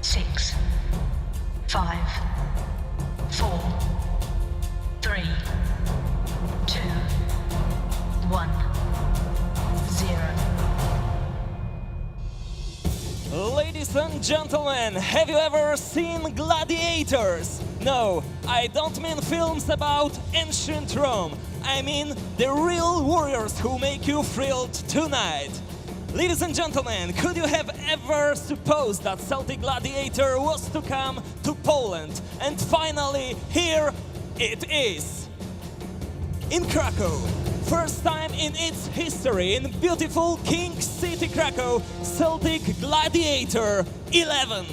6, 5, 4, 3, 2, 1, 0. Ladies and gentlemen, have you ever seen gladiators? No, I don't mean films about ancient Rome. I mean the real warriors who make you thrilled tonight. Ladies and gentlemen, could you have ever supposed that Celtic Gladiator was to come to Poland? And finally, here it is. In Krakow, first time in its history, in beautiful King City Krakow, Celtic Gladiator 11.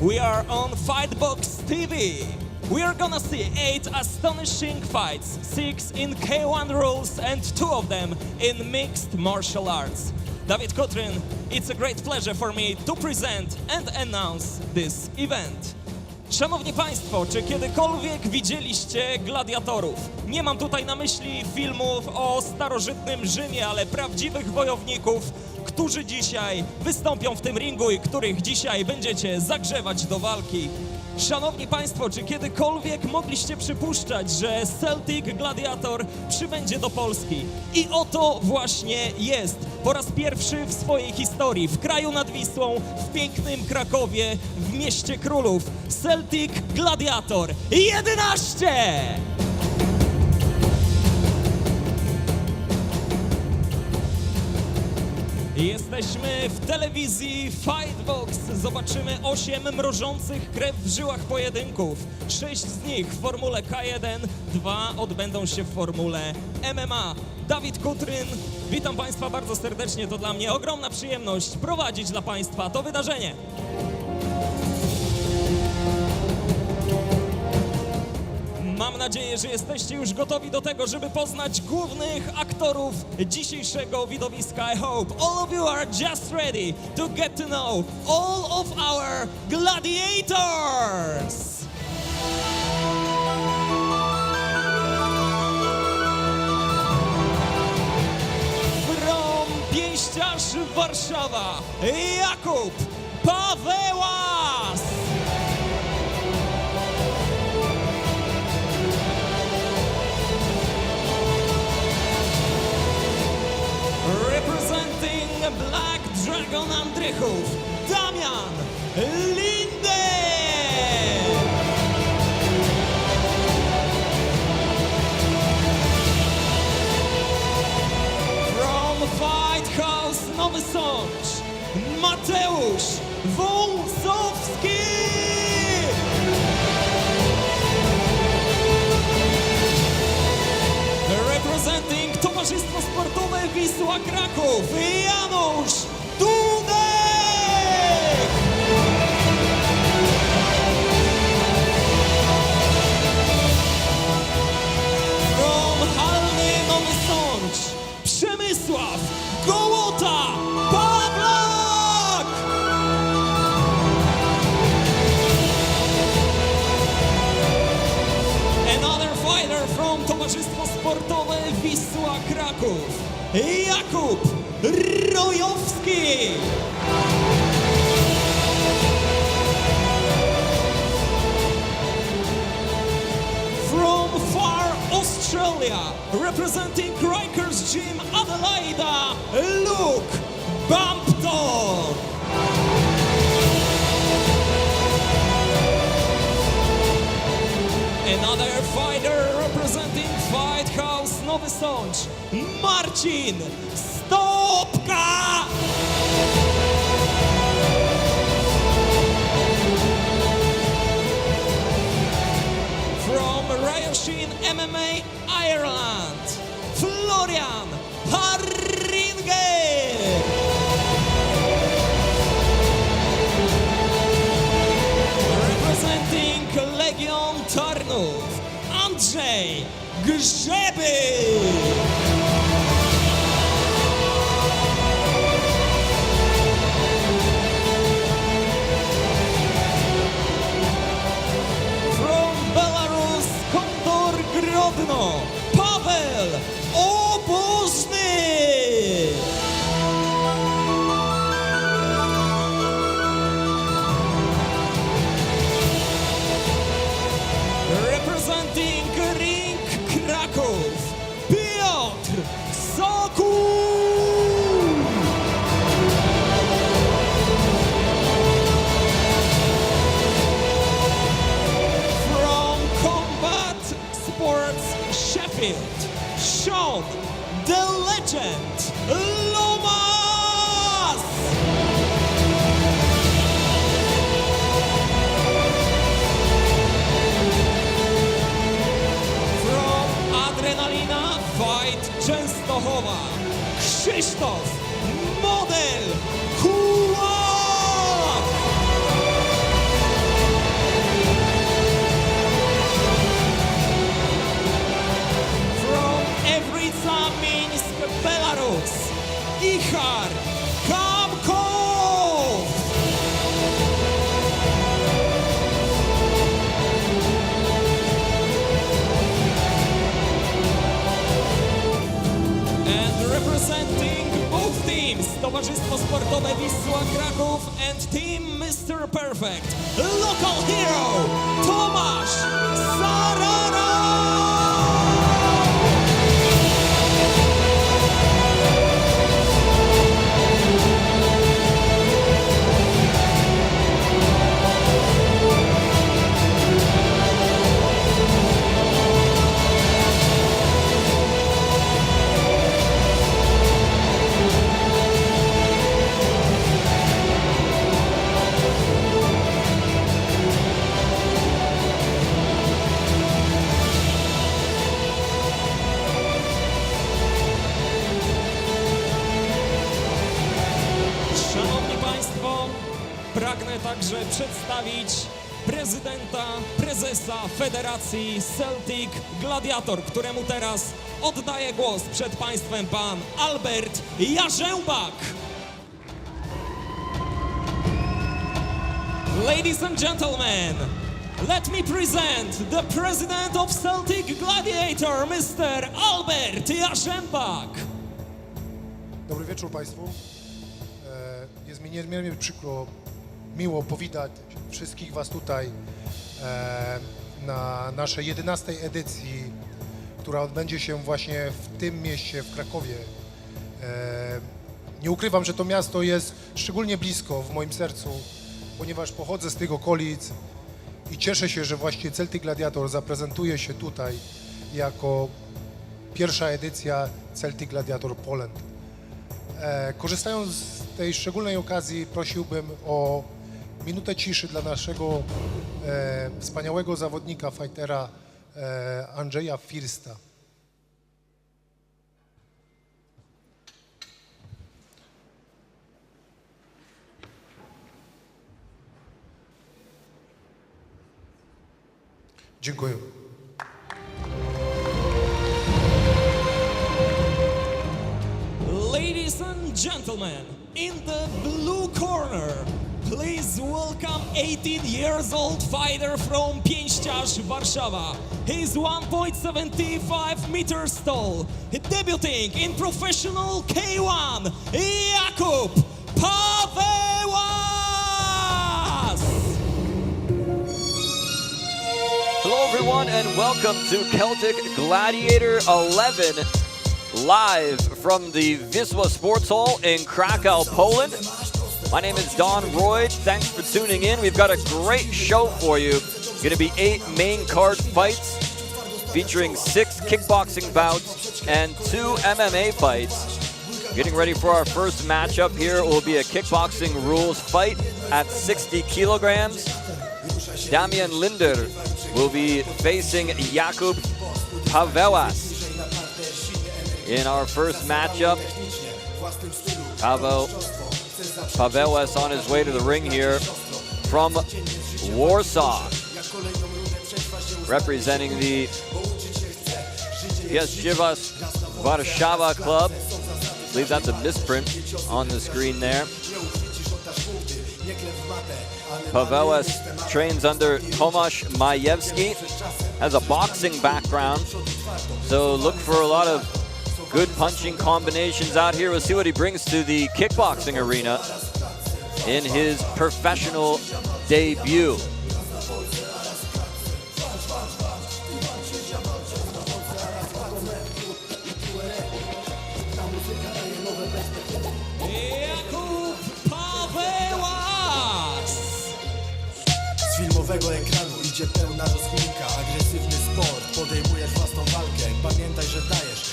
We are on Fight Boks TV. We are gonna see 8 astonishing fights, 6 in K1 rules and 2 of them in mixed martial arts. Dawid Kutryn, it's a great pleasure for me to present and announce this event. Szanowni Państwo, czy kiedykolwiek widzieliście gladiatorów? Nie mam tutaj na myśli filmów o starożytnym Rzymie, ale prawdziwych wojowników, którzy dzisiaj wystąpią w tym ringu i których dzisiaj będziecie zagrzewać do walki. Szanowni Państwo, czy kiedykolwiek mogliście przypuszczać, że Celtic Gladiator przybędzie do Polski? I oto właśnie jest. Po raz pierwszy w swojej historii, w kraju nad Wisłą, w pięknym Krakowie, w mieście królów, Celtic Gladiator 11! Jesteśmy w telewizji Fight Boks. Zobaczymy 8 mrożących krew w żyłach pojedynków. 6 z nich w formule K1, 2 odbędą się w formule MMA. Dawid Kutryn, witam Państwa bardzo serdecznie. To dla mnie ogromna przyjemność prowadzić dla Państwa to wydarzenie. Mam nadzieję, że jesteście już gotowi do tego, żeby poznać głównych aktorów dzisiejszego widowiska. I hope all of you are just ready to get to know all of our gladiators! From Pięściarz Warszawa, Jakub Pawełas! Representing Black Dragon Andrychów, Damian Linde! From Fight House Nowy Sącz, Mateusz Wąsowski! Representing Towarzystwo Sportowe Wisła Kraków, Janusz Dudek! From Halny Nowy Sącz, Przemysław Gołota Pawlak! Another fighter from Towarzystwo Sportowe Wisła Kraków, Jakub Rojowski! From far Australia, representing Rikers Gym Adelaida, Luke Bampton! Another fighter representing Fight House Nowy Sącz, Marcin Stopka! From Ryoshin MMA Ireland, Florian Harringer! Representing Legion Tarnów, Andrzej Grzeby! From Belarus, Kondor Grodno, Paweł Obożny! and Team Mr. Perfect, local hero, Tomasz Sarara! Pragnę także przedstawić prezesa Federacji Celtic Gladiator, któremu teraz oddaję głos przed Państwem pan Albert Jarzębak. Ladies and gentlemen, let me present the president of Celtic Gladiator, Mr. Albert Jarzębak. Dobry wieczór Państwu. Jest mi niezmiernie przykro, miło powitać wszystkich Was tutaj na naszej 11. edycji, która odbędzie się właśnie w tym mieście, w Krakowie. Nie ukrywam, że to miasto jest szczególnie blisko w moim sercu, ponieważ pochodzę z tych okolic i cieszę się, że właśnie Celtic Gladiator zaprezentuje się tutaj jako pierwsza edycja Celtic Gladiator Poland. Korzystając z tej szczególnej okazji, prosiłbym o minutę ciszy dla naszego wspaniałego zawodnika, fightera Andrzeja Firsta. Dziękuję. Ladies and gentlemen, in the blue corner, please welcome 18 years old fighter from Pięściarz, Warszawa. He's 1.75 meters tall, debuting in professional K1, Jakub Pawełas! Hello everyone and welcome to Celtic Gladiator 11, live from the Wisła Sports Hall in Krakow, Poland. My name is Don Royd. Thanks for tuning in. We've got a great show for you. Going to be 8 main card fights featuring 6 kickboxing bouts and 2 MMA fights. Getting ready for our first matchup here. It will be a kickboxing rules fight at 60 kilograms. Damian Linder will be facing Jakub Pawełas in our first matchup. Pawełas on his way to the ring here from Warsaw, representing the Pierwszej Warszawa club. I believe that's a misprint on the screen there. Pawełas trains under Tomasz Majewski, has a boxing background, so look for a lot of good punching combinations out here. We'll see what he brings to the kickboxing arena in his professional debut. Jakub Pawełas! Z filmowego ekranu idzie pełna rozkminka, agresywny sport, podejmujesz własną walkę, pamiętaj, że dajesz.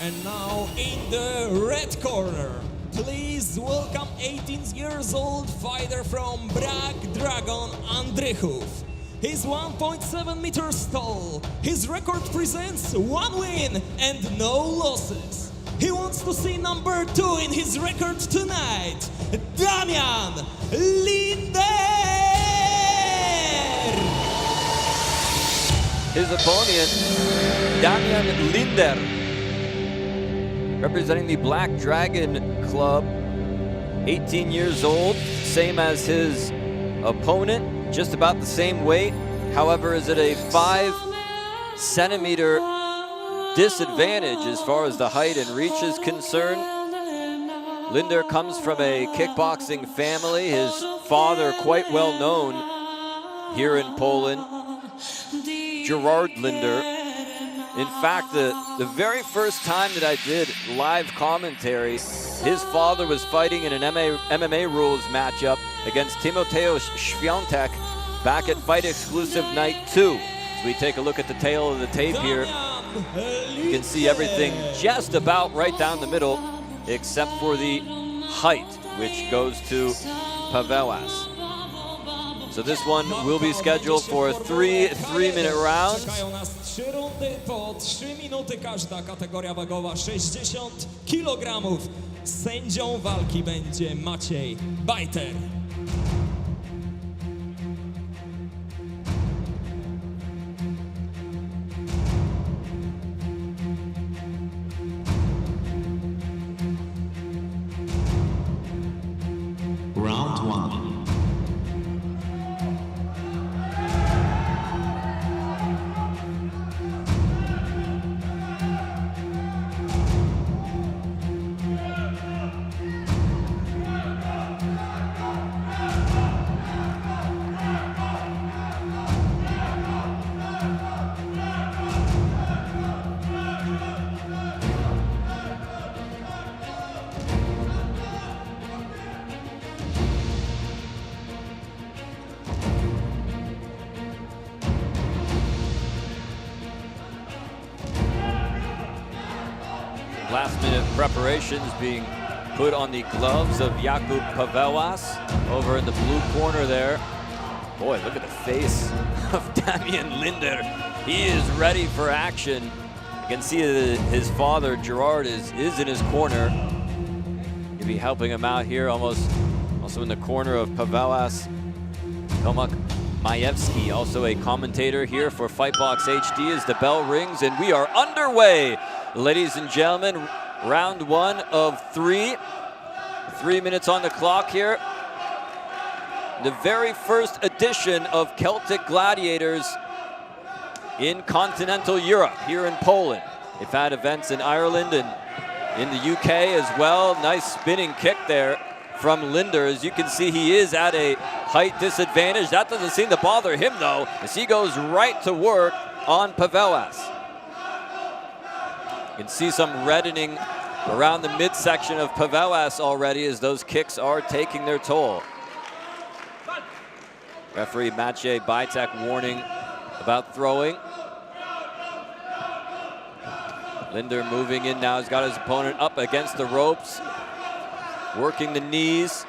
And now in the red corner, please welcome 18 years old fighter from Brag Dragon Andrychów. He's 1.7 meters tall. His record presents 1 win and no losses. He wants to see number 2 in his record tonight, Damian Linder! His opponent, Damian Linder, representing the Black Dragon Club, 18 years old, same as his opponent, just about the same weight. However, is at a 5-centimeter disadvantage as far as the height and reach is concerned. Linder comes from a kickboxing family. His father, quite well known here in Poland, Gerard Linder. In fact, the very first time that I did live commentary, his father was fighting in an MMA rules matchup against Timoteusz Świątek back at Fight Exclusive Night 2. As we take a look at the tail of the tape here, you can see everything just about right down the middle, except for the height, which goes to Pawełas. So this one will be scheduled for three-minute rounds. Czekają nas 3 rundy po 3 minuty każda, kategoria wagowa 60 kg. Sędzią walki będzie Maciej Bajter. Round 1. Last-minute preparations being put on the gloves of Jakub Pawełas over in the blue corner there. Boy, look at the face of Damian Linder. He is ready for action. You can see that his father, Gerard, is in his corner. He'll be helping him out here, also in the corner of Pawełas. Tomek Majewski, also a commentator here for Fight Boks HD as the bell rings, and we are underway. Ladies and gentlemen, round 1 of 3. 3 minutes on the clock here. The very first edition of Celtic Gladiators in continental Europe, here in Poland. They've had events in Ireland and in the UK as well. Nice spinning kick there from Linder. As you can see, he is at a height disadvantage. That doesn't seem to bother him, though, as he goes right to work on Pawełas. You can see some reddening around the midsection of Pawełas already as those kicks are taking their toll. Referee Maciej Bajtek warning about throwing. Linder moving in now. He's got his opponent up against the ropes, working the knees.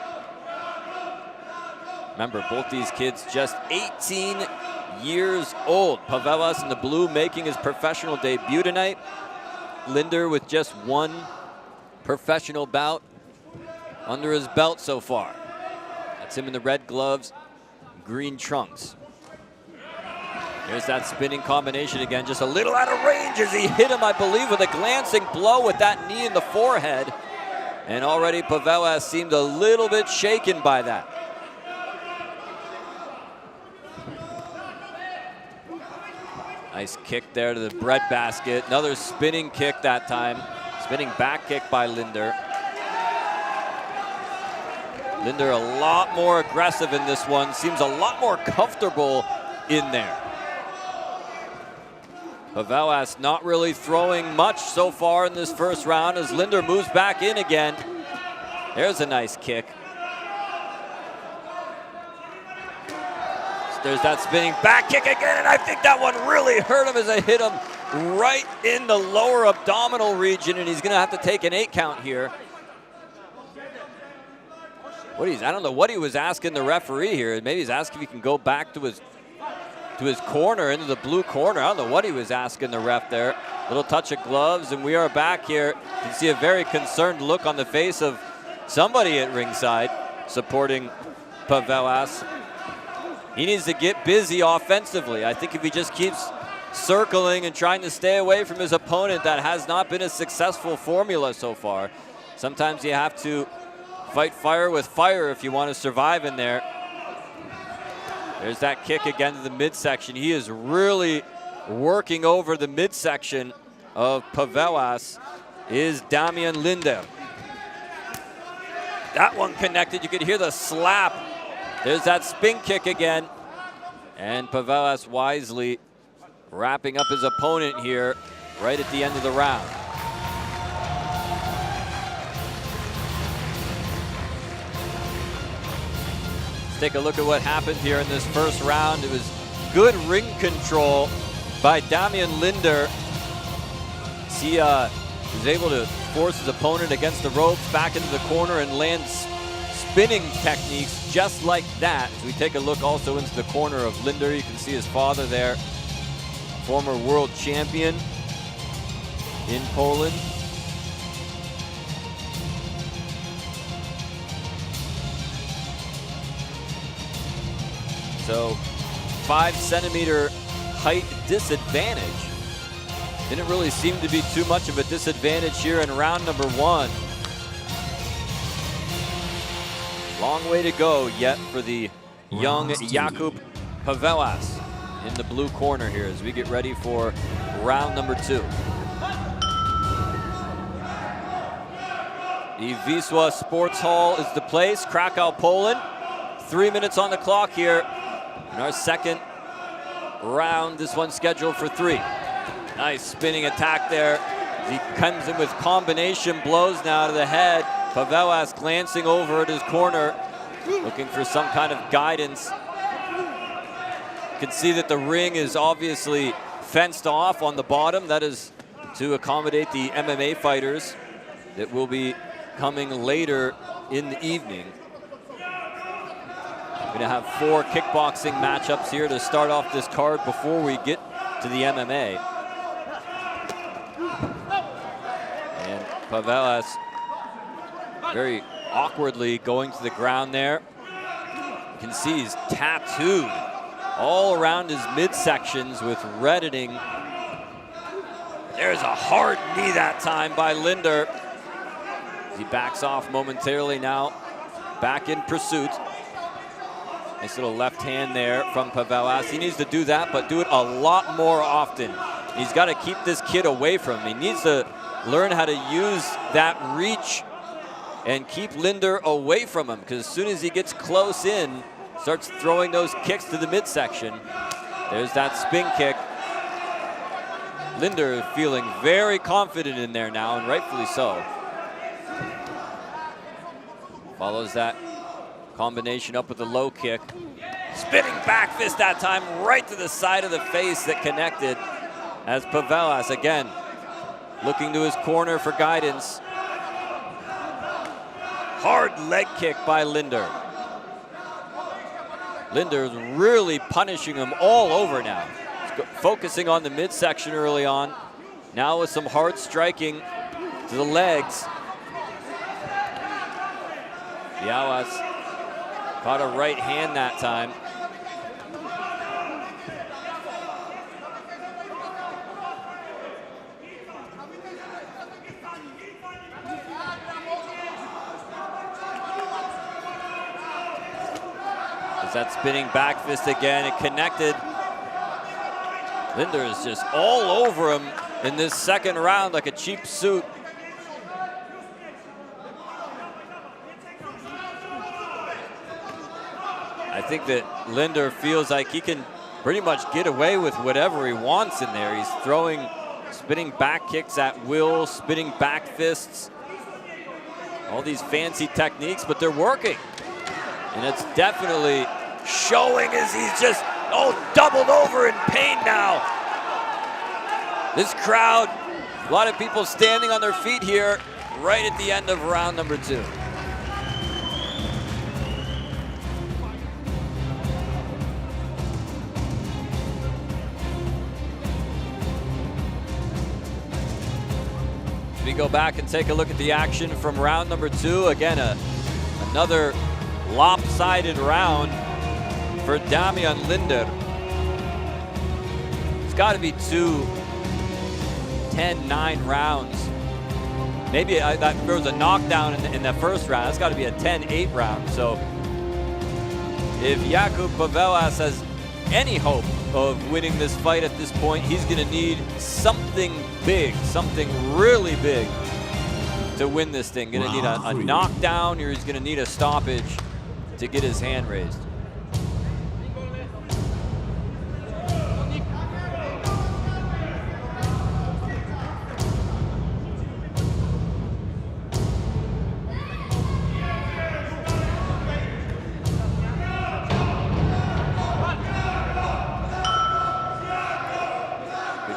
Remember, both these kids just 18 years old. Pawełas in the blue making his professional debut tonight. Linder with just 1 professional bout under his belt so far. That's him in the red gloves, green trunks. There's that spinning combination again, just a little out of range as he hit him, I believe, with a glancing blow with that knee in the forehead. And already Pawełas seemed a little bit shaken by that. Nice kick there to the breadbasket. Another spinning kick that time. Spinning back kick by Linder. Linder a lot more aggressive in this one. Seems a lot more comfortable in there. Pawełas not really throwing much so far in this first round as Linder moves back in again. There's a nice kick. There's that spinning back kick again, and I think that one really hurt him as I hit him right in the lower abdominal region, and he's gonna have to take an 8 count here. I don't know what he was asking the referee here. Maybe he's asking if he can go back to his corner, into the blue corner. I don't know what he was asking the ref there. Little touch of gloves, and we are back here. You can see a very concerned look on the face of somebody at ringside supporting Pawełas. He needs to get busy offensively. I think if he just keeps circling and trying to stay away from his opponent, that has not been a successful formula so far. Sometimes you have to fight fire with fire if you want to survive in there. There's that kick again to the midsection. He is really working over the midsection of Pawełas, is Damian Linder. That one connected. You could hear the slap. There's that spin kick again. And Pavelas wisely wrapping up his opponent here right at the end of the round. Let's take a look at what happened here in this first round. It was good ring control by Damian Linder. He was able to force his opponent against the ropes, back into the corner, and land spinning techniques just like that. As we take a look also into the corner of Linder, you can see his father there, former world champion in Poland. So 5-centimeter height disadvantage. Didn't really seem to be too much of a disadvantage here in round number one. Long way to go yet for the young Jakub Pavelas in the blue corner here as we get ready for round number two. The Wisła Sports Hall is the place, Krakow, Poland. 3 minutes on the clock here in our second round. This one scheduled for 3. Nice spinning attack there. He comes in with combination blows now to the head. Pavelas glancing over at his corner, looking for some kind of guidance. You can see that the ring is obviously fenced off on the bottom. That is to accommodate the MMA fighters that will be coming later in the evening. We're gonna have 4 kickboxing matchups here to start off this card before we get to the MMA. And Pavelas very awkwardly going to the ground there. You can see he's tattooed all around his midsections with reddening. There's a hard knee that time by Linder. He backs off momentarily now, back in pursuit. Nice little left hand there from Pavelas. He needs to do that, but do it a lot more often. He's got to keep this kid away from him. He needs to learn how to use that reach and keep Linder away from him, because as soon as he gets close in, starts throwing those kicks to the midsection. There's that spin kick. Linder feeling very confident in there now, and rightfully so. Follows that combination up with the low kick. Spinning back fist that time right to the side of the face that connected, as Pavelas again looking to his corner for guidance. Hard leg kick by Linder. Linder is really punishing him all over now. He's focusing on the midsection early on. Now with some hard striking to the legs. Białas caught a right hand that time. There's that spinning back fist again. It connected. Linder is just all over him in this second round like a cheap suit. I think that Linder feels like he can pretty much get away with whatever he wants in there. He's throwing spinning back kicks at will, spinning back fists, all these fancy techniques, but they're working. And it's definitely showing as he's just, doubled over in pain now. This crowd, a lot of people standing on their feet here right at the end of round number 2. We go back and take a look at the action from round number 2. Again, another lopsided round for Damian Linder. It's got to be 2 10-9 rounds. Maybe there was a knockdown in the first round. That's got to be a 10-8 round. So if Jakub Pavelas has any hope of winning this fight at this point, he's going to need something big, something really big to win this thing. Gonna need a knockdown, or he's gonna need a stoppage to get his hand raised.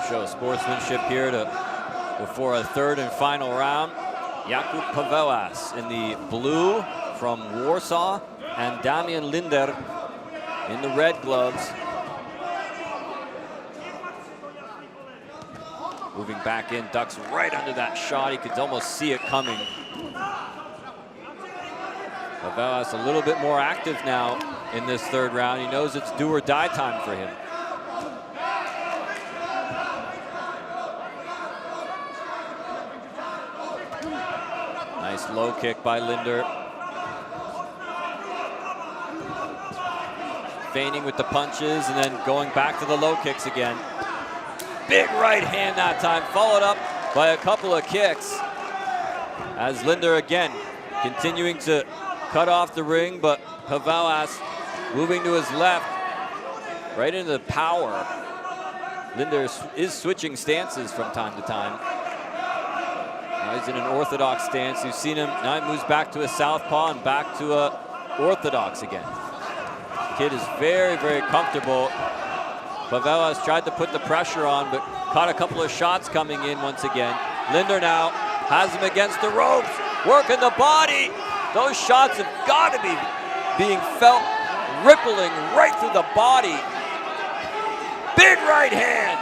Show of sportsmanship here before a third and final round. Jakub Pawełas in the blue from Warsaw, and Damian Linder in the red gloves. Moving back in, ducks right under that shot. He could almost see it coming. Pawełas a little bit more active now in this third round. He knows it's do or die time for him. Nice low kick by Linder. Feigning with the punches and then going back to the low kicks again. Big right hand that time, followed up by a couple of kicks. As Linder again continuing to cut off the ring, but Pawełas moving to his left, right into the power. Linder is switching stances from time to time. Now he's in an orthodox stance. You've seen him, now he moves back to a southpaw and back to a orthodox again. The kid is very, very comfortable. Pawełas tried to put the pressure on, but caught a couple of shots coming in once again. Linder now has him against the ropes, working the body. Those shots have got to be being felt, rippling right through the body. Big right hand.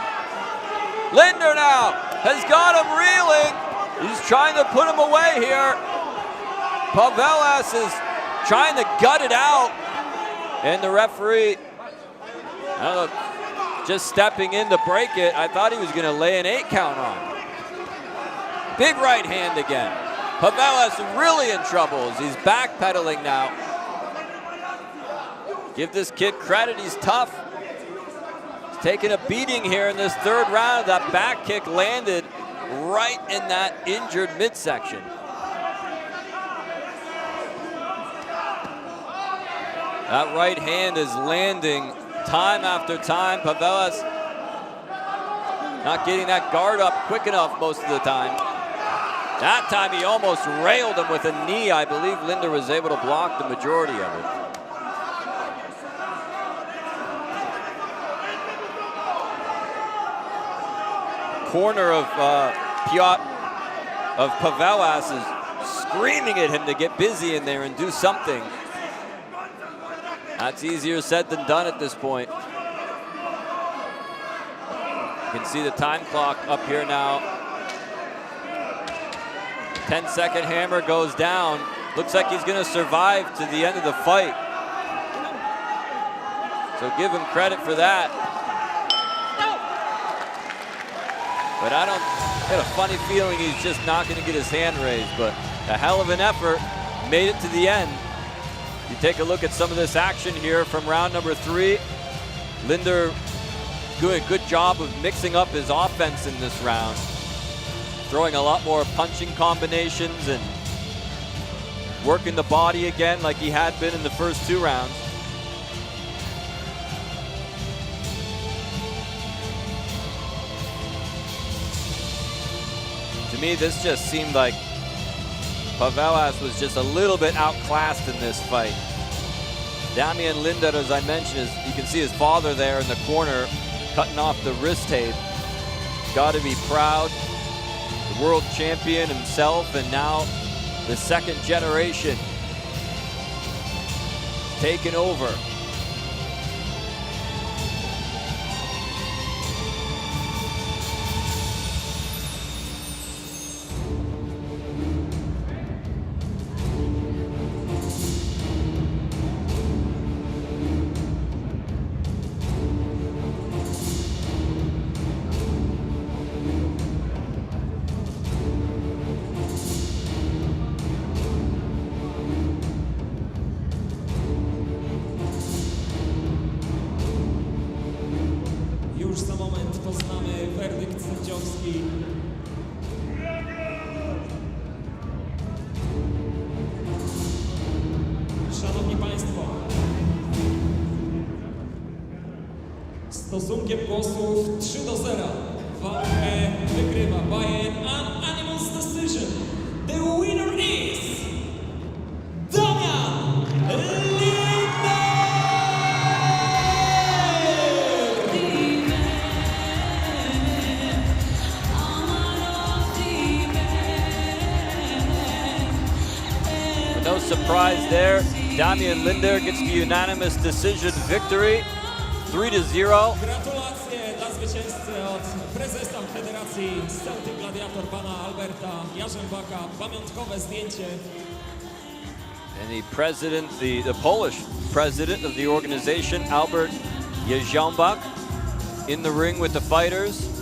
Linder now has got him reeling. He's trying to put him away here. Pawełas is trying to gut it out. And the referee, I don't know, just stepping in to break it. I thought he was going to lay an 8 count on. Big right hand again. Pawełas really in trouble as he's backpedaling now. Give this kid credit, he's tough. He's taking a beating here in this third round. That back kick landed right in that injured midsection. That right hand is landing time after time. Pawełas not getting that guard up quick enough most of the time. That time he almost railed him with a knee. I believe Linder was able to block the majority of it. Corner of Pawełas is screaming at him to get busy in there and do something. That's easier said than done at this point. You can see the time clock up here now. 10-second hammer goes down. Looks like he's going to survive to the end of the fight. So give him credit for that. But I get a funny feeling he's just not going to get his hand raised. But a hell of an effort. Made it to the end. You take a look at some of this action here from round number 3. Linder doing a good job of mixing up his offense in this round. Throwing a lot more punching combinations and working the body again like he had been in the first 2 rounds. To me, this just seemed like Pawełas was just a little bit outclassed in this fight. Damian Linder, as I mentioned, you can see his father there in the corner cutting off the wrist tape. Got to be proud. The world champion himself, and now the second generation taking over. szanowni państwo. Stosunkiem głosów 3-0. Walkę wygrywa by an unanimous decision. The winner is Damian Linder! No surprise there. Damian Linder gets the unanimous decision victory, 3-0. Gratulacje dla zwycięzcy od prezesa Federacji Celtic Gladiator, pana Alberta Jarzębaka. Pamiątkowe zdjęcie. And the president, the Polish president of the organization, Albert Jarzębak, in the ring with the fighters.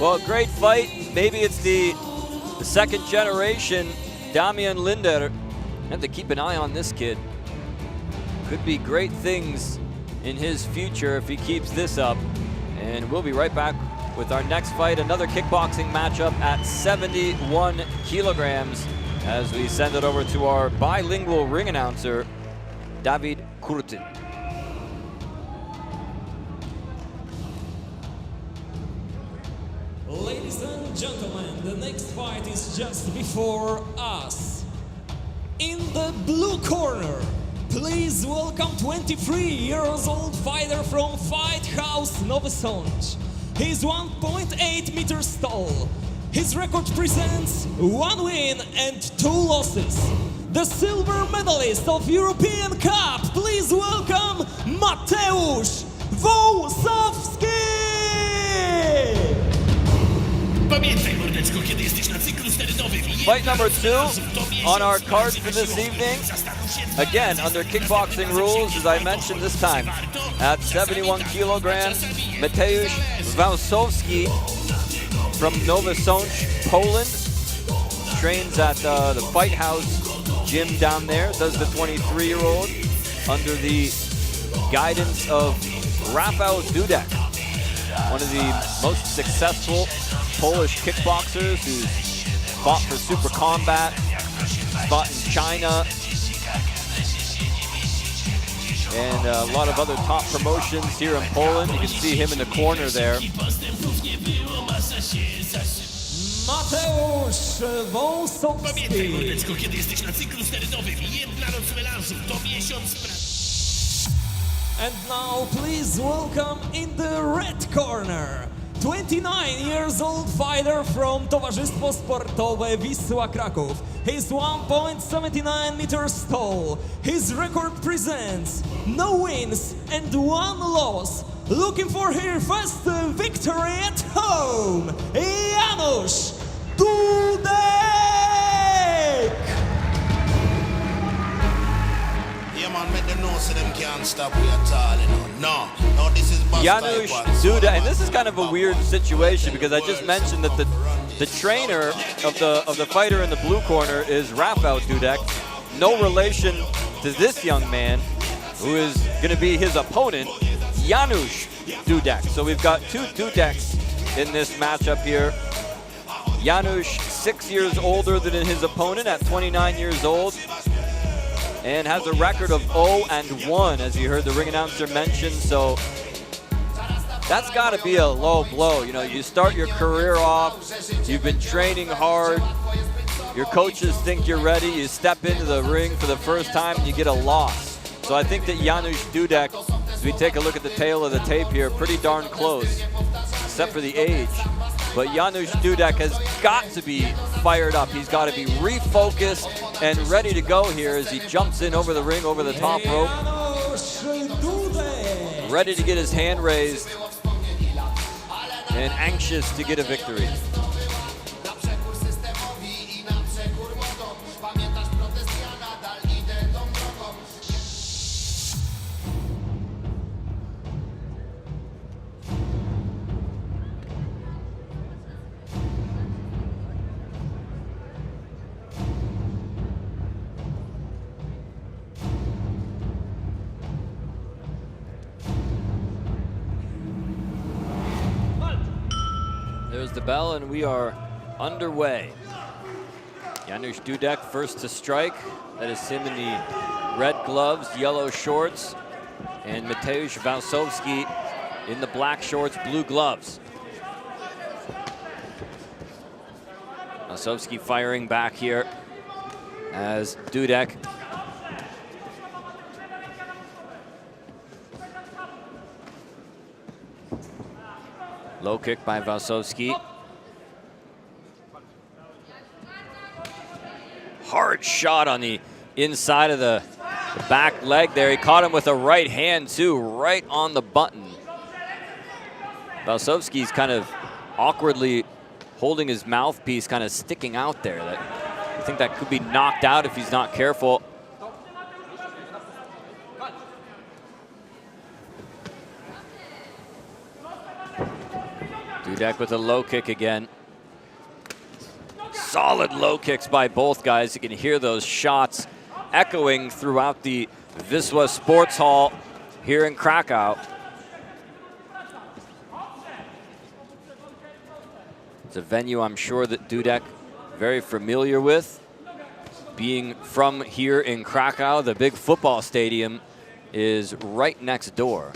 Well, great fight. Maybe it's the second generation Damian Linder. Have to keep an eye on this kid. Could be great things in his future if he keeps this up. And we'll be right back with our next fight, another kickboxing matchup at 71 kilograms as we send it over to our bilingual ring announcer, David Kurtin. Ladies and gentlemen, the next fight is just before us. In the blue corner, please welcome 23-year-old fighter from Fight House Nowy Sącz. He's 1.8 meters tall. His record presents 1 win and 2 losses. The silver medalist of European Cup, please welcome Mateusz Wołosowski! Pamiętaj, mordeczko, kiedy jesteś na cyklu sterydowym. Fight number 2 on our card for this evening. Again, under kickboxing rules, as I mentioned this time, at 71 kilograms, Mateusz Wołosowski from Nowy Sącz, Poland, trains at the Fight House gym down there, does the 23-year-old under the guidance of Rafał Dudek, one of the most successful Polish kickboxers who's fought for Super Combat, fought in China, and a lot of other top promotions here in Poland. You can see him in the corner there. Mateusz Wołosowski. Pamiętaj, mordeczko, kiedy jesteś na cyklu sterydowym. Jedna noc melanżu to miesiąc And now please welcome in the red corner, 29-year-old fighter from Towarzystwo Sportowe Wisła Kraków. He's 1.79 meters tall. His record presents no wins and 1 loss. Looking for his first victory at home, Janusz Dudek! Yeah, man, make them know so them can't stop we at all, you know. No, this is Janusz Dudek, and this is kind of a weird situation because I just mentioned that the trainer of the fighter in the blue corner is Rafał Dudek, no relation to this young man who is going to be his opponent, Janusz Dudek. So we've got 2 Dudeks in this matchup here. Janusz, 6 years older than his opponent at 29 years old, and has a record of 0-1, as you heard the ring announcer mention. So that's got to be a low blow. You know, you start your career off, you've been training hard, your coaches think you're ready, you step into the ring for the first time and you get a loss. So I think that Janusz Dudek, as we take a look at the tail of the tape here, pretty darn close, except for the age. But Janusz Dudek has got to be fired up. He's got to be refocused and ready to go here as he jumps in over the ring, over the top rope. Ready to get his hand raised and anxious to get a victory. There's the bell, and we are underway. Janusz Dudek first to strike. That is him in the red gloves, yellow shorts, and Mateusz Walsowski in the black shorts, blue gloves. Walsowski firing back here as Dudek low kick by Walsowski. Hard shot on the inside of the back leg there. He caught him with a right hand too, right on the button. Walsowski's kind of awkwardly holding his mouthpiece, kind of sticking out there. I think that could be knocked out if he's not careful. Dudek with a low kick again. Solid low kicks by both guys. You can hear those shots echoing throughout the Wisła Sports Hall here in Krakow. It's a venue I'm sure that Dudek very familiar with. Being from here in Krakow, the big football stadium is right next door.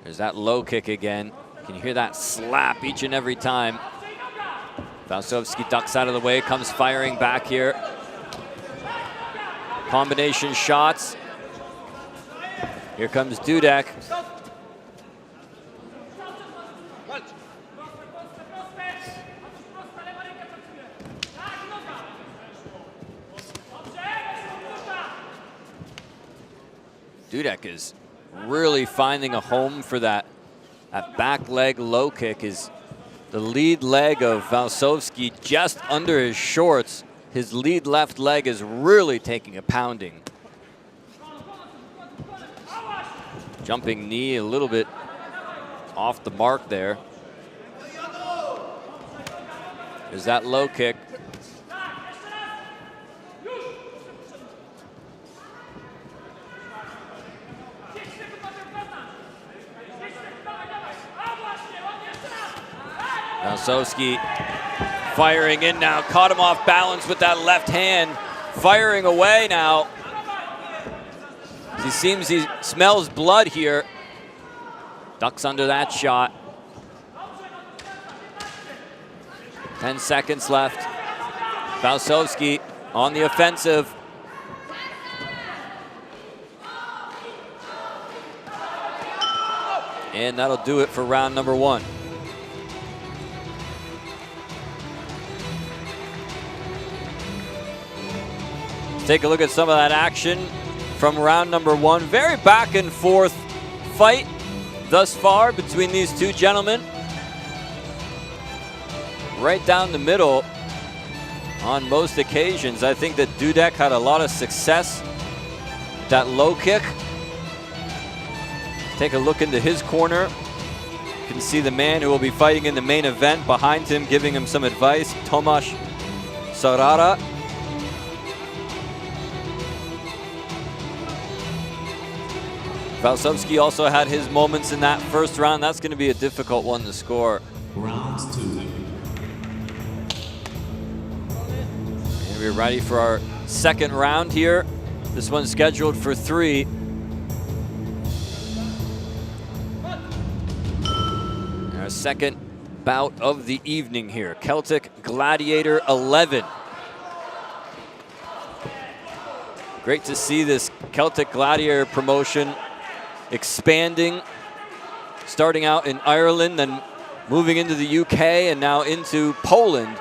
There's that low kick again. You can hear that slap each and every time. Walsowski ducks out of the way, comes firing back here. Combination shots. Here comes Dudek. Dudek is really finding a home for that back leg low kick. Is the lead leg of Walsowski just under his shorts. His lead left leg is really taking a pounding. Jumping knee a little bit off the mark there. There's that low kick. Walsowski firing in now, caught him off balance with that left hand, firing away now. He seems he smells blood here. Ducks under that shot. 10 seconds left. Walsowski on the offensive. And that'll do it for round number one. Take a look at some of that action from round number one. Very back and forth fight thus far between these two gentlemen. Right down the middle on most occasions. I think that Dudek had a lot of success with that low kick. Take a look into his corner. You can see the man who will be fighting in the main event behind him, giving him some advice, Tomasz Sarara. Walsowski also had his moments in that first round. That's going to be a difficult one to score. Round two. And we're ready for our second round here. This one's scheduled for 3. Our second bout of the evening here. Celtic Gladiator 11. Great to see this Celtic Gladiator promotion expanding, starting out in Ireland, then moving into the UK, and now into Poland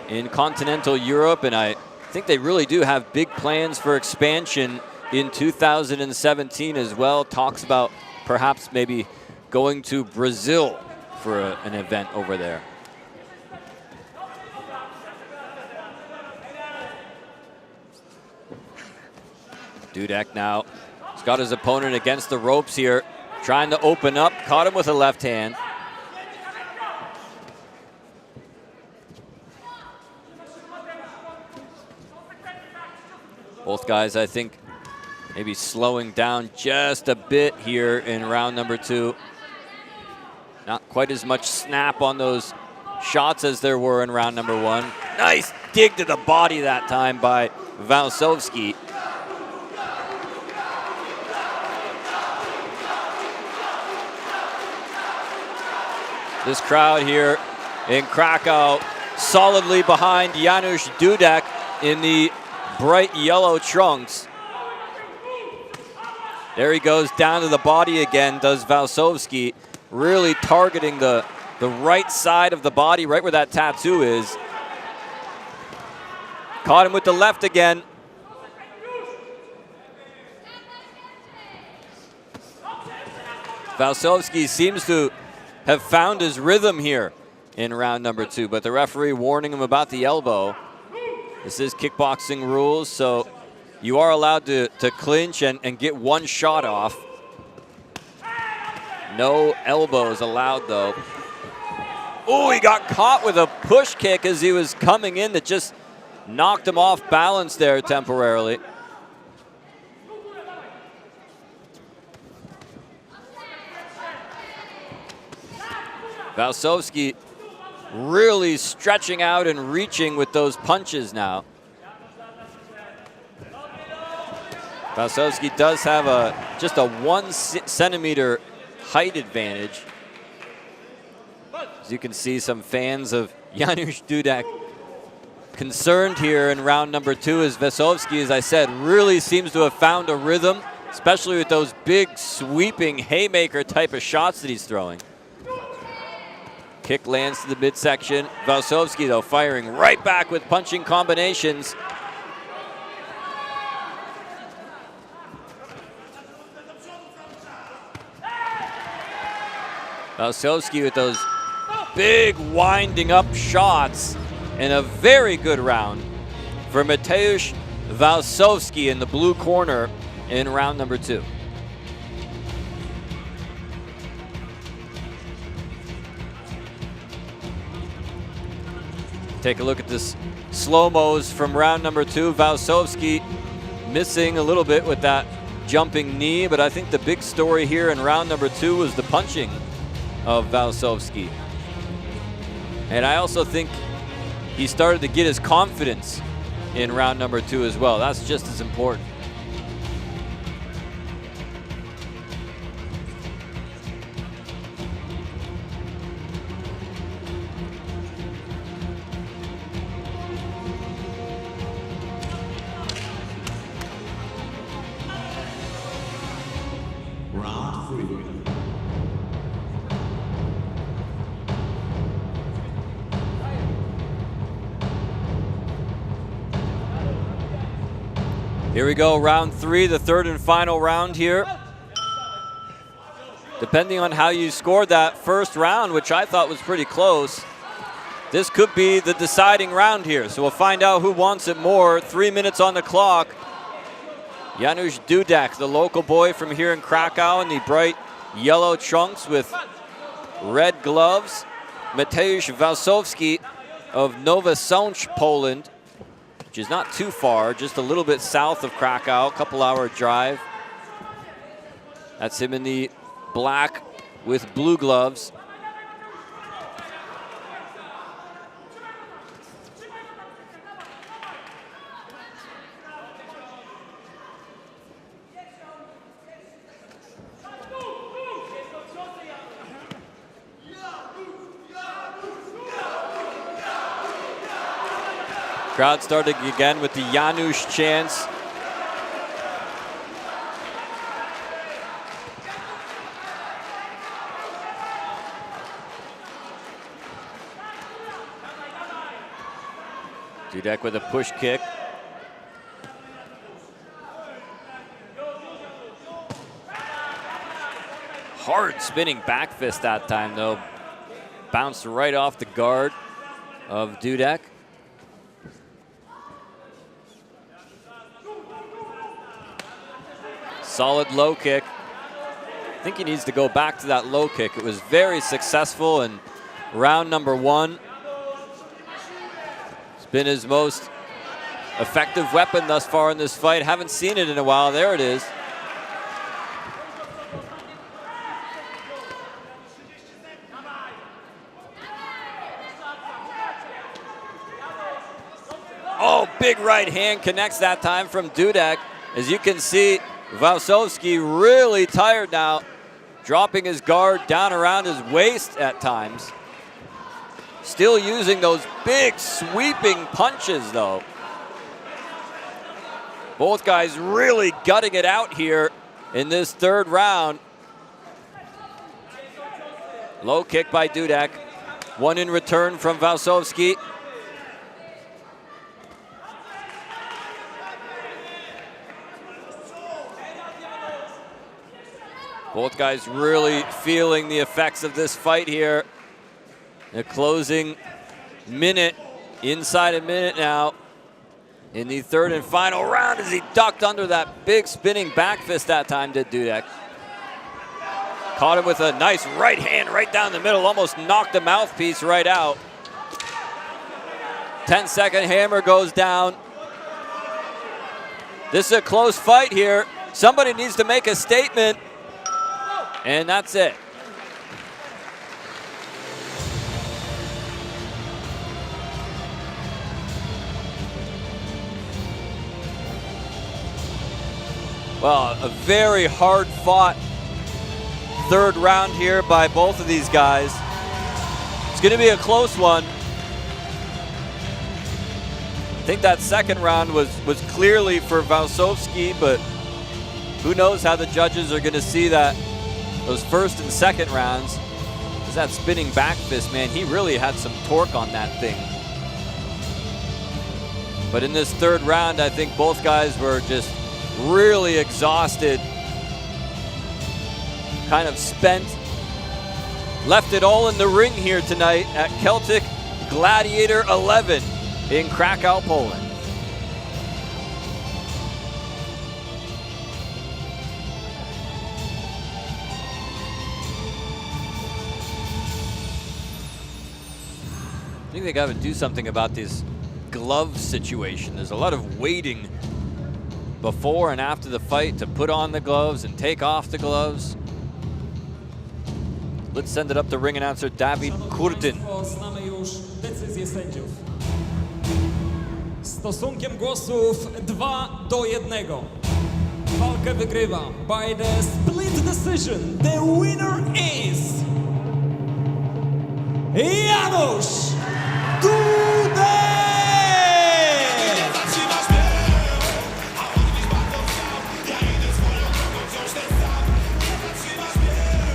in continental Europe. And I think they really do have big plans for expansion in 2017 as well. Talks about perhaps maybe going to Brazil for an event over there. Dudek now. He's got his opponent against the ropes here, trying to open up. Caught him with a left hand. Both guys, I think, maybe slowing down just a bit here in round number 2. quite as much snap on those shots as there were in round number 1. Nice dig to the body that time by Walsowski. This crowd here in Krakow solidly behind Janusz Dudek in the bright yellow trunks. There he goes down to the body again, does Walsowski, really targeting the right side of the body, right where that tattoo is. Caught him with the left again. Walsowski seems to have found his rhythm here in round number 2, but the referee warning him about the elbow. This is kickboxing rules, so you are allowed to clinch and get one shot off. No elbows allowed, though. Oh, he got caught with a push kick as he was coming in that just knocked him off balance there temporarily. Walsowski really stretching out and reaching with those punches now. Walsowski does have just a 1 centimeter height advantage. As you can see, some fans of Janusz Dudek concerned here in round number 2 as Walsowski, as I said, really seems to have found a rhythm, especially with those big sweeping haymaker type of shots that he's throwing. Kick lands to the midsection. Walsowski, though, firing right back with punching combinations. Walsowski with those big winding up shots, and a very good round for Mateusz Walsowski in the blue corner in round number 2. Take a look at this slow-mos from round number 2. Walsowski missing a little bit with that jumping knee, but I think the big story here in round number 2 was the punching of Walsowski. And I also think he started to get his confidence in round number 2 as well. That's just as important. Round 3. Here we go, round 3, the third and final round here. Depending on how you scored that first round, which I thought was pretty close, this could be the deciding round here. So we'll find out who wants it more. 3 minutes on the clock. Janusz Dudek, the local boy from here in Krakow in the bright yellow trunks with red gloves. Mateusz Walsowski of Nowy Sącz, Poland, which is not too far, just a little bit south of Krakow, couple-hour drive. That's him in the black with blue gloves. Crowd starting again with the Janusz chants. Dudek with a push kick. Hard spinning back fist that time, though. Bounced right off the guard of Dudek. Solid low kick. I think he needs to go back to that low kick. It was very successful in round number 1. It's been his most effective weapon thus far in this fight. Haven't seen it in a while. There it is. Oh, big right hand connects that time from Dudek. As you can see, Wałęsowski really tired now, dropping his guard down around his waist at times. Still using those big sweeping punches though. Both guys really gutting it out here in this third round. Low kick by Dudek. One in return from Wałęsowski. Both guys really feeling the effects of this fight here. The closing minute, inside a minute now, in the third and final round as he ducked under that big spinning back fist that time, did Dudek. Caught him with a nice right hand right down the middle, almost knocked the mouthpiece right out. 10-second hammer goes down. This is a close fight here. Somebody needs to make a statement. And that's it. Well, a very hard-fought third round here by both of these guys. It's going to be a close one. I think that second round was clearly for Wałęsowski, but who knows how the judges are going to see that. Those first and second rounds, is that spinning back fist, man, he really had some torque on that thing. But in this third round, I think both guys were just really exhausted, kind of spent. Left it all in the ring here tonight at Celtic Gladiator 11 in Krakow, Poland. I think they got to do something about this glove situation. There's a lot of waiting before and after the fight to put on the gloves and take off the gloves. Let's send it up to ring announcer Dawid Kurtyn. Znamy już decyzję sędziów. Stosunkiem głosów 2-1. Walkę wygrywa by the split decision. The winner is Janusz Dudek!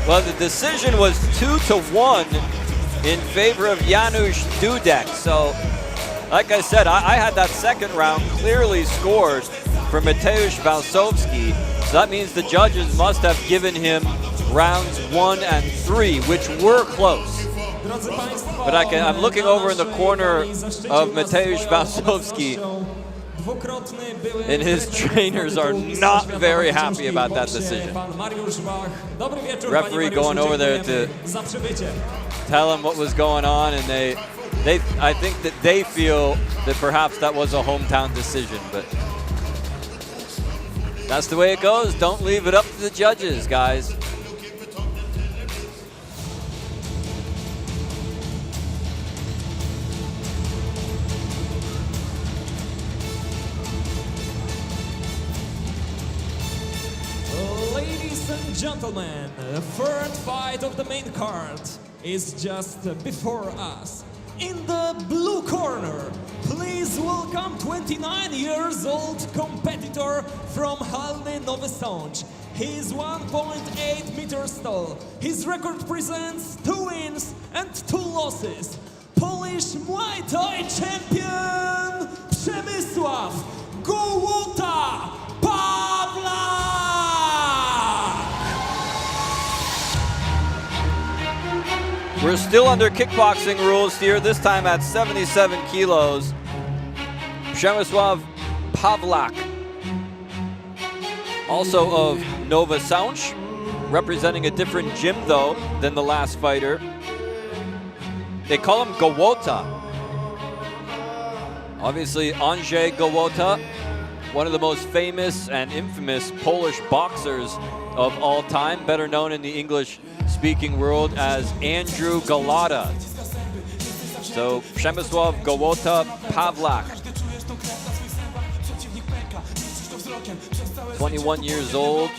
Well, the decision was 2-1 in favor of Janusz Dudek. So, like I said, I had that second round clearly scored for Mateusz Wałęsowski. So that means the judges must have given him rounds 1 and 3, which were close. But I'm looking over in the corner of Mateusz Wałęsowski, and his trainers are not very happy about that decision. Referee going over there to tell him what was going on, and I think that they feel that perhaps that was a hometown decision, but that's the way it goes. Don't leave it up to the judges, guys. Ladies and gentlemen, the third fight of the main card is just before us. In the blue corner, please welcome 29 years old competitor from Halny Nowy Sącz. He is 1.8 meters tall. His record presents 2 wins and 2 losses. Polish Muay Thai champion Przemysław Gołota Pawlak! We're still under kickboxing rules here, this time at 77 kilos. Przemysław Pawlak, also of Nowy Sącz, representing a different gym though than the last fighter. They call him Gołota. Obviously Andrzej Gołota, one of the most famous and infamous Polish boxers of all time, better known in the English-speaking world as Andrew Golota. So Przemysław Gołota Pawlak 21 years old,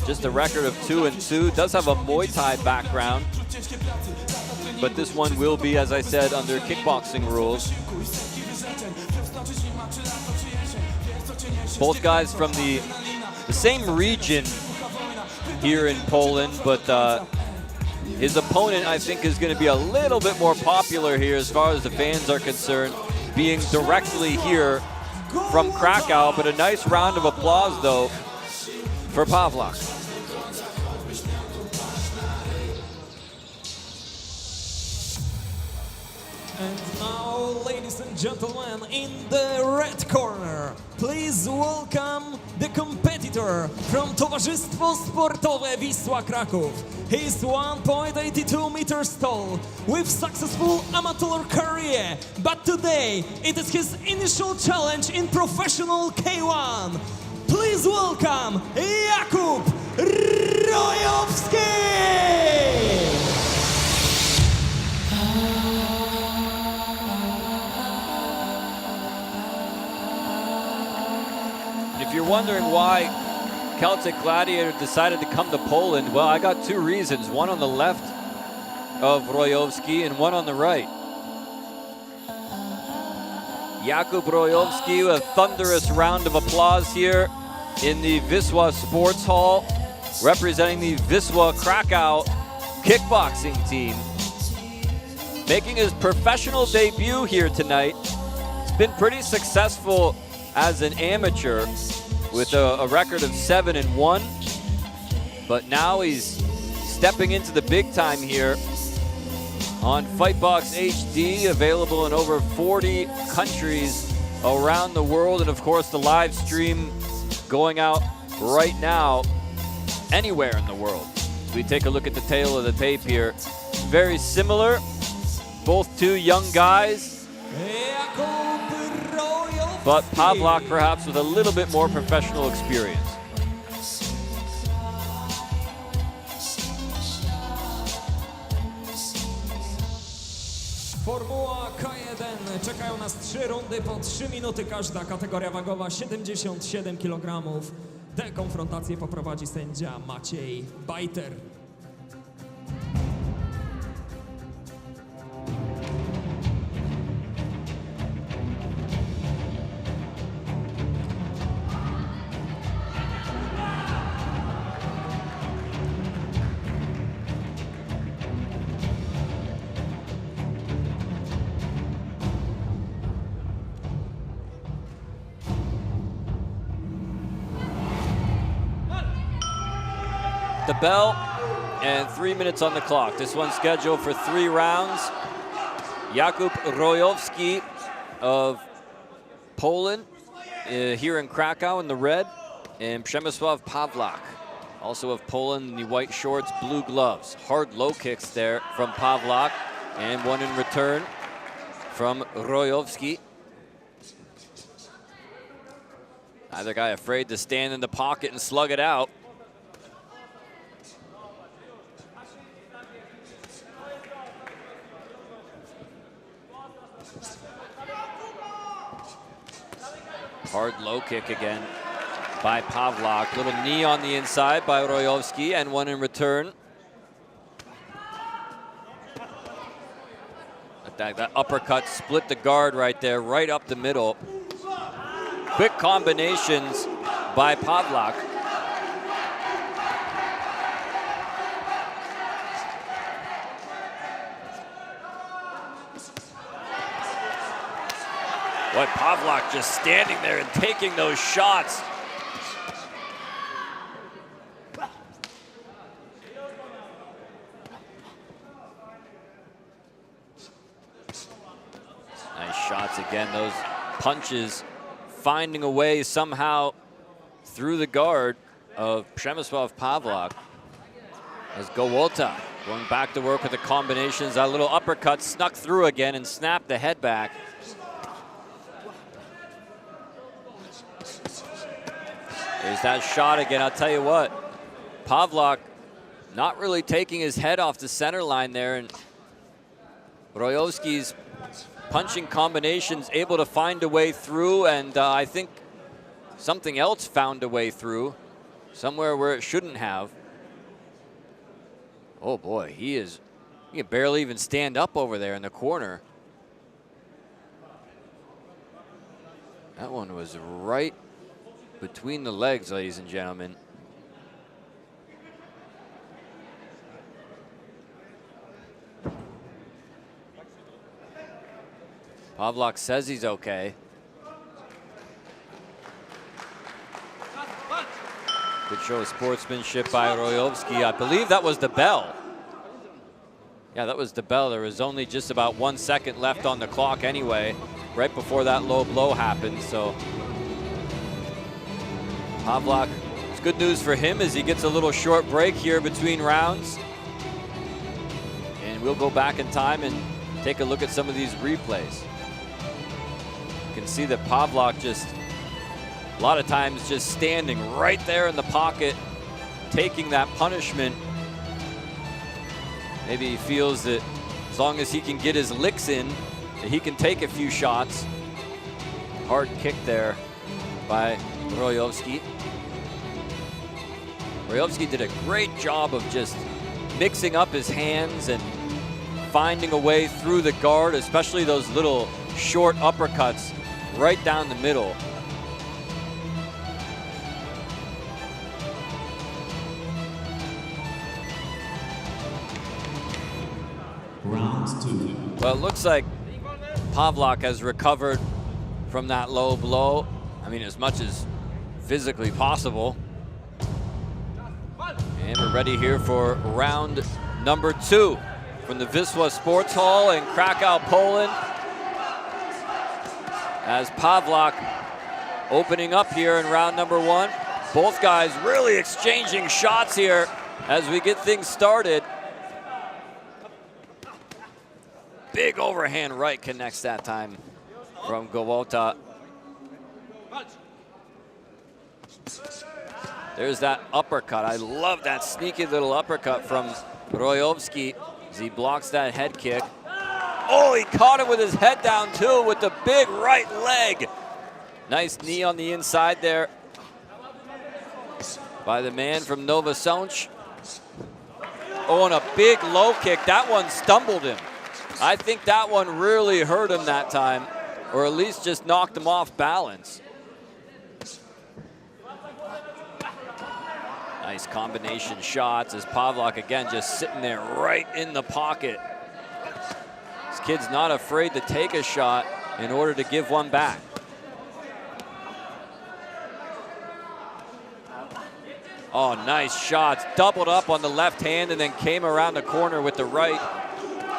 just a record of 2-2. Does have a Muay Thai background, but this one will be, as I said, under kickboxing rules. Both guys from the same region here in Poland, but his opponent, I think, is going to be a little bit more popular here as far as the fans are concerned, being directly here from Krakow. But a nice round of applause, though, for Pawlak. And now, ladies and gentlemen, in the red corner, please welcome the competitor from Towarzystwo Sportowe Wisła Kraków. He is 1.82 meters tall, with successful amateur career, but today it is his initial challenge in professional K1. Please welcome Jakub Rojowski! If you're wondering why Celtic Gladiator decided to come to Poland, well, I got two reasons. One on the left of Rojowski and one on the right. Jakub Rojowski, a thunderous round of applause here in the Wisła Sports Hall, representing the Wisła Krakow kickboxing team. Making his professional debut here tonight. He's been pretty successful as an amateur with a record of 7-1, but now he's stepping into the big time here on Fight Boks HD, available in over 40 countries around the world, and of course the live stream going out right now anywhere in the world. We take a look at the tail of the tape here. Very similar, both two young guys, but Pawlak perhaps with a little bit more professional experience. Formuła K1. Czekają nas 3 rundy po 3 minuty każda. Kategoria wagowa 77 kg. Tę konfrontację poprowadzi sędzia Maciej Bajter. The bell and 3 minutes on the clock. This one's scheduled for 3 rounds. Jakub Rojowski of Poland here in Krakow in the red, and Przemysław Pawlak, also of Poland in the white shorts, blue gloves. Hard low kicks there from Pawlak, and one in return from Rojowski. Either guy afraid to stand in the pocket and slug it out. Hard low kick again by Pawlak. Little knee on the inside by Rojowski, and one in return. That uppercut split the guard right there, right up the middle. Quick combinations by Pawlak. What, Pawlak just standing there and taking those shots. Nice shots again, those punches finding a way somehow through the guard of Przemysław Pawlak. As Gołota going back to work with the combinations. That little uppercut snuck through again and snapped the head back. There's that shot again. I'll tell you what, Pawlak not really taking his head off the center line there, and Rojowski's punching combinations able to find a way through, and I think something else found a way through somewhere where it shouldn't have. Oh boy, he can barely even stand up over there in the corner. That one was right between the legs, ladies and gentlemen. Pavlak says he's okay. Good show of sportsmanship by Rojovski. I believe that was the bell. Yeah, that was the bell. There was only just about 1 second left on the clock anyway, right before that low blow happened. So Pavlak, it's good news for him as he gets a little short break here between rounds. And we'll go back in time and take a look at some of these replays. You can see that Pavlak just, a lot of times, just standing right there in the pocket, taking that punishment. Maybe he feels that as long as he can get his licks in, that he can take a few shots. Hard kick there by Rojovski. Rojovski did a great job of just mixing up his hands and finding a way through the guard, especially those little short uppercuts right down the middle. Round 2. Well, it looks like Pavlak has recovered from that low blow. I mean, as much as physically possible. And we're ready here for round number 2 from the Wisła Sports Hall in Krakow, Poland. As Pavlak opening up here in round number 1. Both guys really exchanging shots here as we get things started. Big overhand right connects that time from Gołota. There's that uppercut. I love that sneaky little uppercut from Rojovski as he blocks that head kick. Oh, he caught him with his head down too with the big right leg. Nice knee on the inside there by the man from Nowy Sącz. Oh, and a big low kick. That one stumbled him. I think that one really hurt him that time, or at least just knocked him off balance. Nice combination shots as Pavlak again just sitting there right in the pocket. This kid's not afraid to take a shot in order to give one back. Oh, nice shots. Doubled up on the left hand and then came around the corner with the right.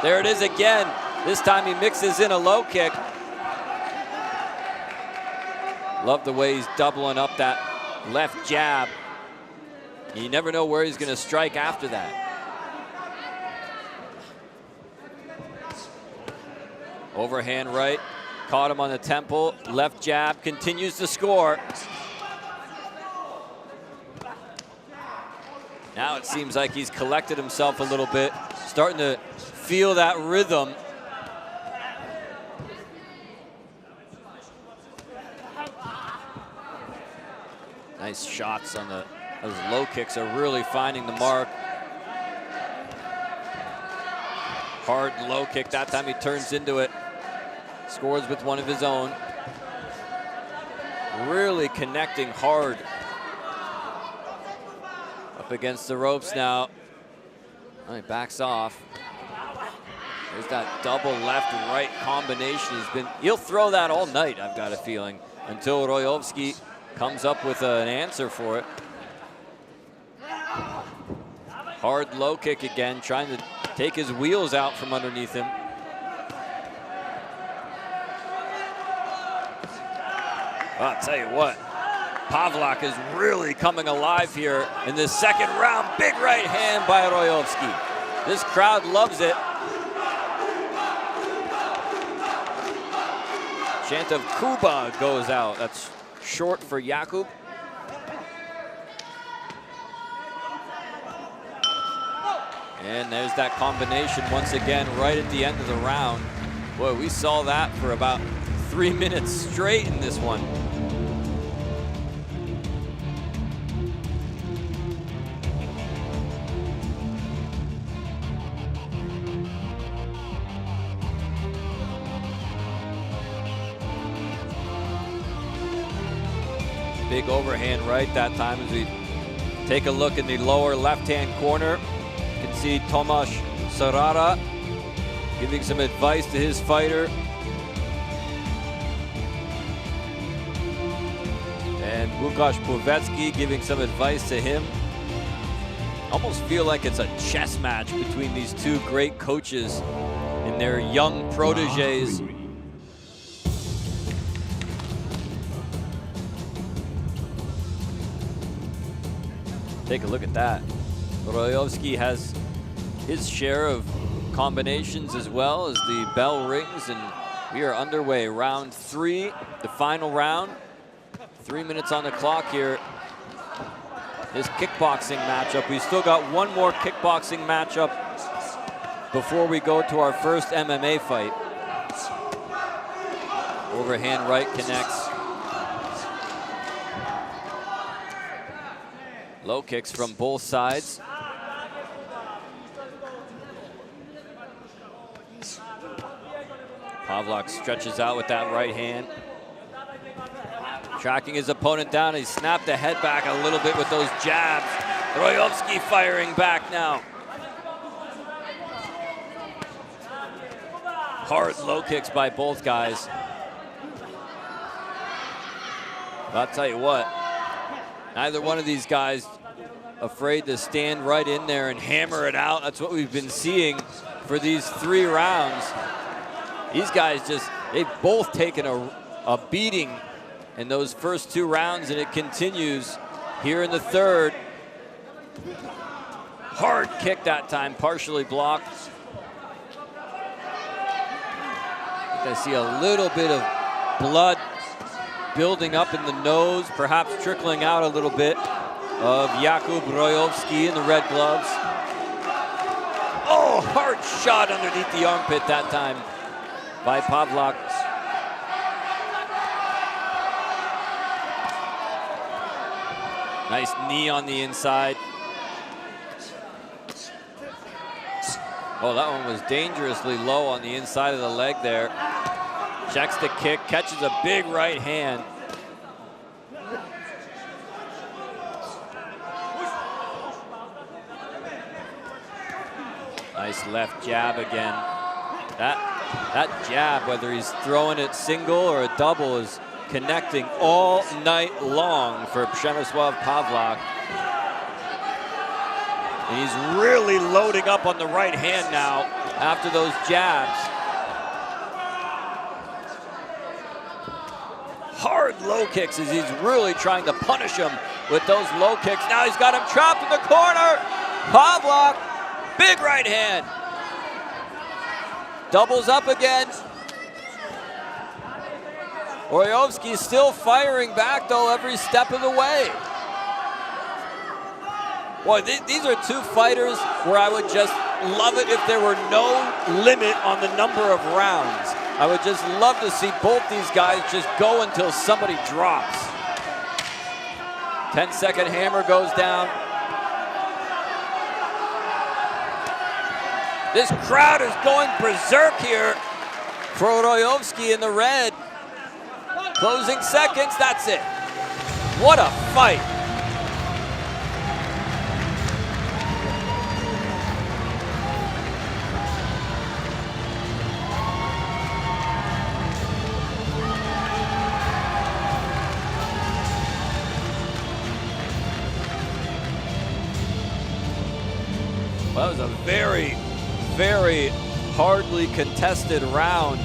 There it is again. This time he mixes in a low kick. Love the way he's doubling up that left jab. You never know where he's going to strike after that. Overhand right, caught him on the temple. Left jab continues to score. Now it seems like he's collected himself a little bit, starting to feel that rhythm. Nice shots on those low kicks are really finding the mark. Hard low kick, that time he turns into it. Scores with one of his own. Really connecting hard. Up against the ropes now. He backs off. There's that double left and right combination. He'll throw that all night, I've got a feeling, until Rojovski comes up with an answer for it. Hard low kick again, trying to take his wheels out from underneath him. I'll tell you what, Pavlak is really coming alive here in this second round. Big right hand by Rojovski. This crowd loves it. Chant of Kuba goes out. That's short for Jakub. And there's that combination once again right at the end of the round. Boy, we saw that for about 3 minutes straight in this one. big overhand right that time. As we take a look in the lower left-hand corner, you can see Tomasz Sarara giving some advice to his fighter. And Łukasz Pławecki giving some advice to him. Almost feel like it's a chess match between these two great coaches and their young proteges. Take a look at that. Rojowski has his share of combinations as well as the bell rings, and we are underway. Round 3, the final round. 3 minutes on the clock here. This kickboxing matchup. We still got one more kickboxing matchup before we go to our first MMA fight. Overhand right connects. Low kicks from both sides. Pawlak stretches out with that right hand. Tracking his opponent down. He snapped the head back a little bit with those jabs. Rojowski firing back now. Hard low kicks by both guys. But I'll tell you what, neither one of these guys afraid to stand right in there and hammer it out. That's what we've been seeing for these 3 rounds. These guys they've both taken a beating in those first 2 rounds, and it continues here in the third. Hard kick that time, partially blocked. I see a little bit of blood building up in the nose, perhaps trickling out a little bit of Jakub Rojowski in the red gloves. Oh, hard shot underneath the armpit that time by Pawlak. Nice knee on the inside. Oh, that one was dangerously low on the inside of the leg there. Checks the kick, catches a big right hand. Nice left jab again. That jab, whether he's throwing it single or a double, is connecting all night long for Przemysław Pawlak. And he's really loading up on the right hand now after those jabs. Hard low kicks as he's really trying to punish him with those low kicks. Now he's got him trapped in the corner. Pawlak, big right hand. Doubles up again. Rojowski still firing back though every step of the way. Boy, these are 2 fighters where I would just love it if there were no limit on the number of rounds. I would just love to see both these guys just go until somebody drops. 10-second hammer goes down. This crowd is going berserk here for Rojowski in the red. Closing seconds, that's it. What a fight. Well, that was a very, very hardly contested round.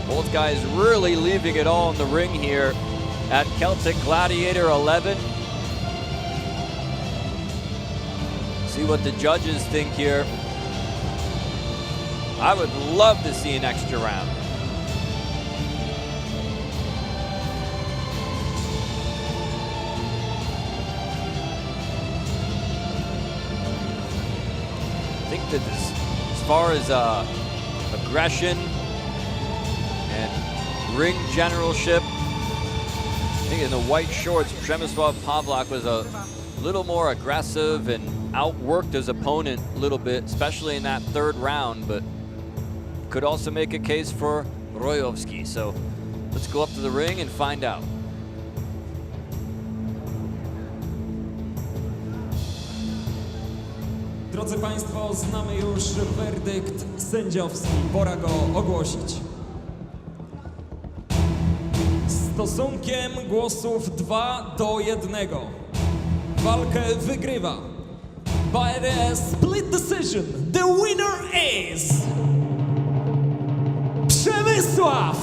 Both guys really leaving it all in the ring here at Celtic Gladiator 11. See what the judges think here. I would love to see an extra round. I think that as far as aggression and ring generalship, I think in the white shorts, Przemysław Pawlak was a little more aggressive and outworked his opponent a little bit, especially in that 3rd round, but could also make a case for Rojowski. So let's go up to the ring and find out. Drodzy Państwo, znamy już werdykt sędziowski. Pora go ogłosić. Stosunkiem głosów 2-1. Walkę wygrywa by the split decision. The winner is Przemysław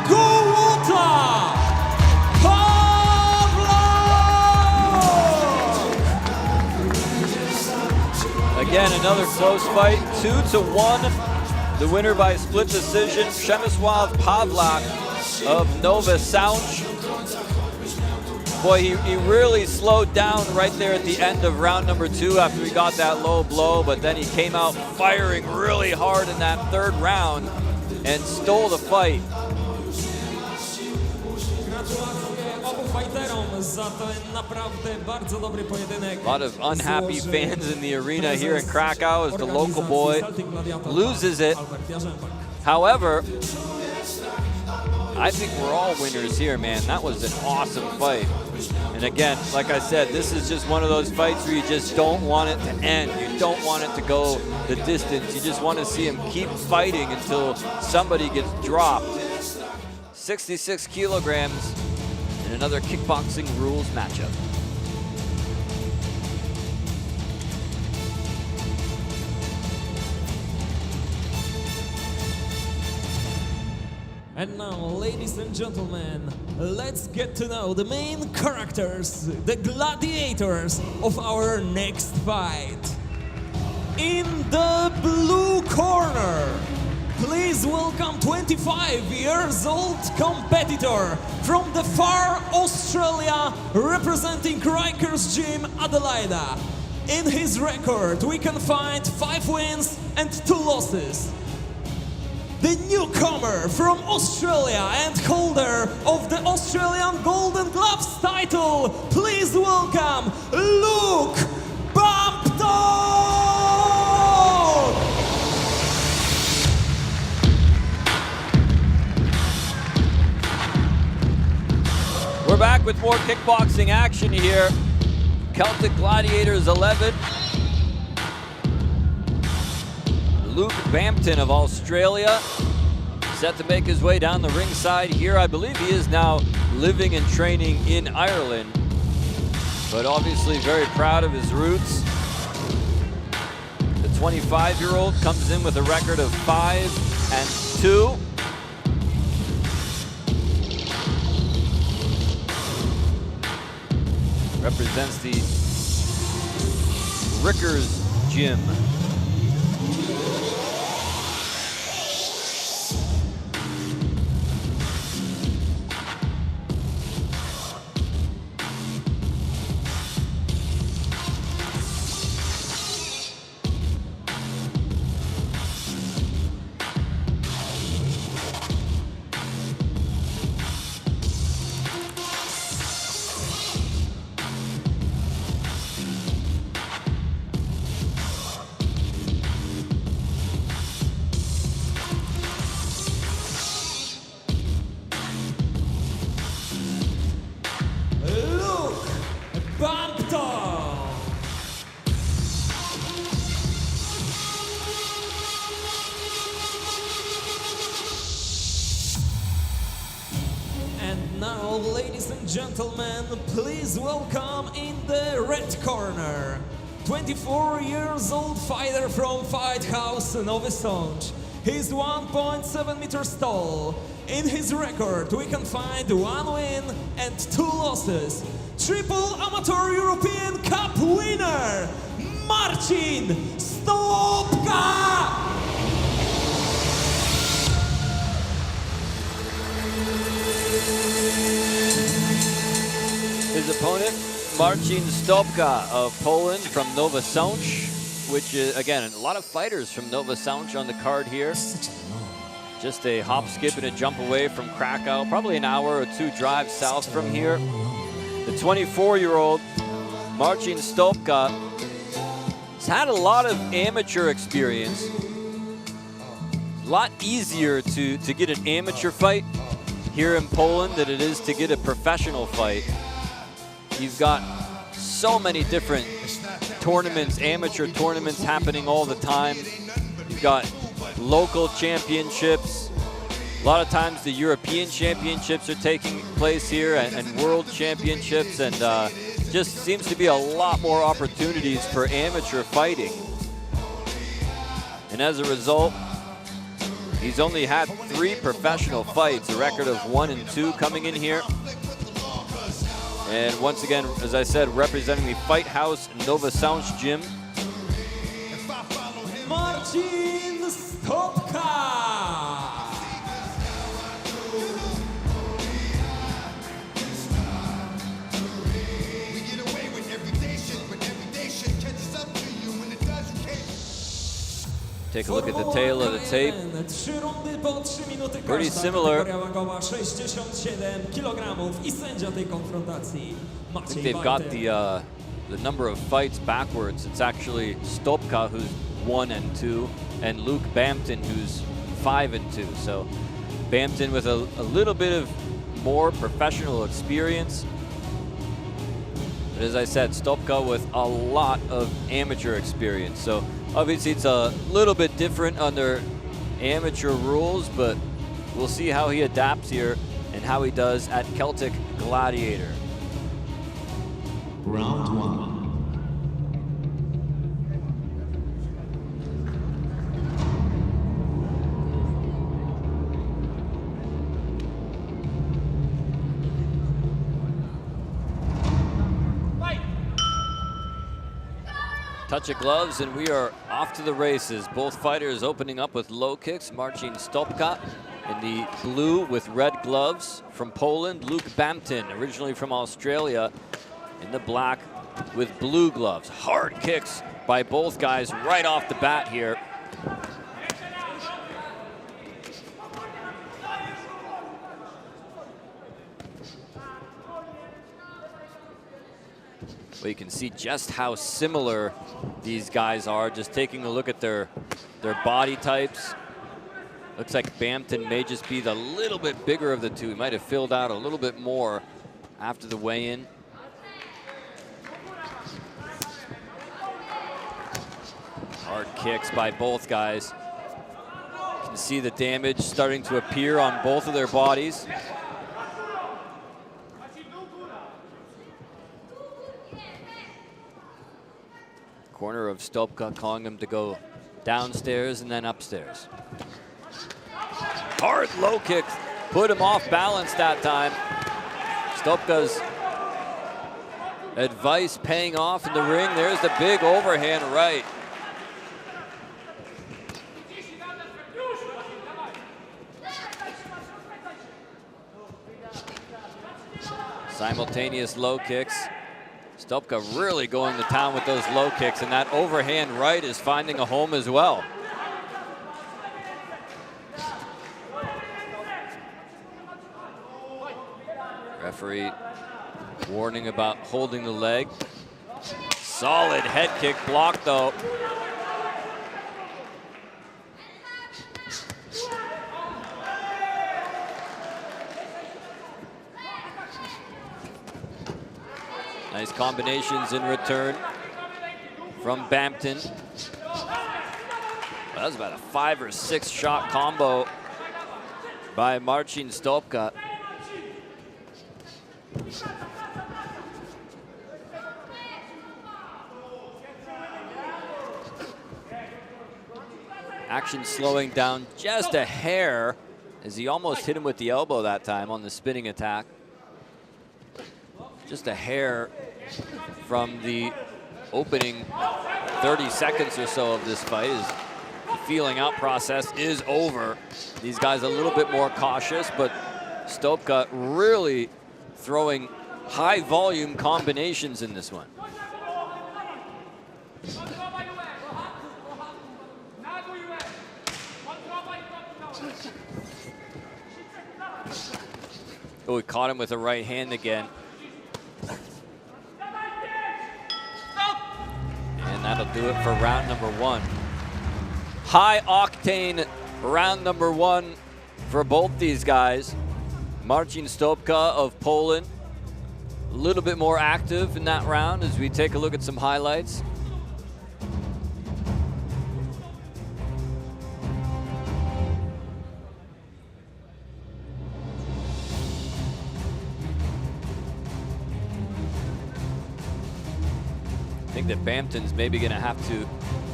Gołota Pawlak! Again, another close fight, 2-1. The winner by split decision, Przemysław Pawlak of Nowy Sącz. Boy, he really slowed down right there at the end of round number 2 after he got that low blow, but then he came out firing really hard in that third round and stole the fight. Gratulacje obu fighterom za ten naprawdę bardzo dobry pojedynek. A lot of unhappy fans in the arena here in Krakow as the local boy loses it. However, I think we're all winners here, man. That was an awesome fight. And again, like I said, this is just one of those fights where you just don't want it to end. You don't want it to go the distance. You just want to see him keep fighting until somebody gets dropped. 66 kilograms in another kickboxing rules matchup. And now, ladies and gentlemen, let's get to know the main characters, the gladiators of our next fight. In the blue corner, please welcome 25 years old competitor from the far Australia, representing Rikers Gym Adelaide. In his record, we can find 5 wins and 2 losses. The newcomer from Australia and holder of the Australian Golden Gloves title, please welcome Luke Bampton! We're back with more kickboxing action here. Celtic Gladiators 11. Luke Bampton of Australia, set to make his way down the ringside here. I believe he is now living and training in Ireland, but obviously very proud of his roots. The 25-year-old comes in with a record of 5-2. Represents the Rikers Gym. Now, ladies and gentlemen, please welcome in the red corner, 24 years old fighter from Fight House, Nowy Sącz. He's 1.7 meters tall. In his record, we can find 1 win and 2 losses. Triple Amateur European Cup winner, Marcin Stopka! His opponent, Marcin Stopka of Poland from Nowy Sącz, which is, again, a lot of fighters from Nowy Sącz on the card here. Just a hop, skip, and a jump away from Krakow, probably an hour or 2 drive south from here. The 24-year-old Marcin Stopka has had a lot of amateur experience. A lot easier to get an amateur fight here in Poland than it is to get a professional fight. You've got so many different tournaments, amateur tournaments happening all the time. You've got local championships. A lot of times the European championships are taking place here and world championships, and just seems to be a lot more opportunities for amateur fighting. And as a result, he's only had 3 professional fights, a record of 1 and 2 coming in here. And once again, as I said, representing the Fight House Nova Sounds Gym. Marcin Stopka! Take a look at the tail of the tape. Pretty similar. I think they've got the number of fights backwards. It's actually Stopka who's 1 and 2, and Luke Bampton who's 5 and 2. So Bampton with a little bit of more professional experience. But as I said, Stopka with a lot of amateur experience. So obviously it's a little bit different under amateur rules, but we'll see how he adapts here and how he does at Celtic Gladiator. Round 1. Touch of gloves, and we are off to the races. Both fighters opening up with low kicks. Marcin Stopka in the blue with red gloves from Poland. Luke Bampton, originally from Australia, in the black with blue gloves. Hard kicks by both guys right off the bat here. Well, you can see just how similar these guys are, just taking a look at their body types. Looks like Bampton may just be the little bit bigger of the two. He might have filled out a little bit more after the weigh-in. Hard kicks by both guys. You can see the damage starting to appear on both of their bodies. Corner of Stopka calling him to go downstairs and then upstairs. Hard low kicks, put him off balance that time. Stopka's advice paying off in the ring. There's the big overhand right. Simultaneous low kicks. Stopka really going to town with those low kicks, and that overhand right is finding a home as well. Referee warning about holding the leg. Solid head kick blocked though. Nice combinations in return from Bampton. That was about a 5 or 6 shot combo by Marcin Stopka. Action slowing down just a hair as he almost hit him with the elbow that time on the spinning attack. Just a hair from the opening 30 seconds or so of this fight as the feeling out process is over. These guys a little bit more cautious, but Stopka really throwing high volume combinations in this one. Oh, he caught him with a right hand again. And that'll do it for round number 1. High octane round number 1 for both these guys. Marcin Stopka of Poland, a little bit more active in that round as we take a look at some highlights. think that Bampton's maybe going to have to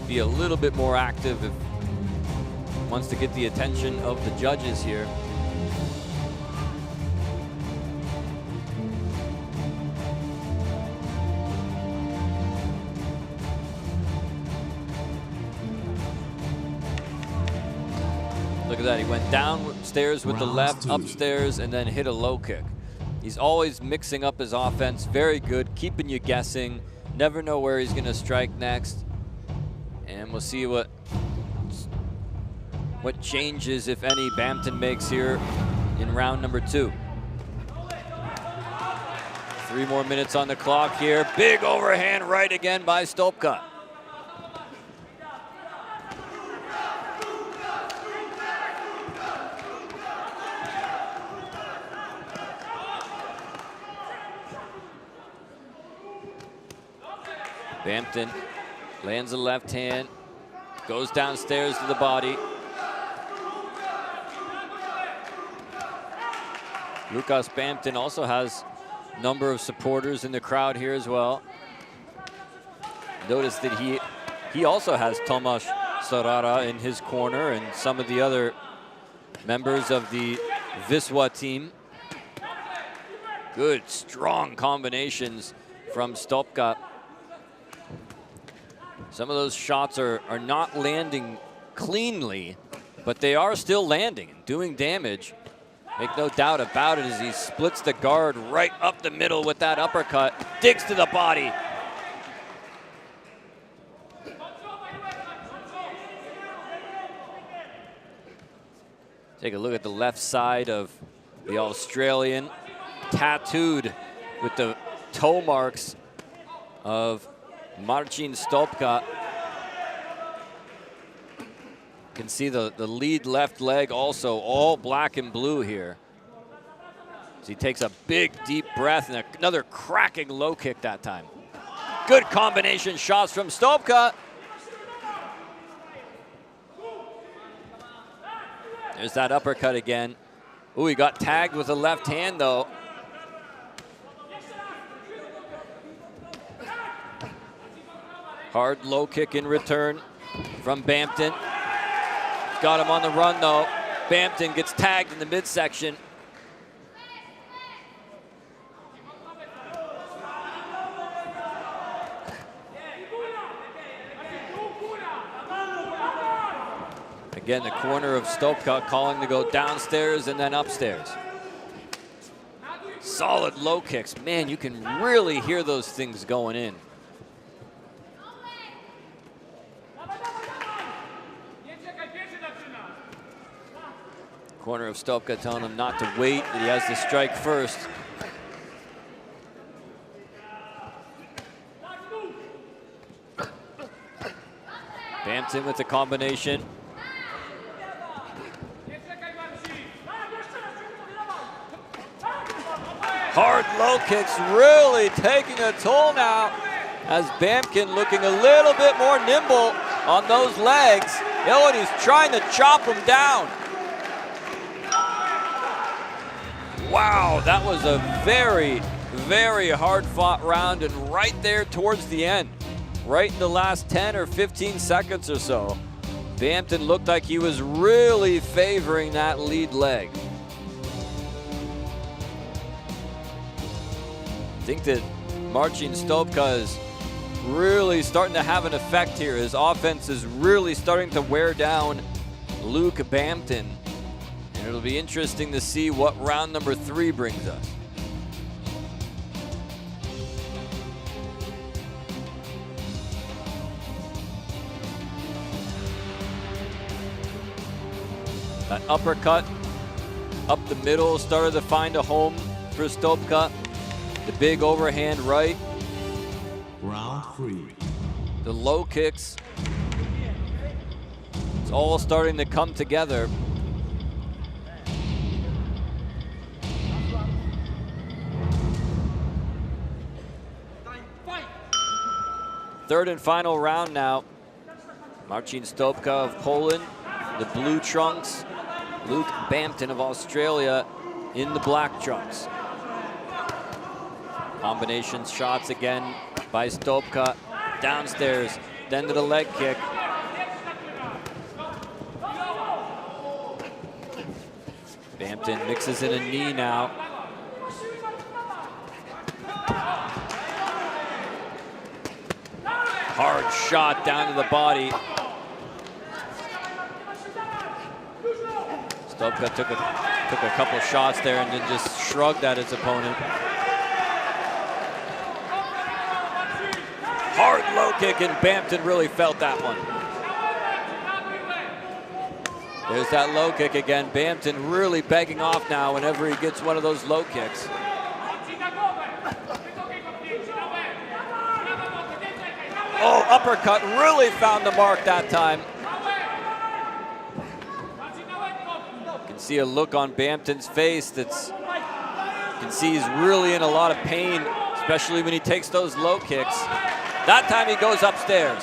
be a little bit more active if he wants to get the attention of the judges here. Look at that, he went downstairs with the left, upstairs, and then hit a low kick. He's always mixing up his offense, very good, keeping you guessing. Never know where he's gonna strike next. And we'll see what changes, if any, Bampton makes here in round number 2. 3 more minutes on the clock here. Big overhand right again by Stopka. Bampton lands a left hand, goes downstairs to the body. Lukas Bampton also has a number of supporters in the crowd here as well. Notice that he also has Tomasz Sarara in his corner and some of the other members of the Wisła team. Good, strong combinations from Stopka. Some of those shots are not landing cleanly, but they are still landing and doing damage. Make no doubt about it as he splits the guard right up the middle with that uppercut, digs to the body. Take a look at the left side of the Australian, tattooed with the toe marks of Marcin Stopka. You can see the lead left leg also all black and blue here. So he takes a big deep breath and another cracking low kick that time. Good combination shots from Stopka. There's that uppercut again. Ooh, he got tagged with a left hand though. Hard low kick in return from Bampton. Got him on the run though. Bampton gets tagged in the midsection. Again, the corner of Stopka calling to go downstairs and then upstairs. Solid low kicks. Man, you can really hear those things going in. Corner of Stopka telling him not to wait, that he has to strike first. Bampton with the combination. Hard low kicks really taking a toll now as Bampton looking a little bit more nimble on those legs. Oh, and he's trying to chop him down. Wow, that was a very, very hard-fought round, and right there towards the end, right in the last 10 or 15 seconds or so, Bampton looked like he was really favoring that lead leg. I think that Marcin Stopka is really starting to have an effect here. His offense is really starting to wear down Luke Bampton. And it'll be interesting to see what round number 3 brings us. That uppercut up the middle started to find a home for Stopka. The big overhand right. Round 3. The low kicks. It's all starting to come together. Third and final round now. Marcin Stopka of Poland, the blue trunks. Luke Bampton of Australia in the black trunks. Combination shots again by Stopka. downstairs, then to the leg kick. Bampton mixes in a knee now. Hard shot down to the body. Stopka took a couple shots there and then just shrugged at his opponent. Hard low kick, and Bampton really felt that one. There's that low kick again. Bampton really begging off now whenever he gets one of those low kicks. Oh, uppercut really found the mark that time. You can see a look on Bampton's face you can see he's really in a lot of pain, especially when he takes those low kicks. That time he goes upstairs.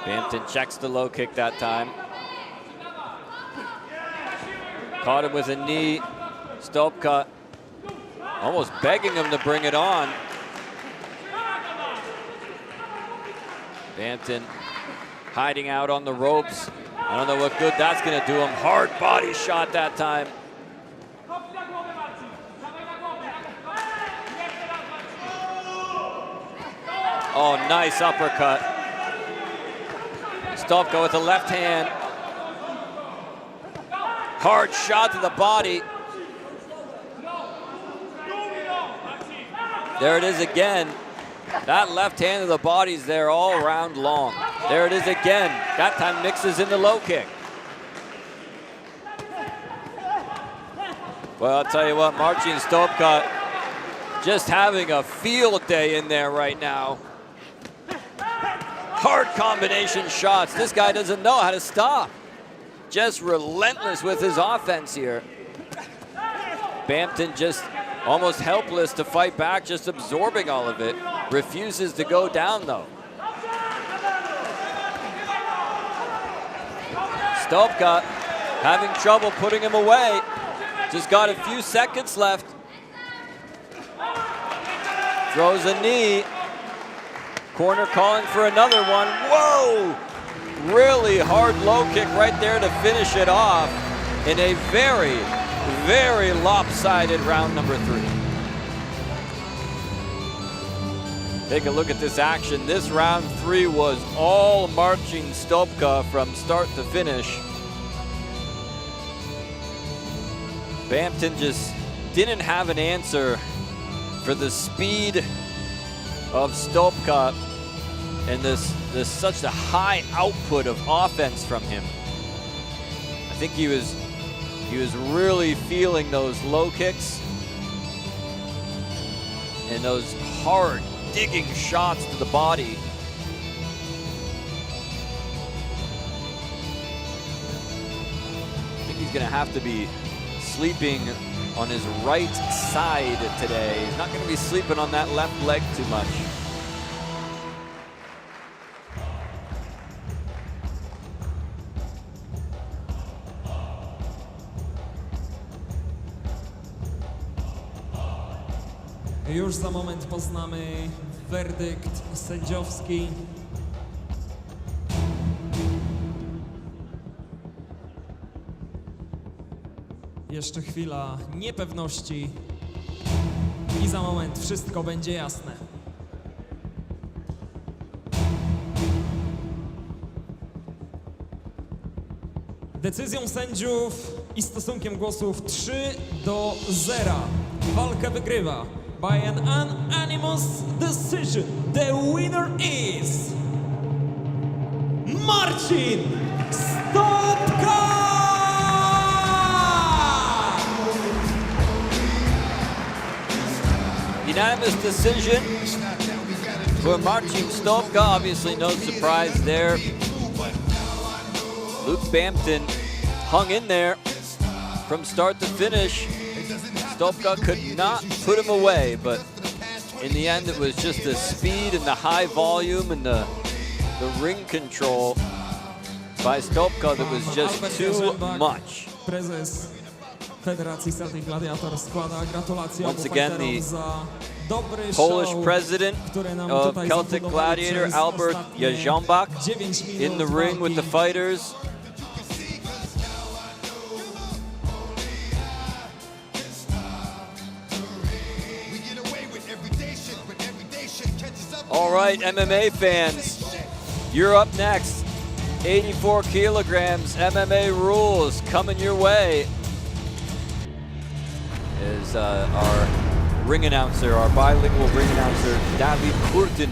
Bampton checks the low kick that time. Caught him with a knee. Stopka almost begging him to bring it on. Bampton hiding out on the ropes. I don't know what good that's going to do him. Hard body shot that time. Oh, nice uppercut. Stopka with the left hand. Hard shot to the body. There it is again. That left hand to the body's there all round long. There it is again. That time mixes in the low kick. Well, I'll tell you what, Marcin Stopka just having a field day in there right now. Hard combination shots. This guy doesn't know how to stop. Just relentless with his offense here. Bampton just almost helpless to fight back, just absorbing all of it. Refuses to go down though. Stopka having trouble putting him away. Just got a few seconds left. Throws a knee. Corner calling for another one. Whoa! Really hard low kick right there to finish it off in a very, very lopsided round number 3. Take a look at this action. This round 3 was all Marcin Stopka from start to finish. Bampton just didn't have an answer for the speed of Stopka and this such a high output of offense from him. I think he was really feeling those low kicks and those hard digging shots to the body. I think he's gonna have to be sleeping on his right side today. He's not gonna be sleeping on that left leg too much. Już za moment poznamy werdykt sędziowski. Jeszcze chwila niepewności i za moment wszystko będzie jasne. Decyzją sędziów i stosunkiem głosów 3-0 walkę wygrywa by an unanimous decision. The winner is Marcin Stopka! Unanimous decision for Marcin Stopka. Obviously no surprise there. Luke Bampton hung in there from start to finish. Stopka could not put him away, but in the end it was just the speed and the high volume and the the ring control by Stopka that was just too much. Prezes Federacji Celtic Gladiator składa gratulacje Once obu again, fighterom the za dobry Polish show, president który nam of tutaj Celtic zafundowali Gladiator, przez Albert ostatnie Jarzębak, 9 minut in the ring with the walki. fighters. All right, MMA fans, you're up next. 84 kilograms, MMA rules coming your way. Is our ring announcer, our bilingual ring announcer, David Kurtin,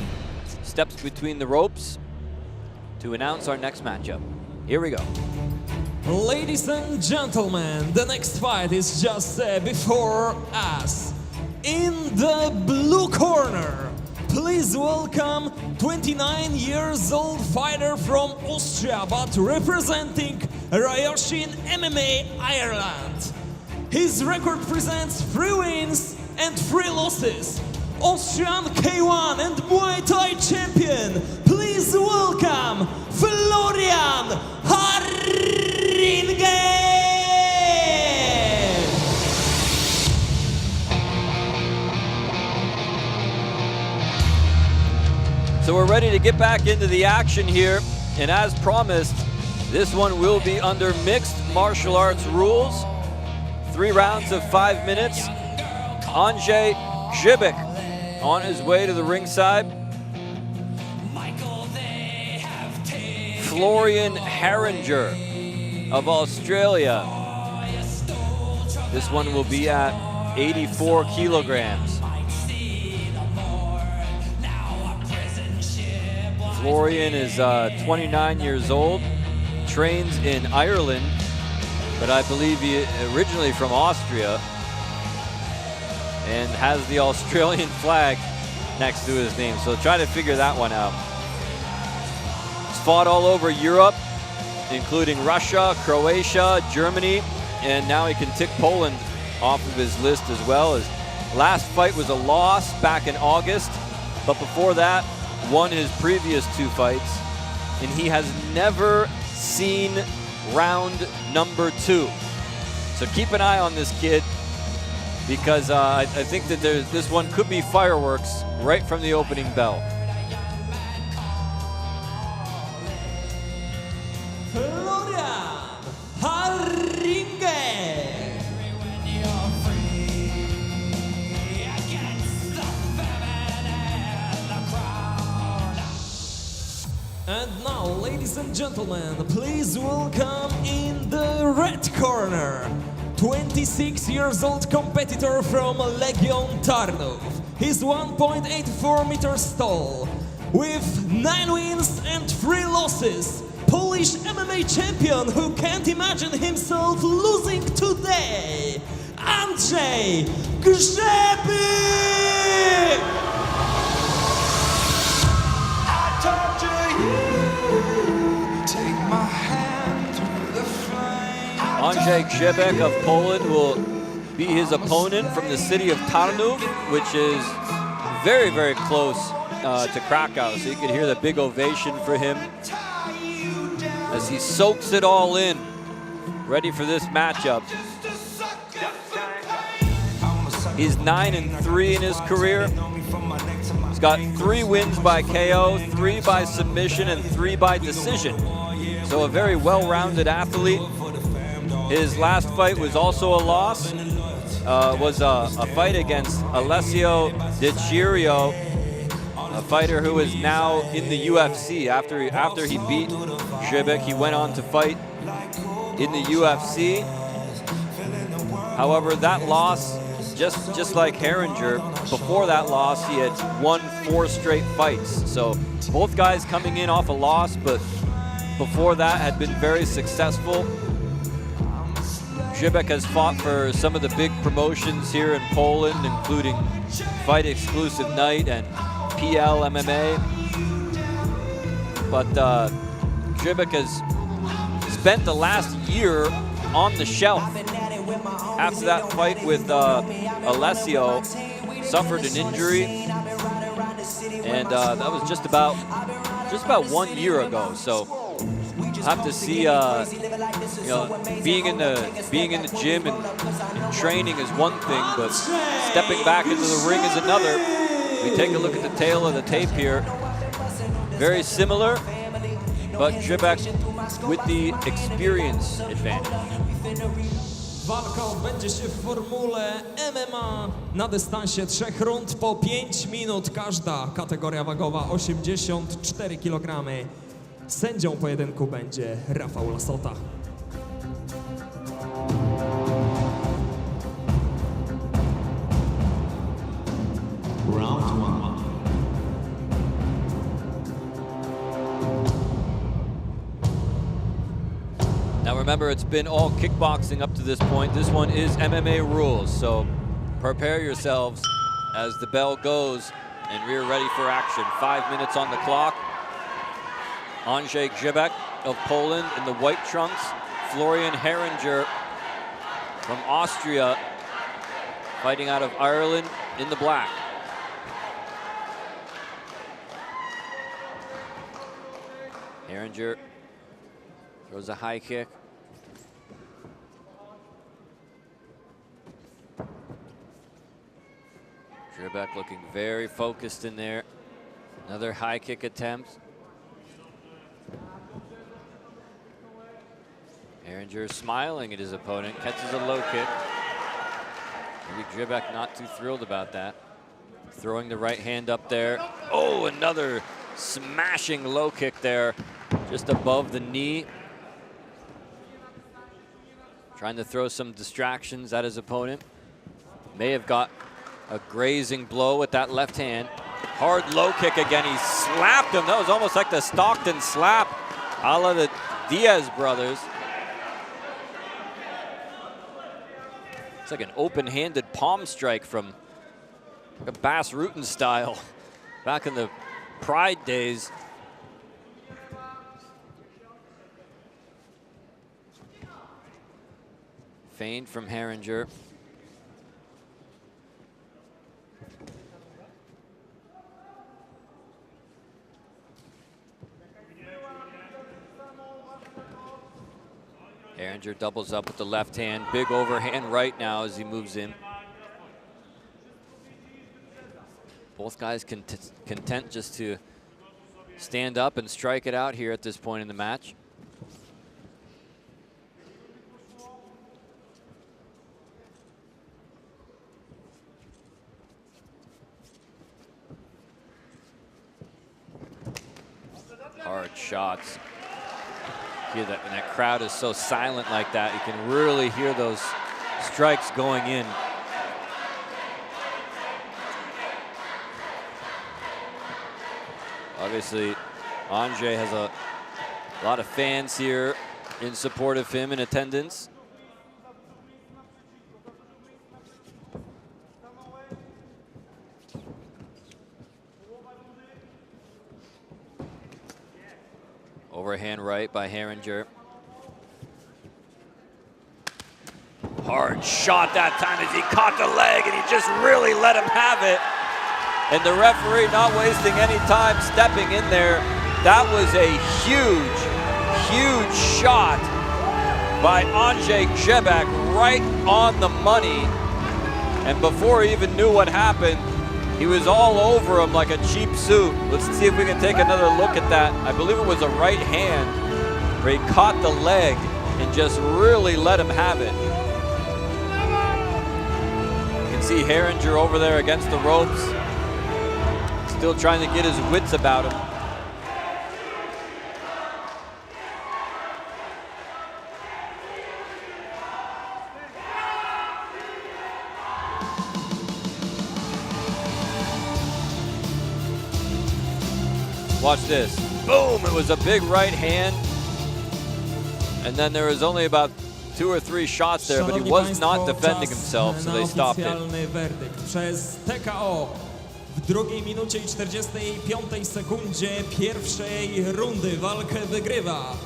steps between the ropes to announce our next matchup. Here we go. Ladies and gentlemen, the next fight is just before us. In the blue corner, please welcome 29 years old fighter from Austria, but representing Rayoshin MMA Ireland. His record presents 3 wins and 3 losses. Austrian K1 and Muay Thai champion, please welcome Florian Haringen! So we're ready to get back into the action here, and as promised, this one will be under mixed martial arts rules. 3 rounds of 5 minutes. Andrzej Grzybek on his way to the ringside. Florian Haringen of Australia. This one will be at 84 kilograms. Florian is 29 years old, trains in Ireland, but I believe he originally from Austria and has the Australian flag next to his name. So try to figure that one out. He's fought all over Europe, including Russia, Croatia, Germany, and now he can tick Poland off of his list as well. His last fight was a loss back in August, but before that, won his previous 2 fights, and he has never seen round number 2. So keep an eye on this kid, because I think that this one could be fireworks right from the opening bell. Florian Haringen! And now, ladies and gentlemen, please welcome in the red corner, 26 years old competitor from Legion Tarnów. He's 1.84 meters tall, with 9 wins and 3 losses. Polish MMA champion who can't imagine himself losing today, Andrzej Grzybek! Andrzej Grzybek of Poland will be his opponent from the city of Tarnów, which is very, very close to Krakow. So you can hear the big ovation for him as he soaks it all in, ready for this matchup. He's 9-3 in his career. He's got 3 wins by KO, 3 by submission, and 3 by decision. So a very well-rounded athlete. His last fight was also a loss. Was a fight against Alessio Di Cirio, a fighter who is now in the UFC. After he beat Grzybek, he went on to fight in the UFC. However, that loss, just like Haringen, before that loss, he had won 4 straight fights. So both guys coming in off a loss, but before that had been very successful. Grzybek has fought for some of the big promotions here in Poland, including Fight Exclusive Night and PL MMA. But Grzybek has spent the last year on the shelf. After that fight with Alessio, suffered an injury, and that was just about just about 1 year ago. So we'll have to see. You know, being in the gym and training is one thing, but stepping back into the ring is another. We take a look at the tail of the tape here. Very similar, but Jebek with the experience advantage. Walka odbędzie się w formule MMA na dystansie 3 rund po 5 minut każda. Kategoria wagowa 84 kg. Sędzią pojedynku będzie Rafał Lasota. Round 1. Now remember, it's been all kickboxing up to this point. This one is MMA rules, so prepare yourselves as the bell goes and we're ready for action. 5 minutes on the clock. Andrzej Jebek of Poland in the white trunks. Florian Heringer from Austria fighting out of Ireland in the black. Heringer throws a high kick. Jebek looking very focused in there. Another high kick attempt. Heringer smiling at his opponent, catches a low kick. Maybe Jebek not too thrilled about that. Throwing the right hand up there. Oh, another smashing low kick there, just above the knee. Trying to throw some distractions at his opponent. May have got a grazing blow with that left hand. Hard low kick again, he slapped him. That was almost like the Stockton slap, a la the Diaz brothers. It's like an open-handed palm strike from like a Bas Rutten style back in the Pride days. Feint from Heringer. Heringer doubles up with the left hand. Big overhand right now as he moves in. Both guys content just to stand up and strike it out here at this point in the match. Hard shots. Hear that when that crowd is so silent like that, you can really hear those strikes going in. Obviously, Andrzej has a lot of fans here in support of him in attendance. Overhand right by Heringer. Hard shot that time as he caught the leg and he just really let him have it. And the referee not wasting any time stepping in there. That was a huge, huge shot by Andrzej Jebek, right on the money. And before he even knew what happened, he was all over him like a cheap suit. Let's see if we can take another look at that. I believe it was a right hand where he caught the leg and just really let him have it. You can see Heringer over there against the ropes, still trying to get his wits about him. Watch this. Boom! It was a big right hand. And then there was only about 2 or 3 shots there, but he was not defending himself, so they stopped it. Werdykt przez TKO w 2 minucie i 45 sekundzie pierwszej rundy walkę wygrywa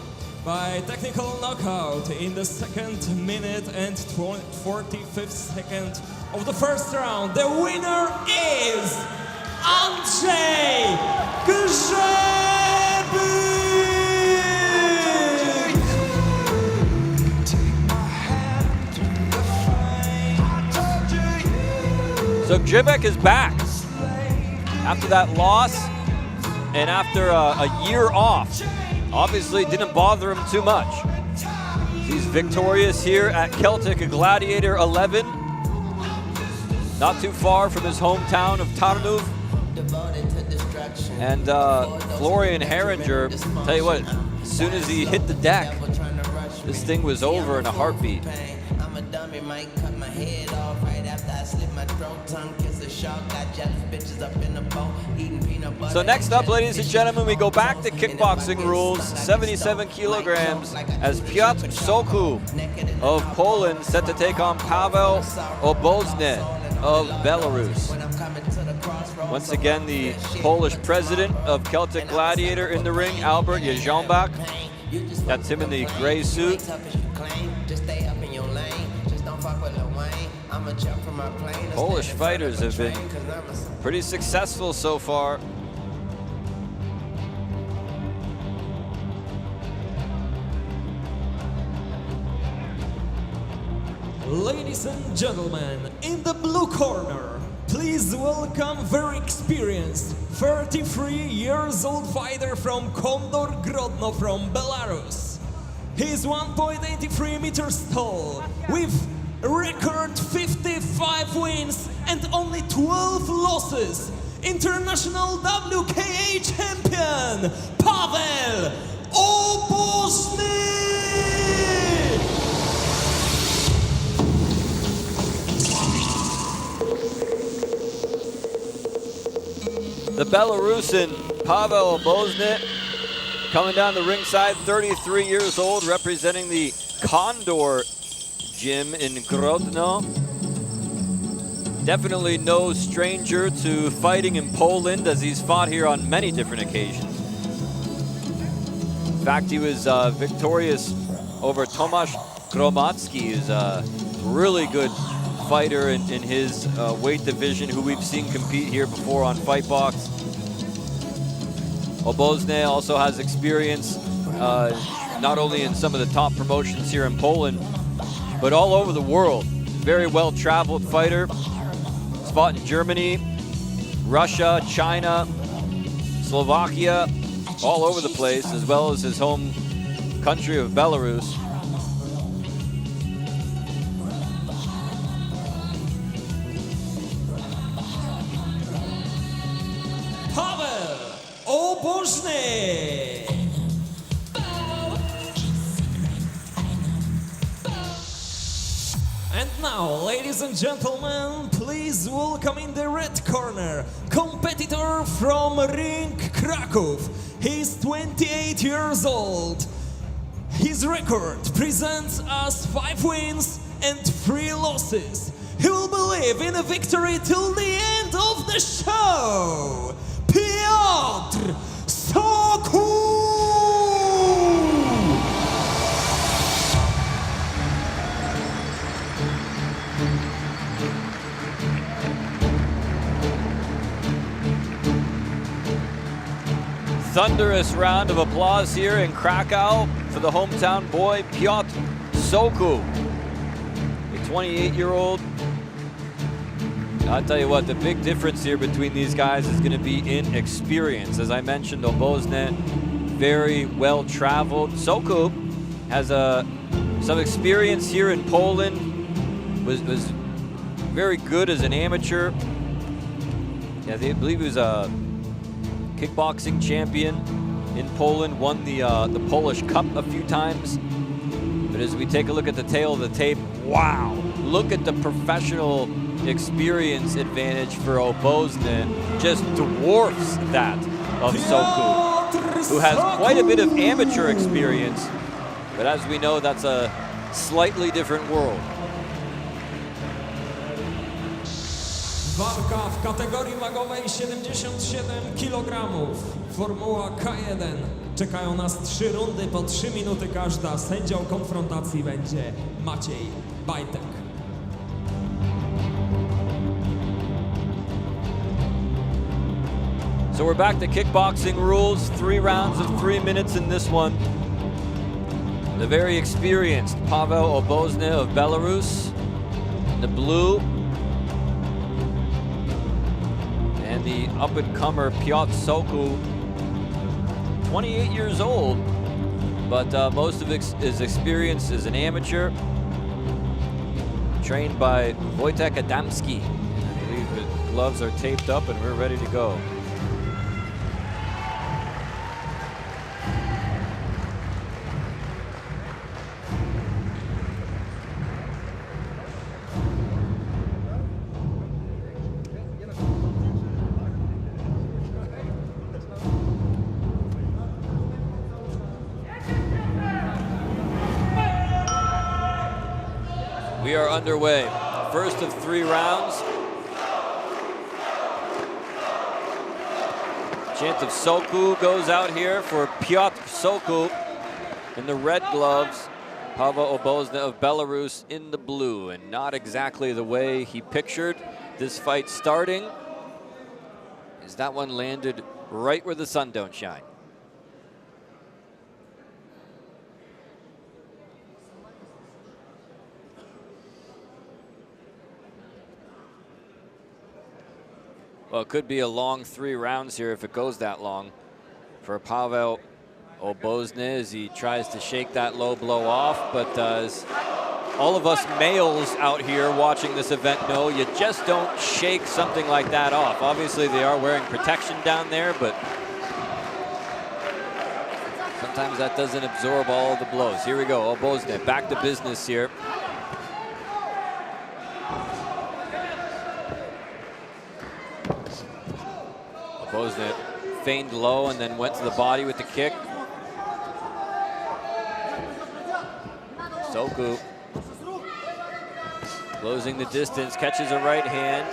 by technical knockout in the 2nd minute and 45th second of the first round. The winner is Andrzej Jebek! So Grzybek is back after that loss and after a year off. Obviously didn't bother him too much. He's victorious here at Celtic Gladiator 11. Not too far from his hometown of Tarnów. And Florian Herringer, tell you what, as soon as he hit the deck, this thing was over in a heartbeat. So next up, ladies and gentlemen, we go back to kickboxing rules, 77 kilograms, as Piotr Sokół of Poland set to take on Paweł Obozny of Belarus. Once again, the Polish president of Celtic Gladiator in the ring, Albert Jarząbek. That's him in the gray suit. Polish fighters have been pretty successful so far. Ladies and gentlemen, in the blue corner, please welcome very experienced 33 years old fighter from Kondor Grodno from Belarus. He is 1.83 meters tall with a record 55 wins and only 12 losses. International WKA champion Paweł Obozny! The Belarusian Paweł Obozny coming down the ringside, 33 years old, representing the Kondor gym in Grodno. Definitely no stranger to fighting in Poland, as he's fought here on many different occasions. In fact, he was victorious over Tomasz Gromacki, who's a really good fighter in his weight division, who we've seen compete here before on Fight Boks. Obozny also has experience not only in some of the top promotions here in Poland, but all over the world. Very well-traveled fighter. He's fought in Germany, Russia, China, Slovakia, all over the place, as well as his home country of Belarus. Paweł Obozny! And now, ladies and gentlemen, please welcome in the red corner, competitor from Ring Kraków. He's 28 years old. His record presents us 5 wins and 3 losses. He will believe in a victory till the end of the show. Piotr Sokół! Thunderous round of applause here in Krakow for the hometown boy, Piotr Sokół, a 28-year-old. I'll tell you what, the big difference here between these guys is going to be in experience. As I mentioned, Obozny, very well-traveled. Sokół has some experience here in Poland, was very good as an amateur. Yeah, I believe he was a kickboxing champion in Poland, won the Polish Cup a few times. But as we take a look at the tail of the tape, wow, look at the professional experience advantage for Obozny, just dwarfs that of Sokół, who has quite a bit of amateur experience, but as we know, that's a slightly different world. Walka w kategorii wagowej 77 kg. Formuła K1. Czekają nas 3 rundy po 3 minuty każda. Sędzią konfrontacji będzie Maciej Bajtek. So we're back to kickboxing rules. 3 rounds of 3 minutes in this one. The very experienced Paweł Obozny of Belarus in the blue. And the up-and-comer Piotr Sokół, 28 years old, but most of his experience as an amateur. Trained by Wojtek Adamski. I believe the gloves are taped up and we're ready to go. We are underway. First of 3 rounds. Chant of Sokół goes out here for Piotr Sokół in the red gloves. Paweł Obozny of Belarus in the blue, and not exactly the way he pictured this fight starting, as that one landed right where the sun don't shine. Well, it could be a long 3 rounds here if it goes that long for Paweł Obozny as he tries to shake that low blow off. But as all of us males out here watching this event know, you just don't shake something like that off. Obviously, they are wearing protection down there, but sometimes that doesn't absorb all of the blows. Here we go, Obozny back to business here. Obozny feigned low and then went to the body with the kick. Sokół closing the distance, catches a right hand.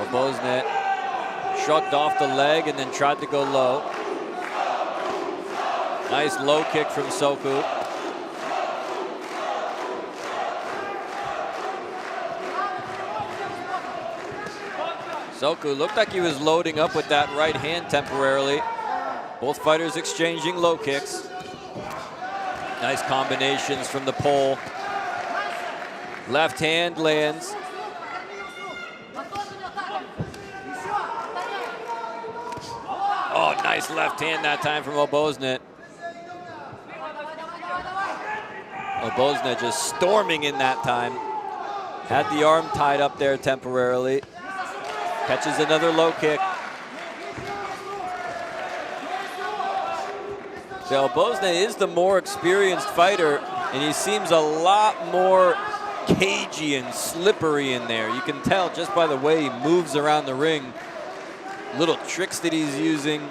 Obozny shrugged off the leg and then tried to go low. Nice low kick from Sokół. Sokół looked like he was loading up with that right hand temporarily. Both fighters exchanging low kicks. Nice combinations from the pole. Left hand lands. Oh, nice left hand that time from Obozny. Obozny just storming in that time. Had the arm tied up there temporarily. Catches another low kick. So Obozny is the more experienced fighter, and he seems a lot more cagey and slippery in there. You can tell just by the way he moves around the ring. Little tricks that he's using.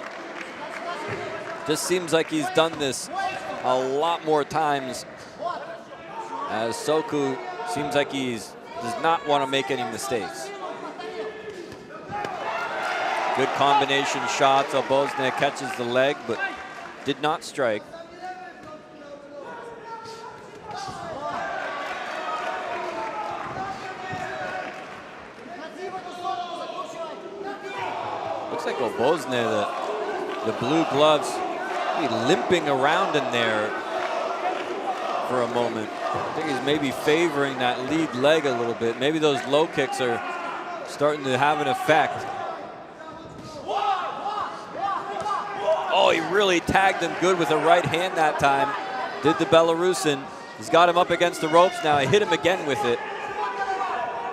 Just seems like he's done this a lot more times. As Sokół seems like does not want to make any mistakes. Good combination shots. Obozny catches the leg, but did not strike. Looks like Obozny, the blue gloves, limping around in there for a moment. I think he's maybe favoring that lead leg a little bit. Maybe those low kicks are starting to have an effect. Oh, he really tagged him good with a right hand that time. Did the Belarusian. He's got him up against the ropes now. He hit him again with it.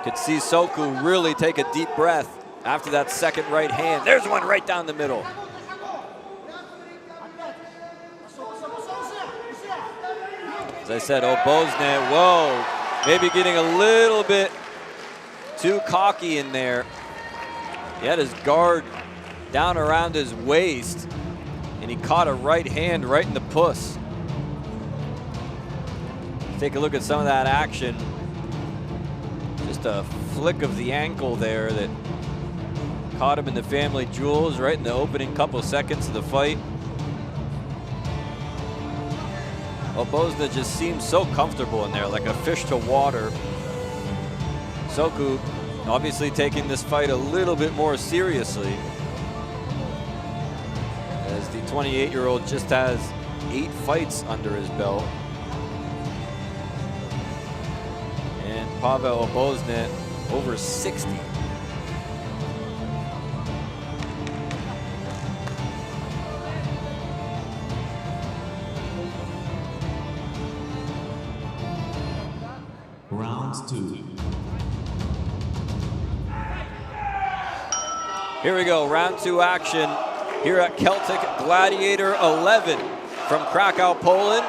Could see Sokół really take a deep breath after that second right hand. There's one right down the middle. As I said, Obozny, whoa, maybe getting a little bit too cocky in there. He had his guard down around his waist, and he caught a right hand right in the puss. Take a look at some of that action. Just a flick of the ankle there that caught him in the family jewels right in the opening couple seconds of the fight. Obozny just seems so comfortable in there, like a fish to water. Sokół Obviously taking this fight a little bit more seriously, as the 28-year-old just has 8 fights under his belt. And Pavel Oboznet over 60. Round 2. Here we go, round 2 action here at Celtic Gladiator 11 from Krakow, Poland.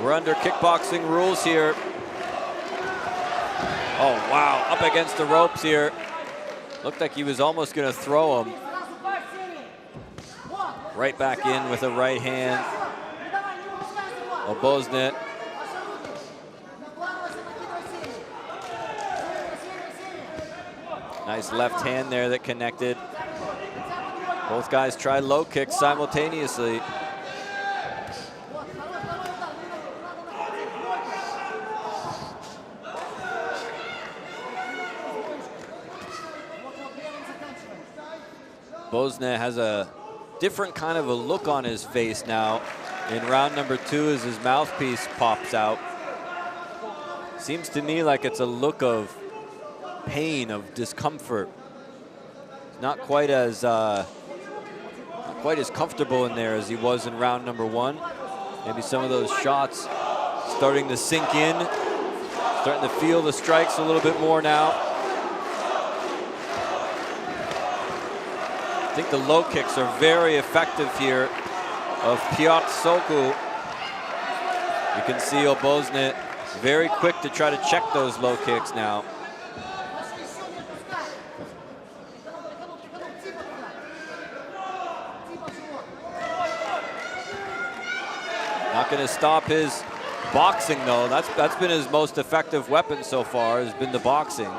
We're under kickboxing rules here. Oh, wow, up against the ropes here. Looked like he was almost gonna throw him. Right back in with a right hand. Oboznet. Nice left hand there that connected. Both guys tried low kicks simultaneously. Oboznet has a different kind of a look on his face now in round number 2 as his mouthpiece pops out. Seems to me like it's a look of pain, of discomfort. Not quite as comfortable in there as he was in round number 1. Maybe some of those shots starting to sink in, starting to feel the strikes a little bit more now. I think the low kicks are very effective here of Piotr Soku. You can see Oboznet very quick to try to check those low kicks now. Not going to stop his boxing though. That's been his most effective weapon so far, has been the boxing.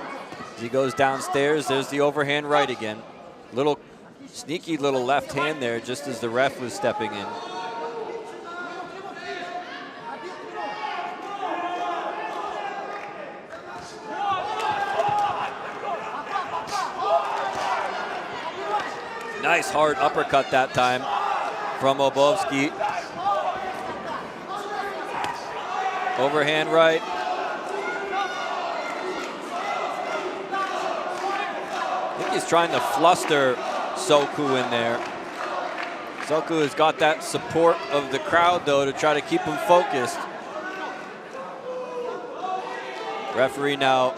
As he goes downstairs, there's the overhand right again. Little sneaky little left hand there just as the ref was stepping in. Nice hard uppercut that time from Obovsky. Overhand right. I think he's trying to fluster Soku in there. Soku has got that support of the crowd though to try to keep him focused. Referee now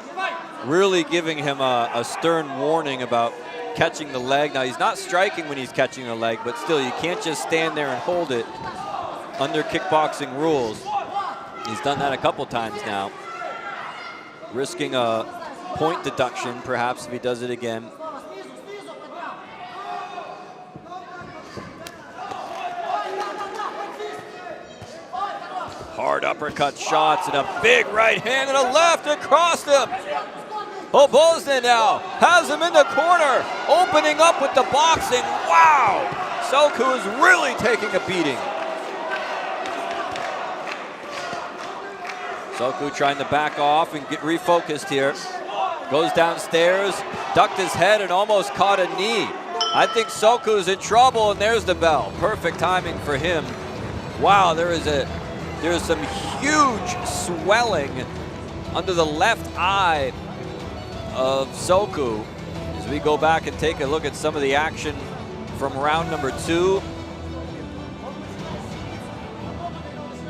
really giving him a stern warning about catching the leg. Now he's not striking when he's catching the leg, but still you can't just stand there and hold it under kickboxing rules. He's done that a couple times now. Risking a point deduction perhaps if he does it again. Hard uppercut shots and a big right hand and a left across him. Oboznet now has him in the corner, opening up with the boxing. Wow! Soku is really taking a beating. Soku trying to back off and get refocused here. Goes downstairs, ducked his head and almost caught a knee. I think Soku's in trouble and there's the bell. Perfect timing for him. Wow, there's some huge swelling under the left eye of Soku. As we go back and take a look at some of the action from round number 2.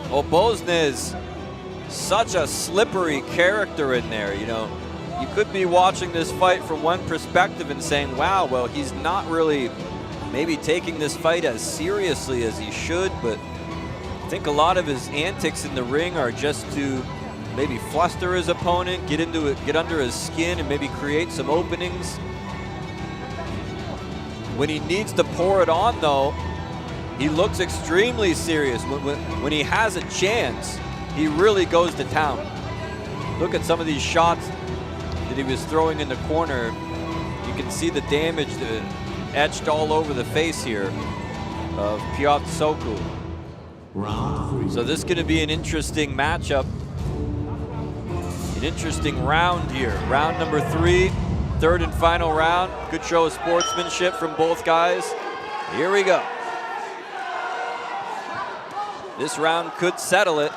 Oboznet is such a slippery character in there, you know. You could be watching this fight from one perspective and saying, wow, well, he's not really maybe taking this fight as seriously as he should, but I think a lot of his antics in the ring are just to maybe fluster his opponent, get into it, get under his skin, and maybe create some openings. When he needs to pour it on, though, he looks extremely serious. When he has a chance, he really goes to town. Look at some of these shots that he was throwing in the corner. You can see the damage etched all over the face here of Piotr Soku. Round 3. So this is going to be an interesting matchup An interesting round here. Round number 3, third and final round. Good show of sportsmanship from both guys. Here we go. This round could settle it.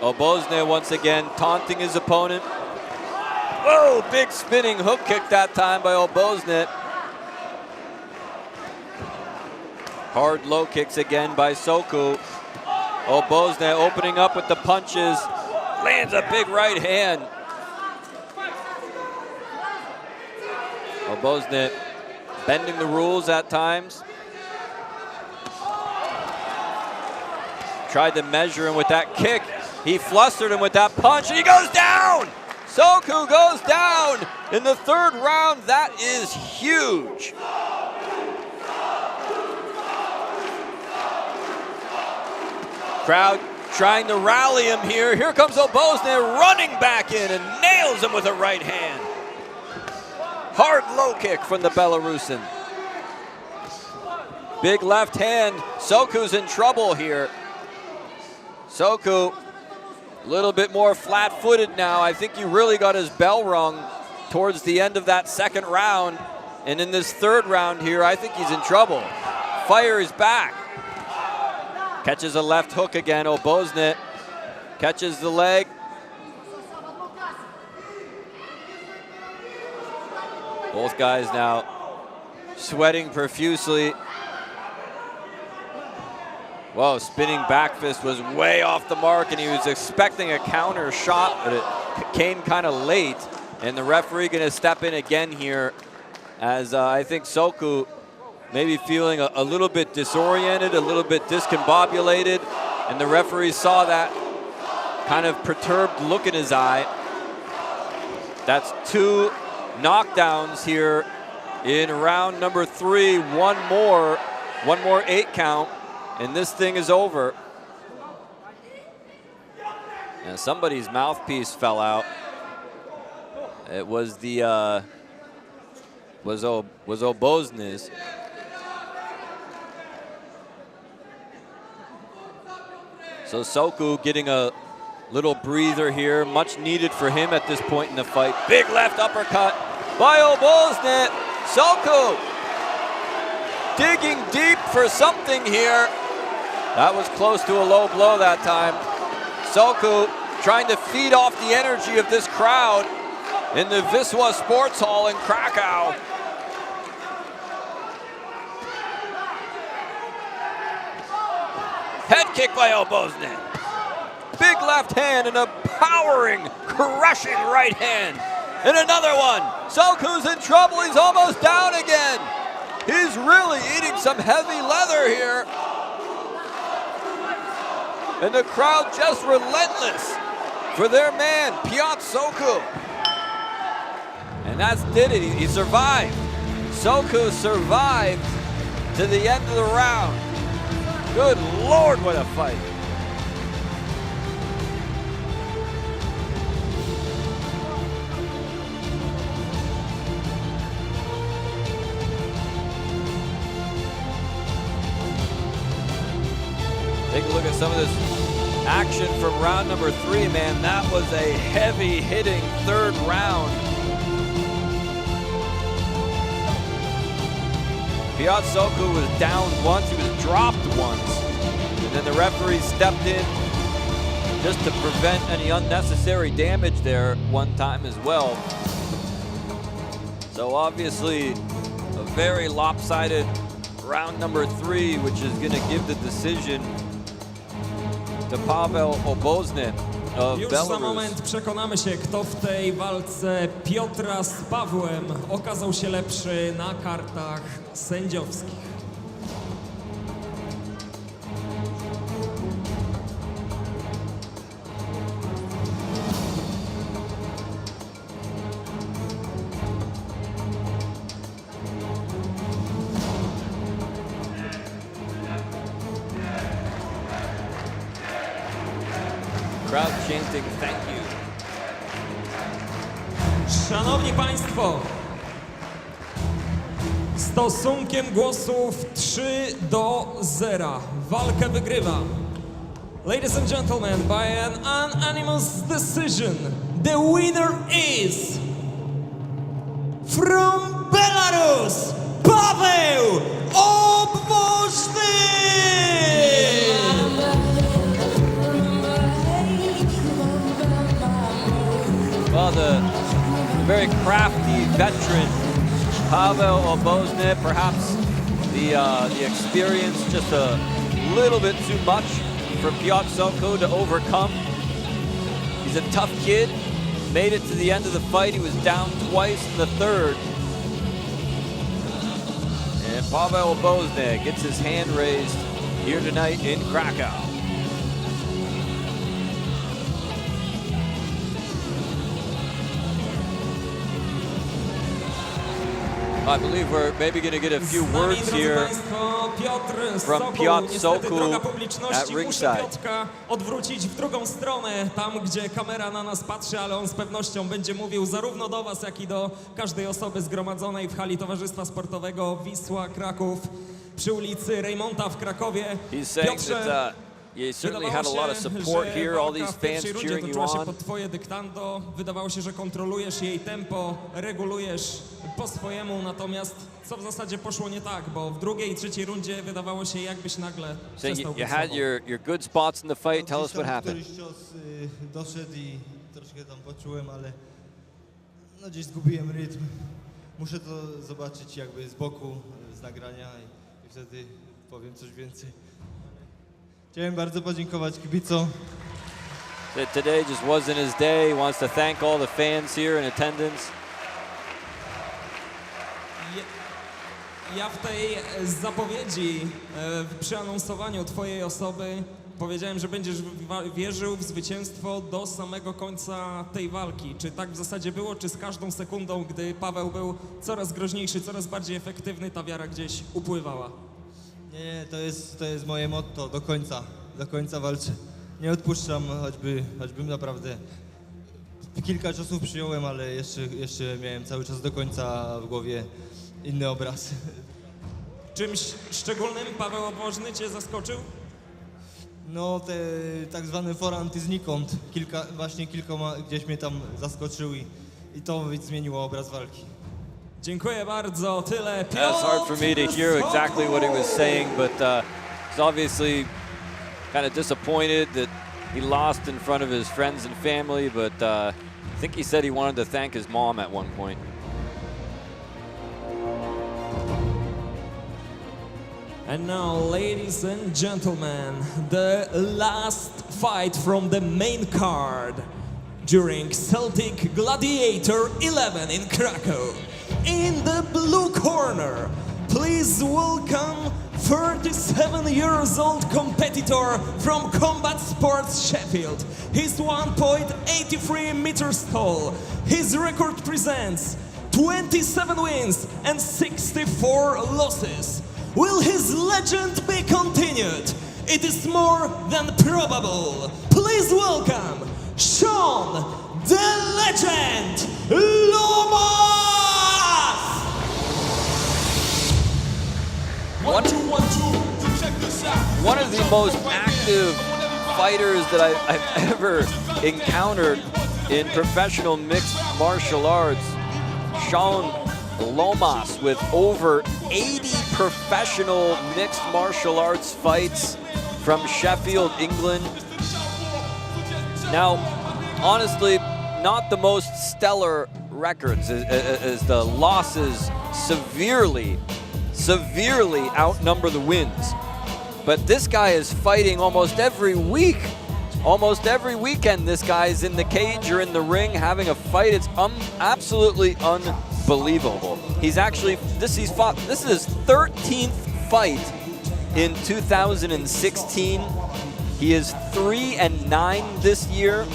Obozne once again taunting his opponent. Whoa, big spinning hook kick that time by Obozne. Hard low kicks again by Soku. Obozne opening up with the punches. Lands a big right hand. Obozne bending the rules at times. Tried to measure him with that kick. He flustered him with that punch, and he goes down! Soku goes down in the third round. That is huge. Crowd trying to rally him here. Here comes Obozne running back in and nails him with a right hand. Hard low kick from the Belarusian. Big left hand. Soku's in trouble here. Soku a little bit more flat-footed now. I think he really got his bell rung towards the end of that second round. And in this third round here, I think he's in trouble. Fire is back. Catches a left hook again. Obozne catches the leg. Both guys now sweating profusely. Whoa, spinning back fist was way off the mark, and he was expecting a counter shot, but it came kind of late. And the referee going to step in again here, as I think Soku maybe feeling a little bit disoriented, a little bit discombobulated, and the referee saw that kind of perturbed look in his eye. That's 2 knockdowns here in round number 3. One more 8 count. And this thing is over. And somebody's mouthpiece fell out. It was the was Obozne's. So Soku getting a little breather here, much needed for him at this point in the fight. Big left uppercut by Obozne. Soku digging deep for something here. That was close to a low blow that time. Soku trying to feed off the energy of this crowd in the Wisła Sports Hall in Krakow. Head kick by Obozne. Big left hand and a powering, crushing right hand. And another one. Soku's in trouble. He's almost down again. He's really eating some heavy leather here. And the crowd just relentless for their man, Piotr Soku. And that's did it. He survived. Soku survived to the end of the round. Good Lord, what a fight. Take a look at some of this action from round number 3, man. That was a heavy-hitting third round. Piotr Soku was down once, he was dropped once. And then the referee stepped in just to prevent any unnecessary damage there one time as well. So obviously, a very lopsided round number 3, which is gonna give the decision to Paweł Obozne of Już Belarus. za moment przekonamy się, kto w tej walce Piotra z Pawłem okazał się lepszy na kartach sędziowskich. Crowd chanting, thank you. Szanowni Państwo, Stosunkiem głosów 3-0. Walkę wygrywa. Ladies and gentlemen, by an unanimous decision, the winner is from Belarus, Paweł Obwoźny! Well, the very crafty veteran Paweł Obwoźny, perhaps the experience just a little bit too much for Piotr Soko to overcome. He's a tough kid, made it to the end of the fight. He was down twice in the third. And Paweł Obwoźny gets his hand raised here tonight in Krakow. I believe we're maybe going to get a few words here from Piotr Soko at ringside. Piotrka odwrócić w drugą stronę, tam gdzie kamera na nas patrzy, ale on z pewnością będzie mówił zarówno do was, jak i do każdej osoby zgromadzonej w hali Towarzystwa Sportowego Wisła Kraków przy ulicy Rejmonta w Krakowie. He's saying that you certainly had a lot of support here, all these fans cheering you on. Pod twoje dyktando. Wydawało się, że kontrolujesz jej tempo, regulujesz po swojemu, natomiast co w zasadzie poszło nie tak, bo w drugiej i trzeciej rundzie wydawało się, jakbyś nagle przestał You had your good spots in the fight. Tell us what happened. Któryś cios doszedł i troszkę tam poczułem, ale no gdzieś zgubiłem rytm. Muszę to zobaczyć jakby z boku, z nagrania i wtedy powiem coś więcej. Chciałem bardzo podziękować kibicom. Today just wasn't his day. He wants to thank all the fans here in attendance. Ja w tej zapowiedzi, przy anonsowaniu twojej osoby powiedziałem, że będziesz wierzył w zwycięstwo do samego końca tej walki. Czy tak w zasadzie było, czy z każdą sekundą, gdy Paweł był coraz groźniejszy, coraz bardziej efektywny, ta wiara gdzieś upływała? Nie, to jest moje motto, do końca walczę. Nie odpuszczam, choćbym naprawdę kilka ciosów przyjąłem, ale jeszcze miałem cały czas do końca w głowie inny obraz. Czymś szczególnym Paweł Obwoźny cię zaskoczył? No, te tak zwane foranty znikąd, kilkoma gdzieś mnie tam zaskoczył i to zmieniło obraz walki. Dziękuję bardzo, tyle. It's hard for me to hear exactly what he was saying, but he's obviously kind of disappointed that he lost in front of his friends and family, but I think he said he wanted to thank his mom at one point. And now, ladies and gentlemen, the last fight from the main card during Celtic Gladiator 11 in Krakow. In the blue corner, please welcome 37 years old competitor from Combat Sports Sheffield. He's 1.83 meters tall. His record presents 27 wins and 64 losses. Will his legend be continued? It is more than probable. Please welcome Sean the Legend Lomas! One of the most active fighters that I've ever encountered in professional mixed martial arts, Sean Lomas, with over 80 professional mixed martial arts fights from Sheffield, England. Now, honestly, not the most stellar records, as the losses severely outnumber the wins. But this guy is fighting almost every week. Almost every weekend, this guy is in the cage or in the ring having a fight. It's absolutely unbelievable. This is his 13th fight in 2016. He is 3-9 this year.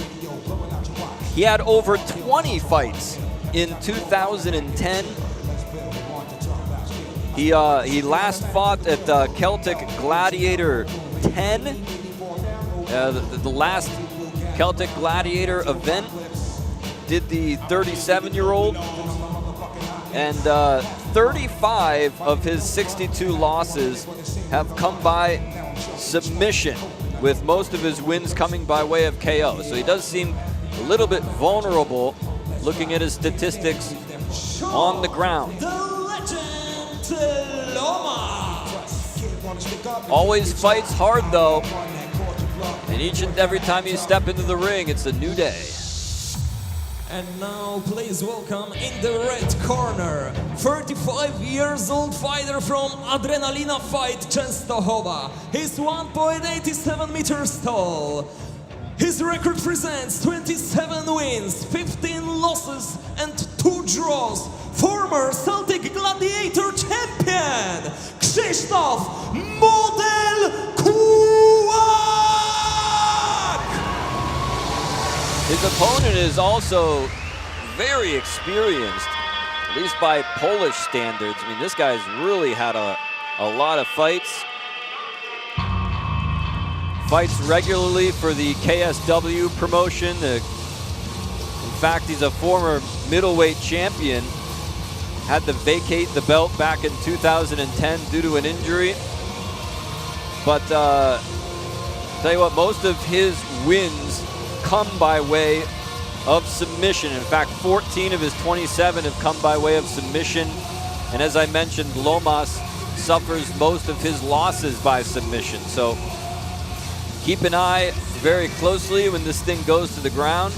He had over 20 fights in 2010. He last fought at the Celtic Gladiator 10, the last Celtic Gladiator event. Did the 37-year-old, And 35 of his 62 losses have come by submission, with most of his wins coming by way of KO. So he does seem a little bit vulnerable looking at his statistics on the ground. Always fights hard though, and each and every time you step into the ring, it's a new day. And now please welcome in the red corner, 35 years old fighter from Adrenalina Fight Częstochowa. He's 1.87 meters tall. His record presents 27 wins, 15 losses and 2 draws. Former Celtic Gladiator champion, Krzysztof Model Kułak! His opponent is also very experienced, at least by Polish standards. I mean, this guy's really had a lot of fights. Fights regularly for the KSW promotion. In fact, he's a former middleweight champion. Had to vacate the belt back in 2010 due to an injury. But tell you what, most of his wins come by way of submission. In fact, 14 of his 27 have come by way of submission. And as I mentioned, Lomas suffers most of his losses by submission. So keep an eye very closely when this thing goes to the ground.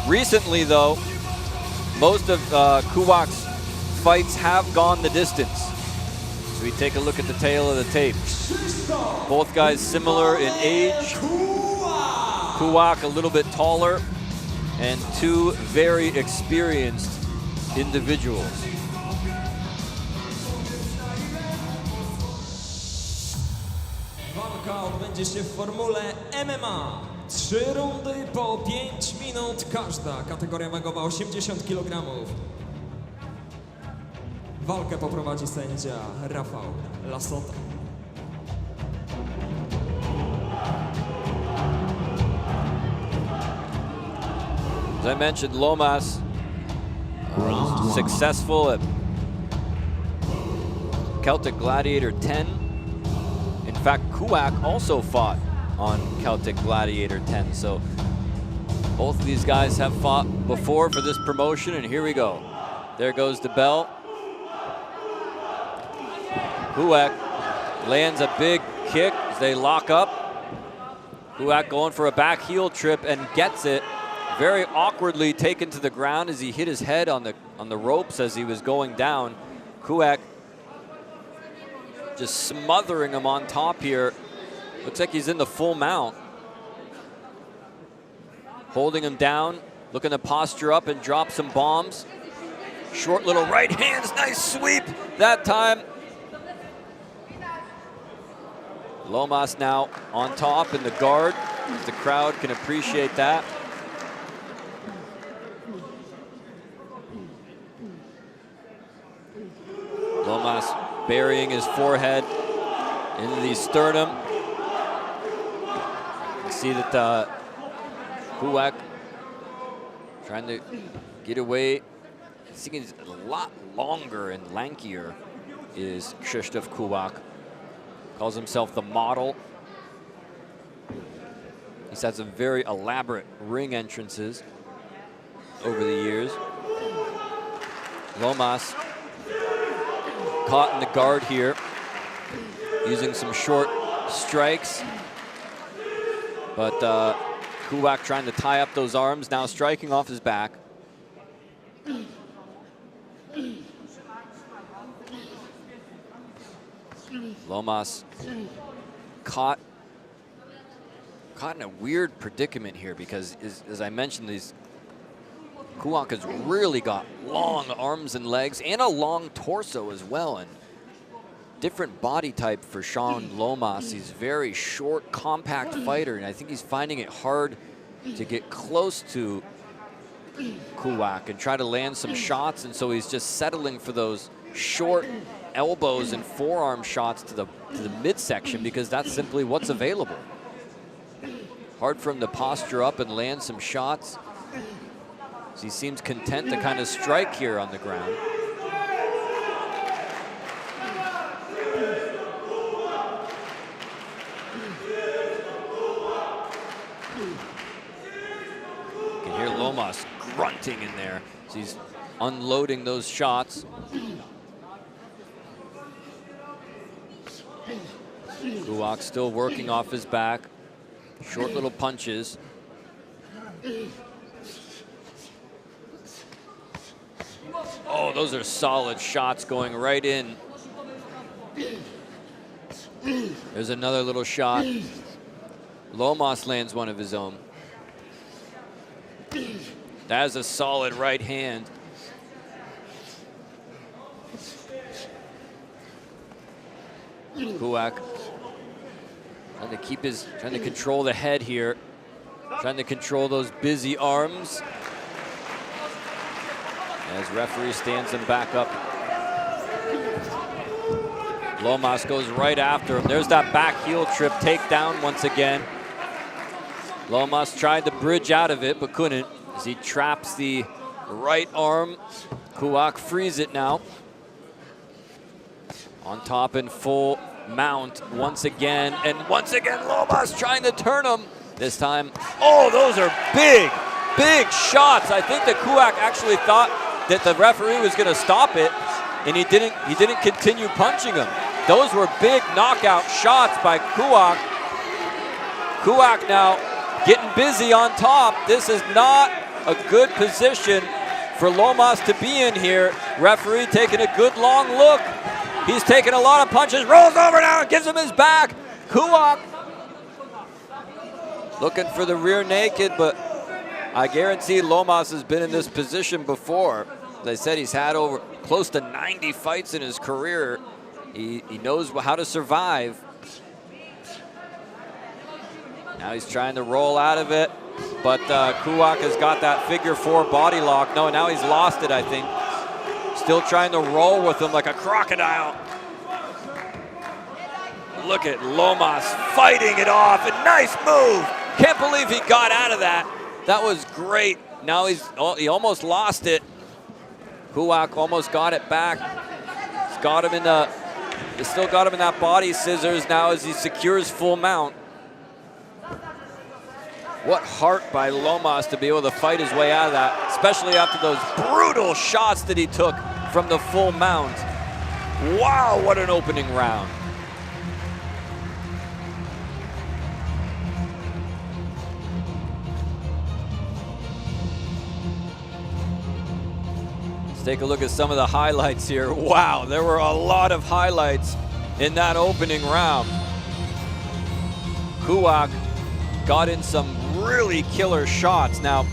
Recently, though, most of Kułak's fights have gone the distance. So we take a look at the tail of the tape. Both guys similar in age. Kułak a little bit taller, and two very experienced individuals. Walka odbędzie się w formule MMA. 3 rundy po 5 minut każda. Kategoria wagowa 80 kg. Walkę poprowadzi sędzia Rafał Lasota. As I mentioned, Lomas successful at Celtic Gladiator 10. In fact, Kułak also fought on Celtic Gladiator 10. So both of these guys have fought before for this promotion, and here we go. There goes the bell. Kułak lands a big kick as they lock up. Kułak going for a back heel trip and gets it. Very awkwardly taken to the ground as he hit his head on the ropes as he was going down. Kułak just smothering him on top here. Looks like he's in the full mount. Holding him down, looking to posture up and drop some bombs. Short little right hands, nice sweep that time. Lomas now on top in the guard. The crowd can appreciate that. Lomas burying his forehead into the sternum. You see that Kułak trying to get away. Seeing he's a lot longer and lankier is Krzysztof Kułak. Calls himself the model. He's had some very elaborate ring entrances over the years. Lomas caught in the guard here, using some short strikes. But Kułak trying to tie up those arms, now striking off his back. Lomas caught in a weird predicament here because, as I mentioned, Kułak has really got long arms and legs and a long torso as well, and different body type for Sean Lomas. He's a very short, compact fighter, and I think he's finding it hard to get close to Kułak and try to land some shots, and so he's just settling for those short elbows and forearm shots to the midsection because that's simply what's available. Hard for him to posture up and land some shots. So he seems content to kind of strike here on the ground. You can hear Lomas grunting in there. So he's unloading those shots. Kuwak still working off his back. Short little punches. Oh, those are solid shots going right in. There's another little shot. Lomas lands one of his own. That is a solid right hand. Kuwak trying to control the head here. Trying to control those busy arms. As referee stands him back up. Lomas goes right after him. There's that back heel trip takedown once again. Lomas tried to bridge out of it, but couldn't as he traps the right arm. Kuwak frees it now. On top in full mount once again. And once again, Lomas trying to turn him. This time, oh, those are big, big shots. I think that Kuwak actually thought that the referee was going to stop it, and he didn't continue punching him. Those were big knockout shots by Kuwak. Kuwak now getting busy on top. This is not a good position for Lomas to be in here. Referee taking a good long look. He's taking a lot of punches, rolls over now and gives him his back. Kuwak looking for the rear naked, but I guarantee Lomas has been in this position before. As I said, he's had over close to 90 fights in his career. He knows how to survive. Now he's trying to roll out of it, but Kuwak has got that figure 4 body lock. No, now he's lost it, I think. Still trying to roll with him like a crocodile. Look at Lomas fighting it off, a nice move. Can't believe he got out of that. That was great. Now he almost lost it. Kuwak almost got it back. He's got him in the, he's still got him in that body scissors now as he secures full mount. What heart by Lomas to be able to fight his way out of that, especially after those brutal shots that he took from the full mount. Wow, what an opening round. Take a look at some of the highlights here. Wow, there were a lot of highlights in that opening round. Kuwak got in some really killer shots. Now,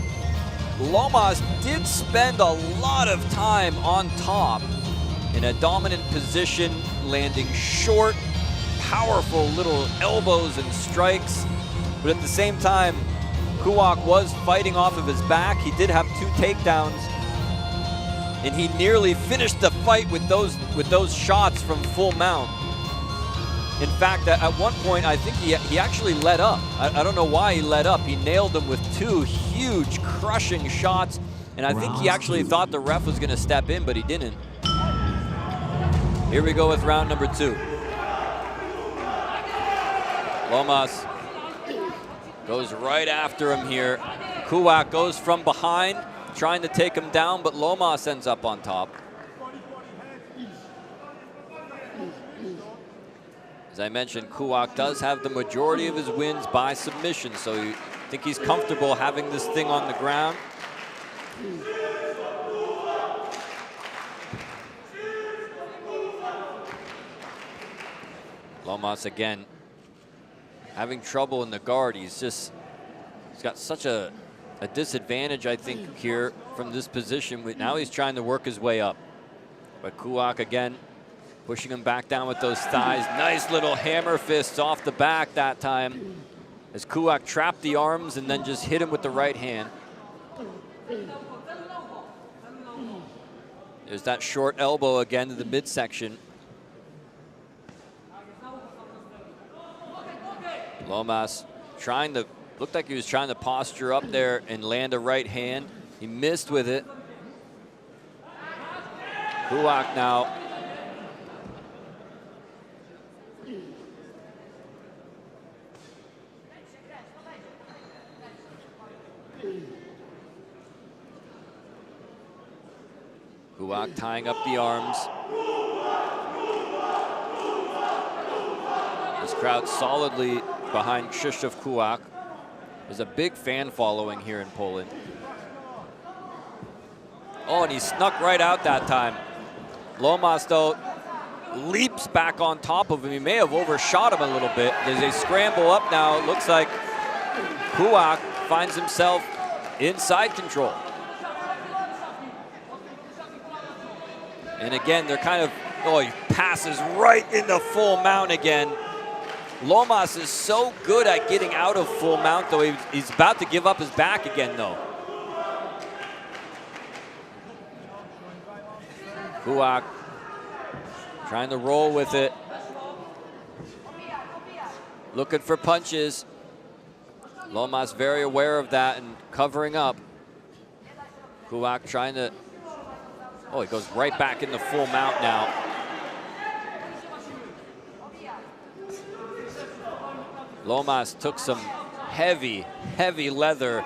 Lomas did spend a lot of time on top in a dominant position, landing short, powerful little elbows and strikes. But at the same time, Kuwak was fighting off of his back. He did have 2 takedowns. And he nearly finished the fight with those shots from full mount. In fact, at one point, I think he actually let up. I don't know why he let up. He nailed him with 2 huge, crushing shots. And I think he actually thought the ref was going to step in, but he didn't. Here we go with round number 2. Lomas goes right after him here. Kuwak goes from behind, trying to take him down, but Lomas ends up on top. As I mentioned, Kuwak does have the majority of his wins by submission, so I think he's comfortable having this thing on the ground. Lomas again having trouble in the guard. He's got such a disadvantage, I think, here from this position. Now he's trying to work his way up. But Kuwak again pushing him back down with those thighs. Nice little hammer fists off the back that time as Kuwak trapped the arms and then just hit him with the right hand. There's that short elbow again to the midsection. Lomas looked like he was trying to posture up there and land a right hand. He missed with it. Kułak now. Kułak tying up the arms. This crowd solidly behind Krzysztof Kułak. There's a big fan following here in Poland. Oh, and he snuck right out that time. Lomas, though, leaps back on top of him. He may have overshot him a little bit. As they scramble up now, it looks like Kułak finds himself in side control. And again, they're kind of, oh, he passes right into full mount again. Lomas is so good at getting out of full mount, though. He's about to give up his back again, though. Kułak trying to roll with it. Looking for punches. Lomas very aware of that and covering up. Kułak trying to, oh, he goes right back into full mount now. Lomas took some heavy, heavy leather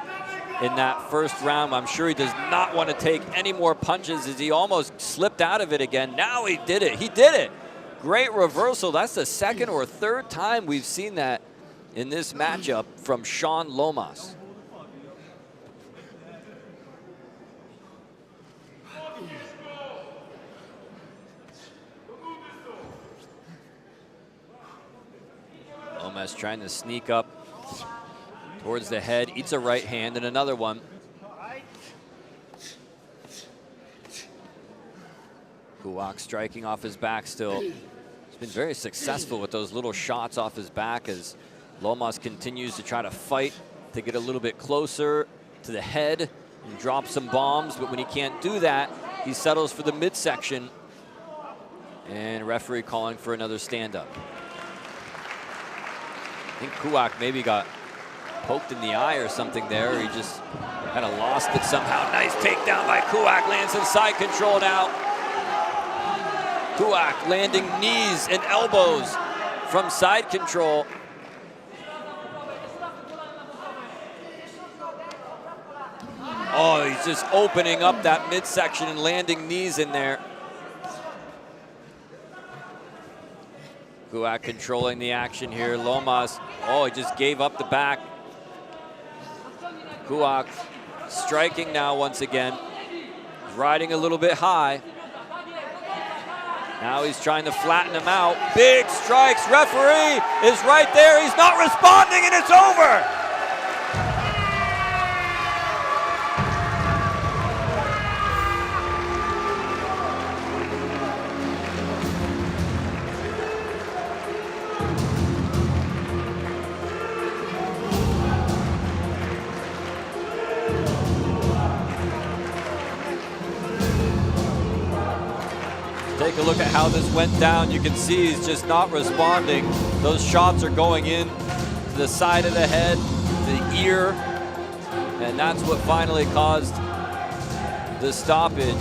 in that first round. I'm sure he does not want to take any more punches as he almost slipped out of it again. Now he did it. He did it. Great reversal. That's the second or third time we've seen that in this matchup from Sean Lomas. Lomas trying to sneak up towards the head, eats a right hand and another one. Kułak striking off his back still. He's been very successful with those little shots off his back as Lomas continues to try to fight to get a little bit closer to the head and drop some bombs, but when he can't do that, he settles for the midsection. And referee calling for another stand-up. I think Kułak maybe got poked in the eye or something there. Or he just kind of lost it somehow. Nice takedown by Kułak. Lands in side control now. Kułak landing knees and elbows from side control. Oh, he's just opening up that midsection and landing knees in there. Kułak controlling the action here. Lomas, oh, he just gave up the back. Kułak striking now once again. He's riding a little bit high. Now he's trying to flatten him out. Big strikes. Referee is right there. He's not responding, and it's over. Take a look at how this went down. You can see he's just not responding. Those shots are going in to the side of the head, the ear, and that's what finally caused the stoppage.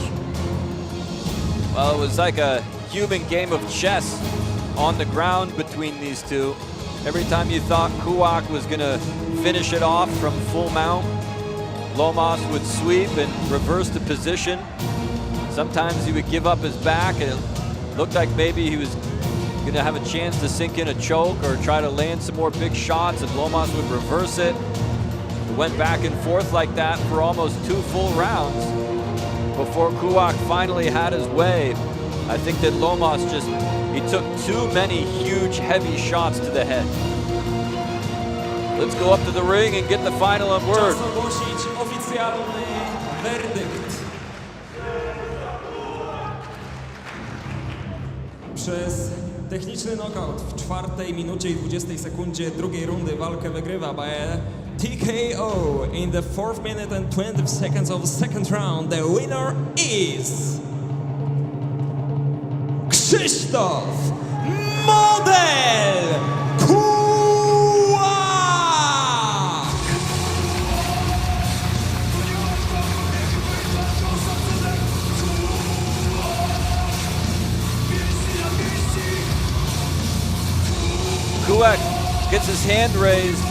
Well, it was like a human game of chess on the ground between these two. Every time you thought Kułak was gonna finish it off from full mount, Lomas would sweep and reverse the position. Sometimes he would give up his back, and it looked like maybe he was going to have a chance to sink in a choke or try to land some more big shots, and Lomas would reverse it. It went back and forth like that for almost 2 full rounds before Kułak finally had his way. I think that Lomas he took too many huge, heavy shots to the head. Let's go up to the ring and get the final word. Czas ogłosić oficjalny werdykt. Przez techniczny knockout w 4 minucie i 20 sekundzie drugiej rundy walkę wygrywa by TKO in the 4th minute and 20 seconds of the second round. The winner is Krzysztof Model Kułak! gets his hand raised.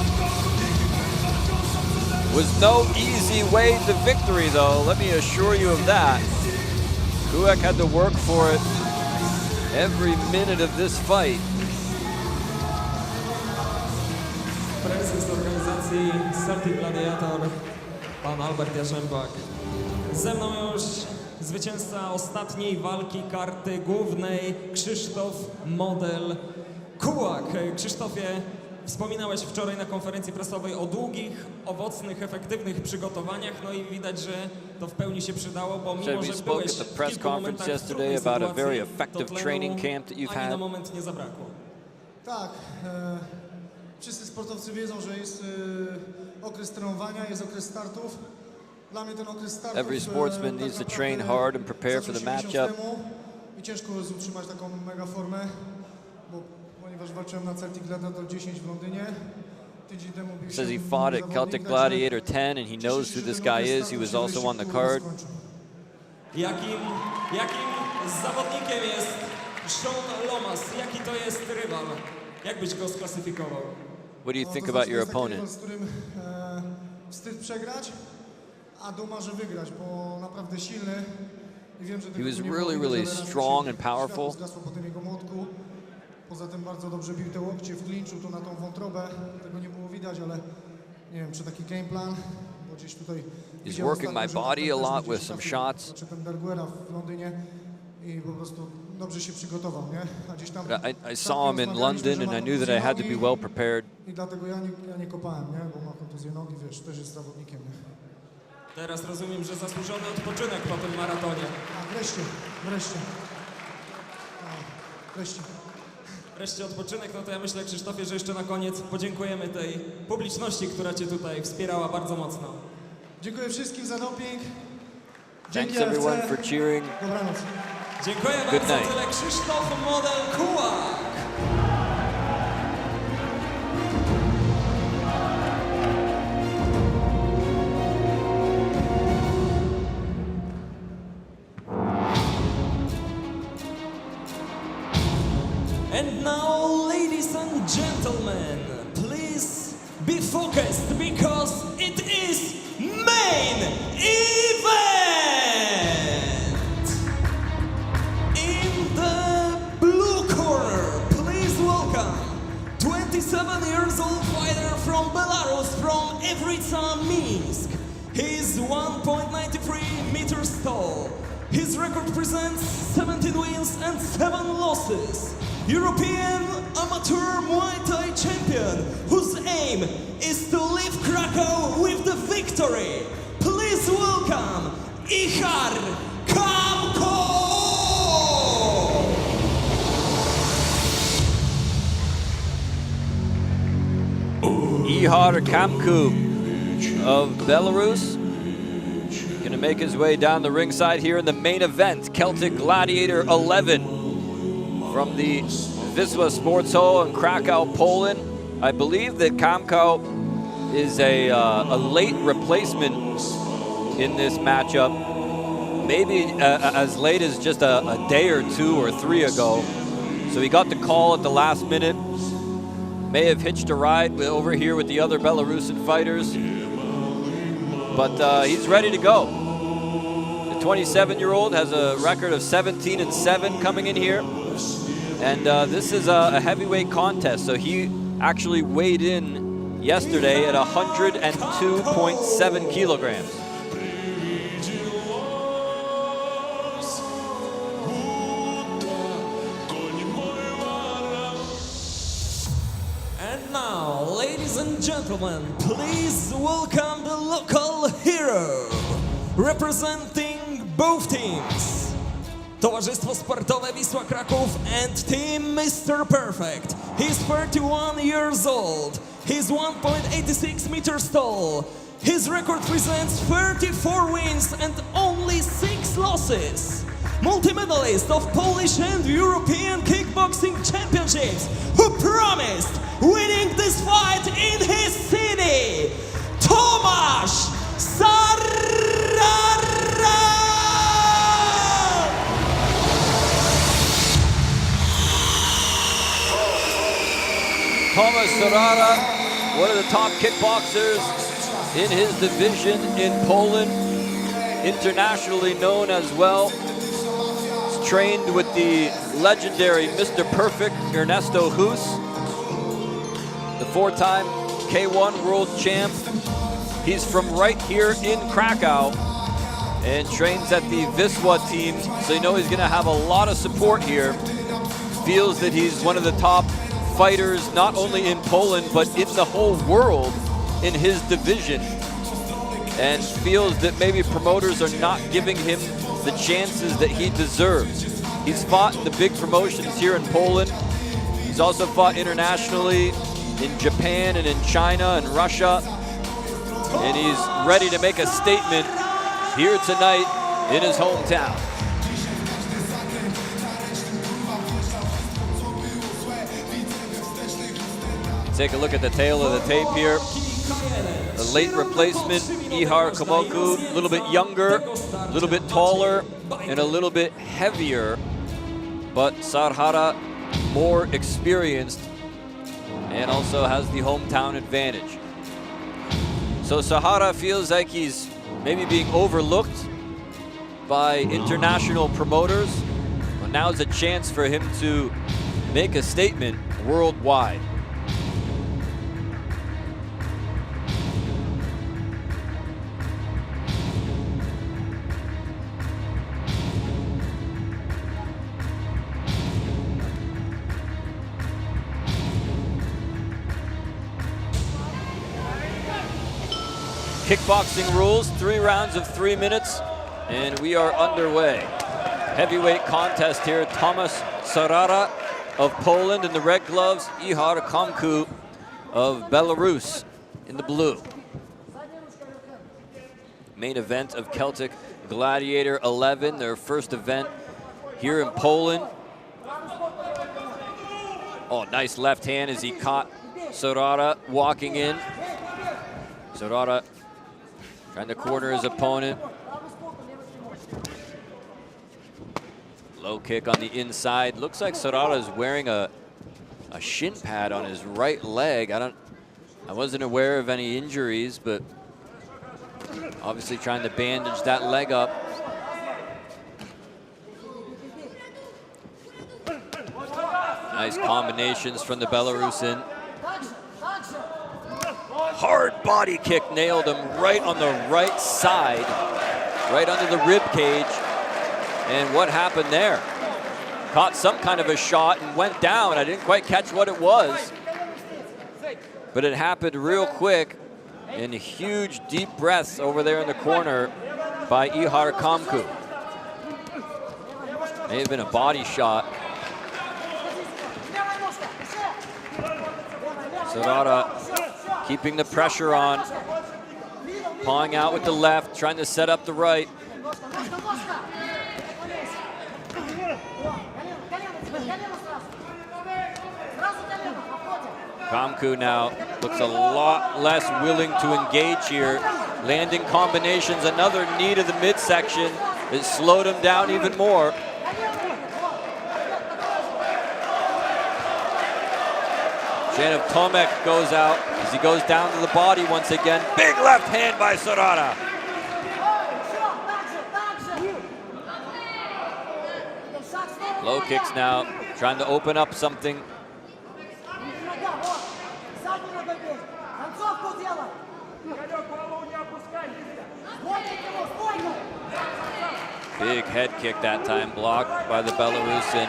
Was no easy way to victory, though. Let me assure you of that. Kułak had to work for it every minute of this fight. Prezes organizacji Celtic Gladiator, pan Albert Jarzębak. Ze mną już zwycięzca ostatniej walki karty głównej, Krzysztof Model Kułak. Krzysztofie, wspominałeś wczoraj na konferencji prasowej o długich, owocnych, efektywnych przygotowaniach, no i widać, że to w pełni się przydało, bo mimo, że byłeś w kilku momentach w trudnej sytuacji, to tlenu ani na moment nie zabrakło. Tak, wszyscy sportowcy wiedzą, że jest okres trenowania, jest okres startów. Dla mnie ten okres startów Every sportsman needs to train hard and prepare for the matchup. I ciężko jest utrzymać taką mega formę, ponieważ walczyłem na Celtic Gladiator 10 w Londynie. Tydzień temu bił się Says he fought at Celtic Gladiator 10 and he knows who this guy is. He was also on the card. Jakim zawodnikiem jest Sean Lomas? Jaki to jest rywal? Jak byś go sklasyfikował? What do you think about your opponent? Z którym wstyd przegrać, a duma, że wygrać, bo naprawdę silny. I wiem, że He was really strong and powerful. Zgasło po tym jego młotku. Poza tym bardzo dobrze bił te łokcie w klinczu, tu na tą wątrobę. Tego nie było widać, ale nie wiem, czy taki game plan, bo gdzieś tutaj... He's working my body a lot with some shots. Czy ten Berguera w Londynie i po prostu dobrze się przygotował, nie? A gdzieś tam... I saw him in London and I knew that I had to be well prepared. I dlatego ja nie kopałem, nie? Bo ma kontuzję nogi, wiesz, też jest zawodnikiem, nie? Teraz rozumiem, że zasłużony odpoczynek po tym maratonie. A, wreszcie. Wreszcie odpoczynek, no to ja myślę, Krzysztofie, że jeszcze na koniec podziękujemy tej publiczności, która cię tutaj wspierała bardzo mocno. Dziękuję wszystkim za doping. Thanks everyone for cheering. Dobranoc. Dziękuję Good bardzo, night. tyle Krzysztof Model Kułak. And now, ladies and gentlemen, please be focused because it is main event! In the blue corner, please welcome 27-year-old fighter from Belarus, from Evryca, Minsk. He's 1.93 meters tall. His record presents 17 wins and 7 losses. European amateur Muay Thai champion, whose aim is to leave Krakow with the victory. Please welcome Ihar Kamko! Ihar Kamku of Belarus. Gonna make his way down the ringside here in the main event, Celtic Gladiator 11. From the Wisła Sports Hall in Krakow, Poland. I believe that Kamko is a late replacement in this matchup. Maybe as late as just a day or 2 or 3 ago. So he got the call at the last minute. May have hitched a ride over here with the other Belarusian fighters. But he's ready to go. The 27-year-old has a record of 17-7 coming in here. And this is a heavyweight contest, so he actually weighed in yesterday at 102.7 kilograms. And now, ladies and gentlemen, please welcome the local hero, representing both teams. Towarzystwo Sportowe Wisła Kraków and Team Mr. Perfect. He's 31 years old. He's 1.86 meters tall. His record presents 34 wins and only 6 losses. Multi-medalist of Polish and European kickboxing championships, who promised winning this fight in his city, Tomasz Sarara! Thomas Sarara, one of the top kickboxers in his division in Poland, internationally known as well. He's trained with the legendary Mr. Perfect, Ernesto Hus, the 4-time K1 world champ. He's from right here in Krakow and trains at the Wisła team, so you know he's gonna have a lot of support here. Feels that he's one of the top fighters, not only in Poland, but in the whole world in his division. And feels that maybe promoters are not giving him the chances that he deserves. He's fought in the big promotions here in Poland. He's also fought internationally in Japan and in China and Russia. And he's ready to make a statement here tonight in his hometown. Take a look at the tail of the tape here. The late replacement, Ihar Komoku, a little bit younger, a little bit taller, and a little bit heavier. But Sarhara, more experienced, and also has the hometown advantage. So Sarhara feels like he's maybe being overlooked by international promoters. But now's a chance for him to make a statement worldwide. Kickboxing rules, 3 rounds of 3 minutes, and we are underway. Heavyweight contest here, Thomas Sarara of Poland in the red gloves, Ihar Komoku of Belarus in the blue. Main event of Celtic Gladiator 11, their first event here in Poland. Oh, nice left hand as he caught Sarara walking in. Sarara trying to corner his opponent. Low kick on the inside. Looks like Sarara is wearing a shin pad on his right leg. I wasn't aware of any injuries, but obviously trying to bandage that leg up. Nice combinations from the Belarusian. Hard body kick nailed him right on the right side, right under the rib cage. And what happened there? Caught some kind of a shot and went down. I didn't quite catch what it was, but it happened real quick. And huge deep breaths over there in the corner by Ihar Komoku. May have been a body shot. Sarara keeping the pressure on, pawing out with the left, trying to set up the right. Komoku now looks a lot less willing to engage here, landing combinations, another knee to the midsection. It slowed him down even more. Janov Tomek goes out as he goes down to the body once again. Big left hand by Sarara. Low kicks now, trying to open up something. Big head kick that time, blocked by the Belarusian.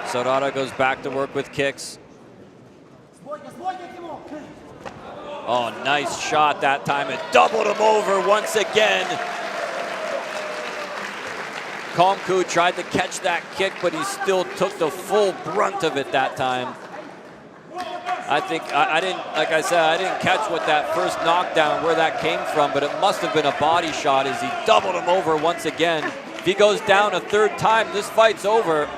Sarara goes back to work with kicks. Oh, nice shot that time. It doubled him over once again. Komoku tried to catch that kick, but he still took the full brunt of it that time. I think, I didn't, like I said, I didn't catch what that first knockdown, where that came from, but it must have been a body shot as he doubled him over once again. If he goes down a third time, this fight's over.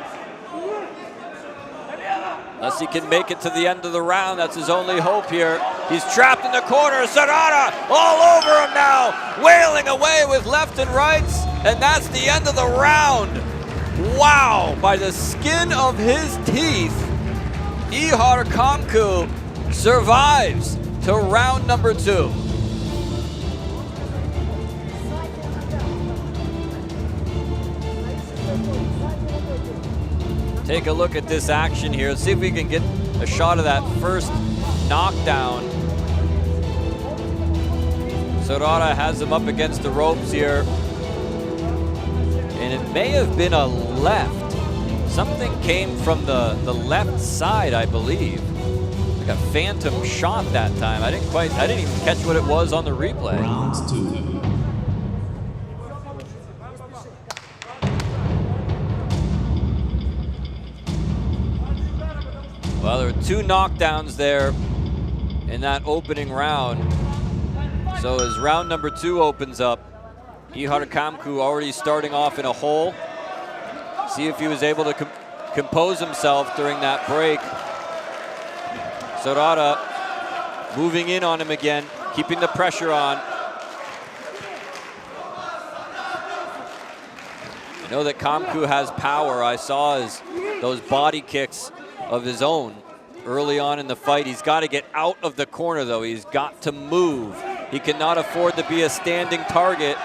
Unless he can make it to the end of the round, that's his only hope here. He's trapped in the corner, Sarara all over him now, wailing away with left and rights, and that's the end of the round. Wow, by the skin of his teeth, Ihar Komoku survives to round number 2. Take a look at this action here. Let's see if we can get a shot of that first knockdown. Sorara has him up against the ropes here. And it may have been a left. Something came from the left side, I believe. Like a phantom shot that time. I didn't even catch what it was on the replay. Round 2. Well, there were 2 knockdowns there in that opening round. So as round number 2 opens up, Ihar Kamku already starting off in a hole. See if he was able to compose himself during that break. Sorara moving in on him again, keeping the pressure on. I know that Kamku has power. I saw those body kicks of his own early on in the fight. He's got to get out of the corner though. He's got to move. He cannot afford to be a standing target,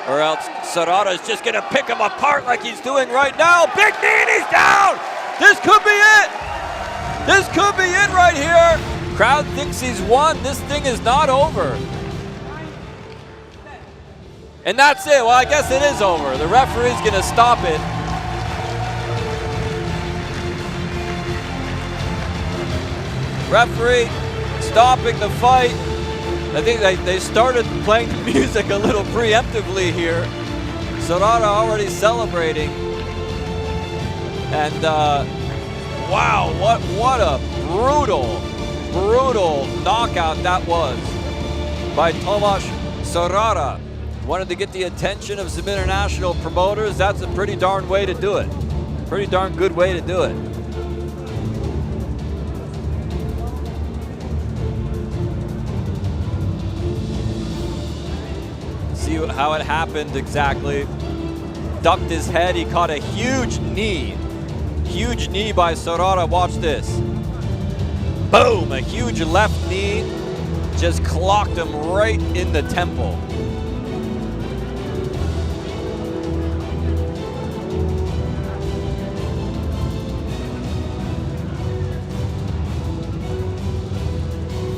or else Sorara is just gonna pick him apart like he's doing right now. Big knee and he's down! This could be it! This could be it right here! Crowd thinks he's won. This thing is not over. And that's it. Well, I guess it is over. The referee's gonna stop it. Referee stopping the fight. I think they started playing the music a little preemptively here. Sorara already celebrating. And wow, what a brutal knockout that was by Tomasz Sorara. Wanted to get the attention of some international promoters. That's a pretty darn way to do it. Pretty darn good way to do it. See how it happened exactly. Ducked his head, he caught a huge knee. Huge knee by Sorara, watch this. Boom, a huge left knee. Just clocked him right in the temple.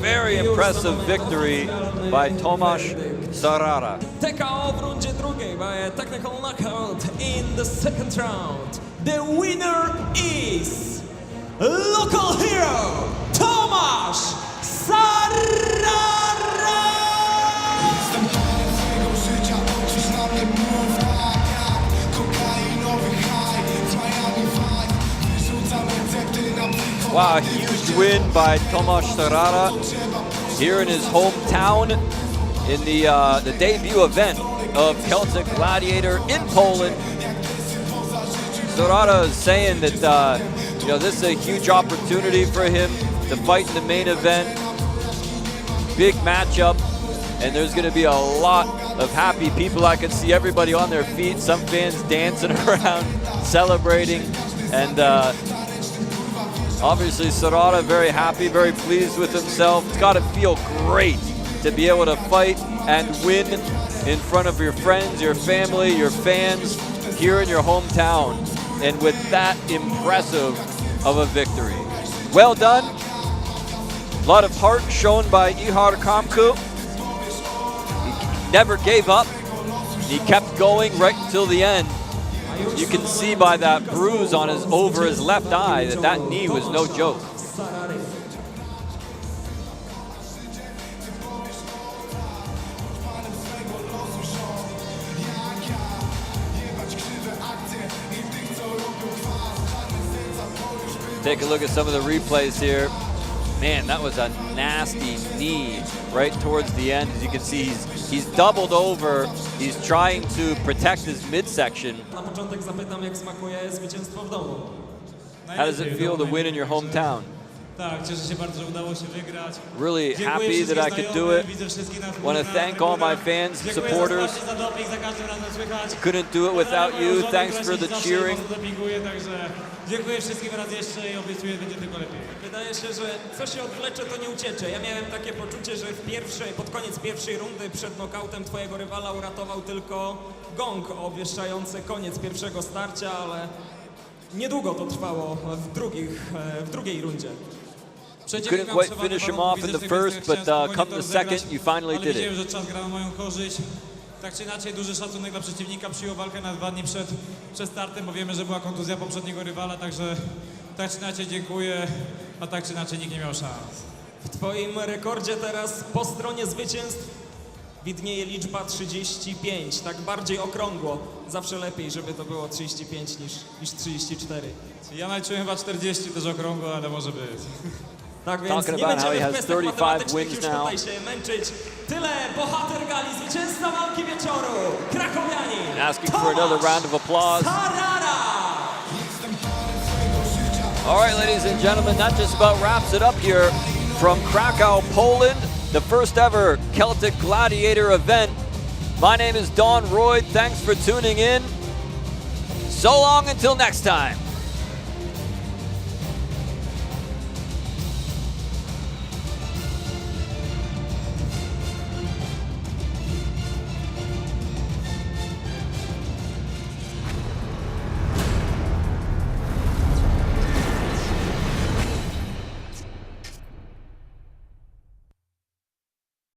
Very impressive victory by Tomasz Sorara. TKO w rundzie drugiej by a technical knockout in the second round. The winner is local hero Tomasz Sorara! Wow, a huge win by Tomasz Sorara here in his hometown in the debut event of Celtic Gladiator in Poland. Sorara is saying that this is a huge opportunity for him to fight in the main event. Big matchup, and there's going to be a lot of happy people. I can see everybody on their feet, some fans dancing around, celebrating, and obviously Sorara very happy, very pleased with himself. It's got to feel great to be able to fight and win in front of your friends, your family, your fans here in your hometown, and with that impressive of a victory. Well done. A lot of heart shown by Ihar Kamku. He never gave up. He kept going right until the end. You can see by that bruise on over his left eye that knee was no joke. Take a look at some of the replays here. Man, that was a nasty knee right towards the end. As you can see, he's doubled over. He's trying to protect his midsection. How does it feel to win in your hometown? Tak, cieszę się bardzo, że udało się wygrać. Really Dziękuję happy wszystkim that I could do znajomym, it. widzę wszystkich na Want to na thank all my trybunach. fans, Dziękuję supporters. za doping, za każdym razem słychać. Couldn't do it without you. Thanks for the cheering. Dopinguję, także dziękuję wszystkim raz jeszcze i obiecuję, będzie tylko lepiej. Wydaje się, że co się odwlecze, to nie uciecze. Ja miałem takie poczucie, że pod koniec pierwszej rundy przed nokautem twojego rywala uratował tylko gong obwieszczający koniec pierwszego starcia, ale niedługo to trwało w drugiej rundzie. Couldn't quite finish him off in the first, but come the second, you finally ale did widziałem, it. że czas gra na moją korzyść. Tak czy inaczej, duży szacunek dla przeciwnika. Przyjął walkę na 2 dni przed startem, bo wiemy, że była kontuzja poprzedniego rywala, także tak czy inaczej dziękuję, a tak czy inaczej nikt nie miał szans. W twoim rekordzie teraz po stronie zwycięstw widnieje liczba 35, tak bardziej okrągło. Zawsze lepiej, żeby to było 35 niż 34. Ja naliczyłem chyba 40, też okrągło, ale może być. Tak więc Talking nie about how he będziemy w has kwestiach 35 matematycznych wins już now. tutaj się męczyć. Tyle bohater gali, zwycięzca walki wieczoru, krakowianin Asking for another round of applause. Tarara! All right, ladies and gentlemen, that just about wraps it up here from Krakow, Poland, the first ever Celtic Gladiator event. My name is Don Royd. Thanks for tuning in. So long until next time.